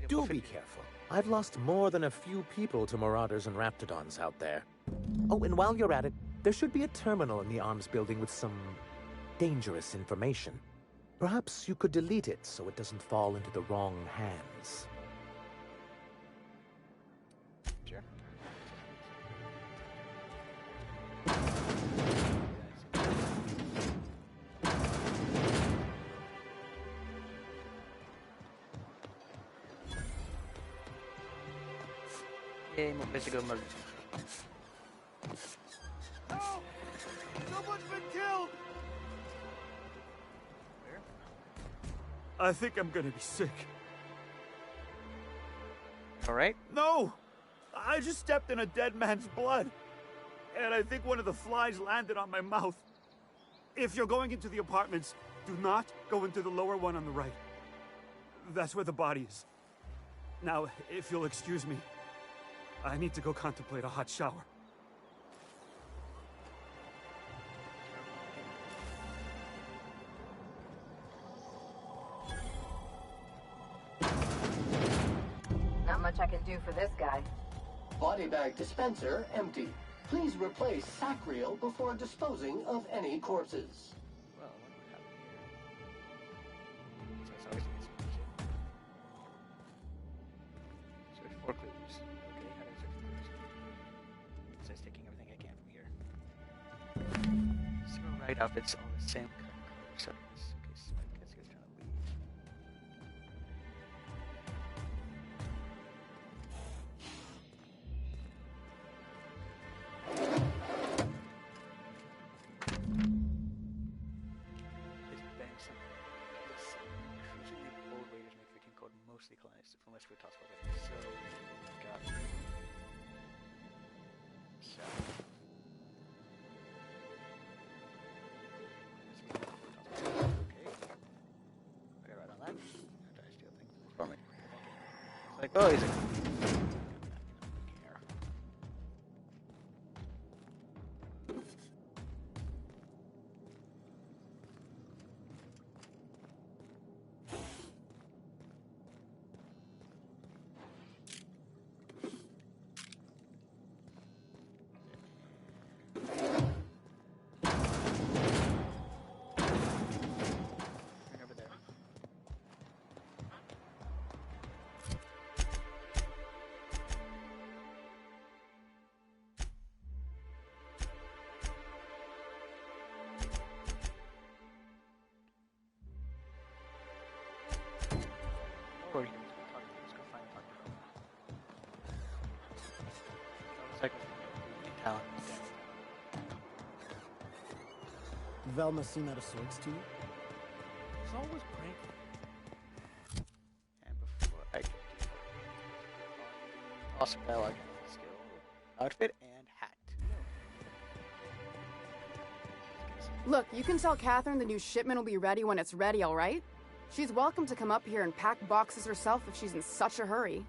Do be careful. I've lost more than a few people to marauders and raptidons out there. Oh, and while you're at it, there should be a terminal in the arms building with some dangerous information. Perhaps you could delete it so it doesn't fall into the wrong hands. Sure. Yay, more physical emergency. No! Someone's been killed! I think I'm gonna be sick. Alright? No! I just stepped in a dead man's blood. And I think one of the flies landed on my mouth. If you're going into the apartments, do not go into the lower one on the right. That's where the body is. Now, if you'll excuse me, I need to go contemplate a hot shower. Not much I can do for this guy. body bag dispenser empty. Please replace sack reel before disposing of any corpses. Well, what happened here? So it's always search for clues. Okay, how do I search for clues? It says taking everything I can from here. Zero right outfits, all the same color. So, okay, so I guess he was trying to leave. Increasingly bold raiders make the king code mostly colonized, unless we're talking about it. So, we got south. Okay. I got right on that. I'll try to steal things for me. It's like, oh, he's like, or he was talking. Let's go find Parker. Looks like we're town. Velma seem out of sorts to you? It's always pranking. And before I get to awesome dialogue skill, outfit, and hat. Look, you can tell Catherine the new shipment will be ready when it's ready, all right? She's welcome to come up here and pack boxes herself if she's in such a hurry.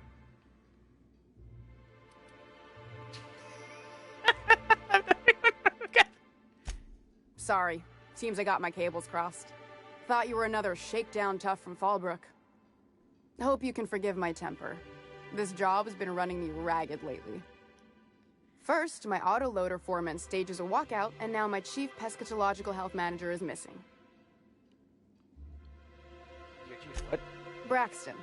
Sorry. Seems I got my cables crossed. Thought you were another shakedown tough from Fallbrook. Hope you can forgive my temper. This job has been running me ragged lately. First, my autoloader foreman stages a walkout, and now my chief pescatological health manager is missing. Your chief what? Braxton.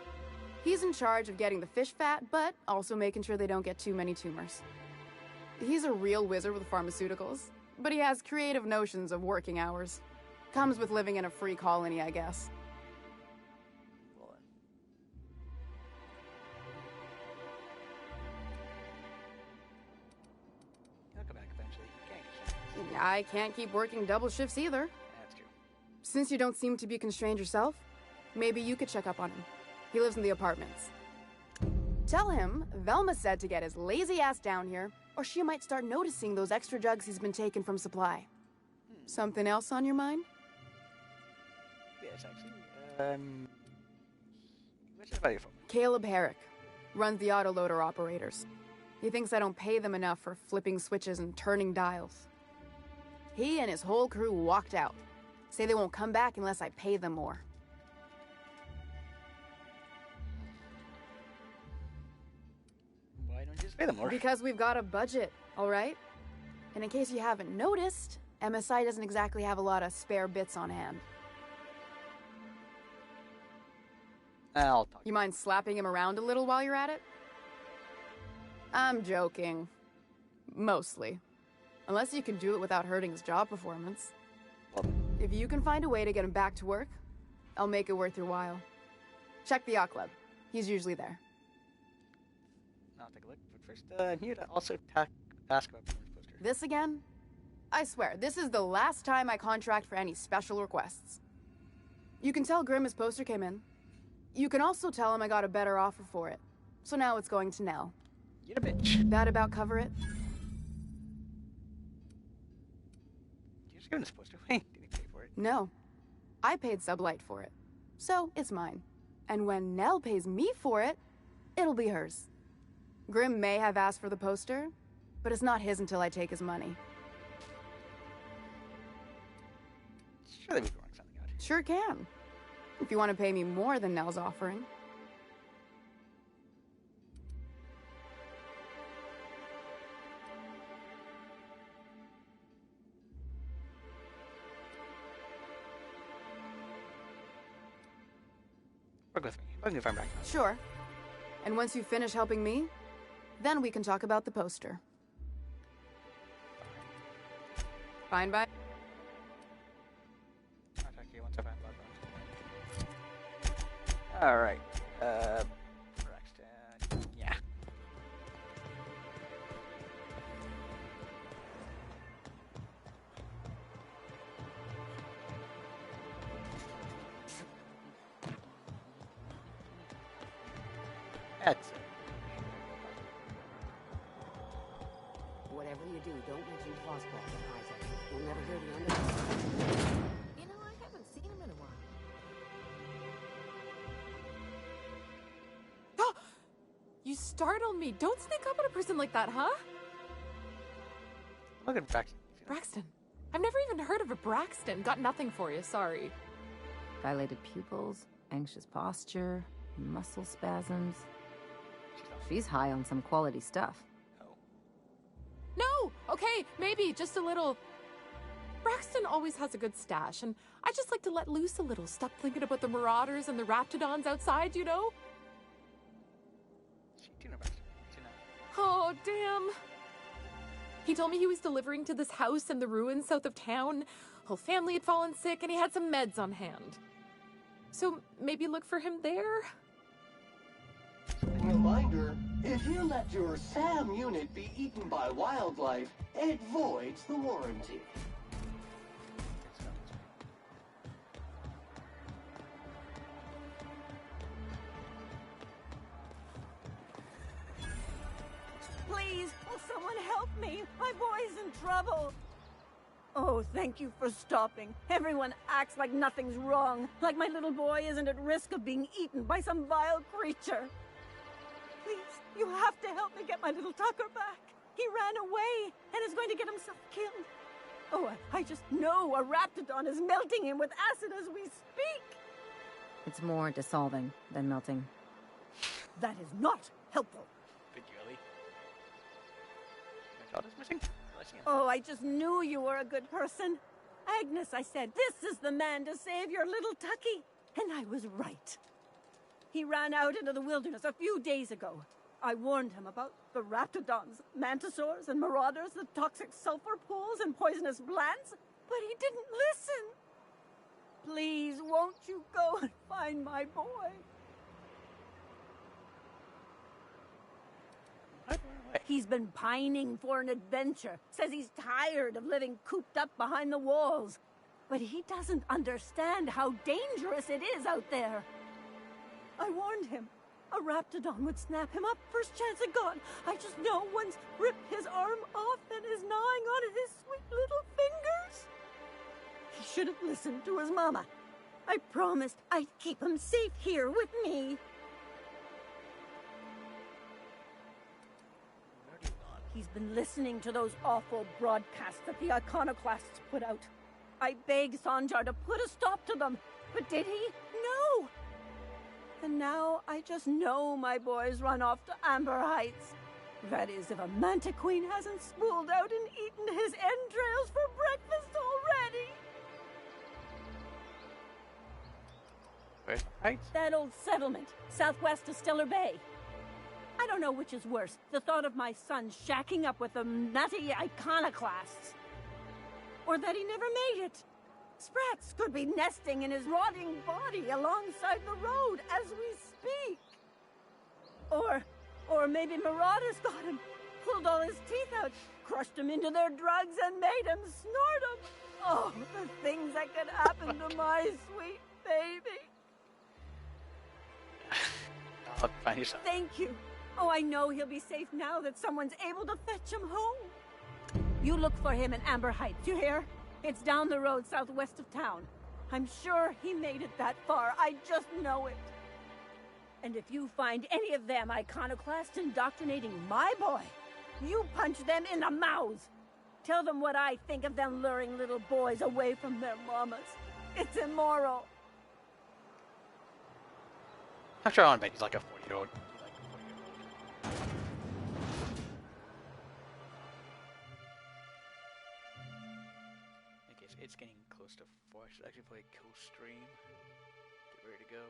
He's in charge of getting the fish fat, but also making sure they don't get too many tumors. He's a real wizard with pharmaceuticals, but he has creative notions of working hours. Comes with living in a free colony, I guess. He'll come back eventually. Can't I can't keep working double shifts either. That's true. Since you don't seem to be constrained yourself, maybe you could check up on him. He lives in the apartments. Tell him Velma said to get his lazy ass down here, or she might start noticing those extra jugs he's been taking from supply. Something else on your mind? Yes, actually. What's it about your phone? Caleb Herrick runs the autoloader operators. He thinks I don't pay them enough for flipping switches and turning dials. He and his whole crew walked out. Say they won't come back unless I pay them more. Why don't you just pay them more? Because we've got a budget, all right? And in case you haven't noticed, MSI doesn't exactly have a lot of spare bits on hand. I'll talk. You mind slapping him around a little while you're at it? I'm joking. Mostly. Unless you can do it without hurting his job performance. If you can find a way to get him back to work, I'll make it worth your while. Check the yacht club. He's usually there. I'll take a look. But first, I need to also ask about Boomer's poster. This again? I swear, this is the last time I contract for any special requests. You can tell Grimm his poster came in. You can also tell him I got a better offer for it. So now it's going to Nell. You're a bitch. That about cover it? You just giving this poster away? Did he pay for it? No. I paid Sublight for it. So it's mine. And when Nell pays me for it, it'll be hers. Grimm may have asked for the poster, but it's not his until I take his money. Surely we can work something out. Sure can. If you want to pay me more than Nell's offering. Work with me. Work with me, back. Sure. And once you finish helping me, then we can talk about the poster. Fine by? Contact you once I find blood. Alright. Braxton. Yeah. That's it. Whatever you do, don't mention Flossball to Isaac. You'll never hear the end of it. You know, I haven't seen him in a while. You startled me. Don't sneak up on a person like that, huh? Look at Braxton. Braxton. I've never even heard of a Braxton. Got nothing for you, sorry. Dilated pupils, anxious posture, muscle spasms. She's high on some quality stuff. No! Okay, maybe, just a little. Braxton always has a good stash, and I just like to let loose a little. Stop thinking about the marauders and the raptidons outside, you know? Oh, damn. He told me he was delivering to this house in the ruins south of town. Whole family had fallen sick, and he had some meds on hand. So maybe look for him there? Reminder, if you let your SAM unit be eaten by wildlife, it voids the warranty. Please, will someone help me? My boy's in trouble. Oh, thank you for stopping. Everyone acts like nothing's wrong, like my little boy isn't at risk of being eaten by some vile creature. Please, you have to help me get my little Tucker back. He ran away and is going to get himself killed. Oh, I just know a raptidon is melting him with acid as we speak. It's more dissolving than melting. That is not helpful. Big girly. My child is missing? Oh, I just knew you were a good person. Agnes, I said, this is the man to save your little Tucky. And I was right. He ran out into the wilderness a few days ago. I warned him about the raptidons, mantisaurs, and marauders, the toxic sulfur pools, and poisonous plants, but he didn't listen. Please, won't you go and find my boy? He's been pining for an adventure. Says he's tired of living cooped up behind the walls. But he doesn't understand how dangerous it is out there. I warned him. A raptidon would snap him up first chance it got. I just know one's ripped his arm off and is gnawing on his sweet little fingers. He should have listened to his mama. I promised I'd keep him safe here with me. He's been listening to those awful broadcasts that the iconoclasts put out. I begged Sanjar to put a stop to them, but did he? No! And now I just know my boy's run off to Amber Heights. That is, if a manta queen hasn't spooled out and eaten his entrails for breakfast already. Where's Heights? That old settlement, southwest of Stellar Bay. I don't know which is worse, the thought of my son shacking up with the nutty iconoclasts, or that he never made it. Sprats could be nesting in his rotting body alongside the road as we speak. Or maybe marauders got him, pulled all his teeth out, crushed him into their drugs, and made him snort them. Oh, the things that could happen to my sweet baby. I'll find you some. Thank you. Oh, I know he'll be safe now that someone's able to fetch him home. You look for him in Amber Heights, you hear? It's down the road southwest of town. I'm sure he made it that far. I just know it. And if you find any of them iconoclasts indoctrinating my boy, you punch them in the mouths. Tell them what I think of them luring little boys away from their mamas. It's immoral. I'm sure I'll bet he's like a 40-year-old. It's getting close to 4. I should actually play Coast Stream. Get ready to go.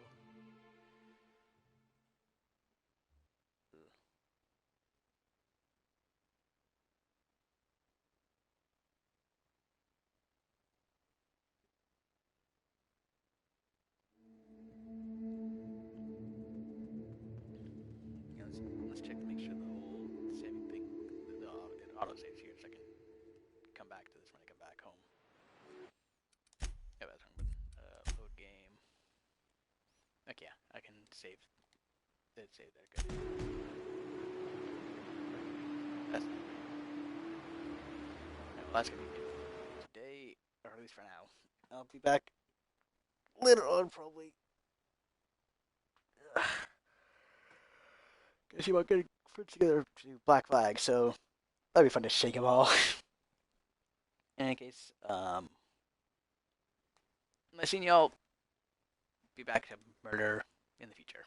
save. Did save there. Good. That's not great. Well, that's gonna be it today, or at least for now. I'll be back later on, probably. Gonna see about getting friends together to Black Flag, so that'd be fun to shake them all. In any case, I've seen y'all be back to murder in the future.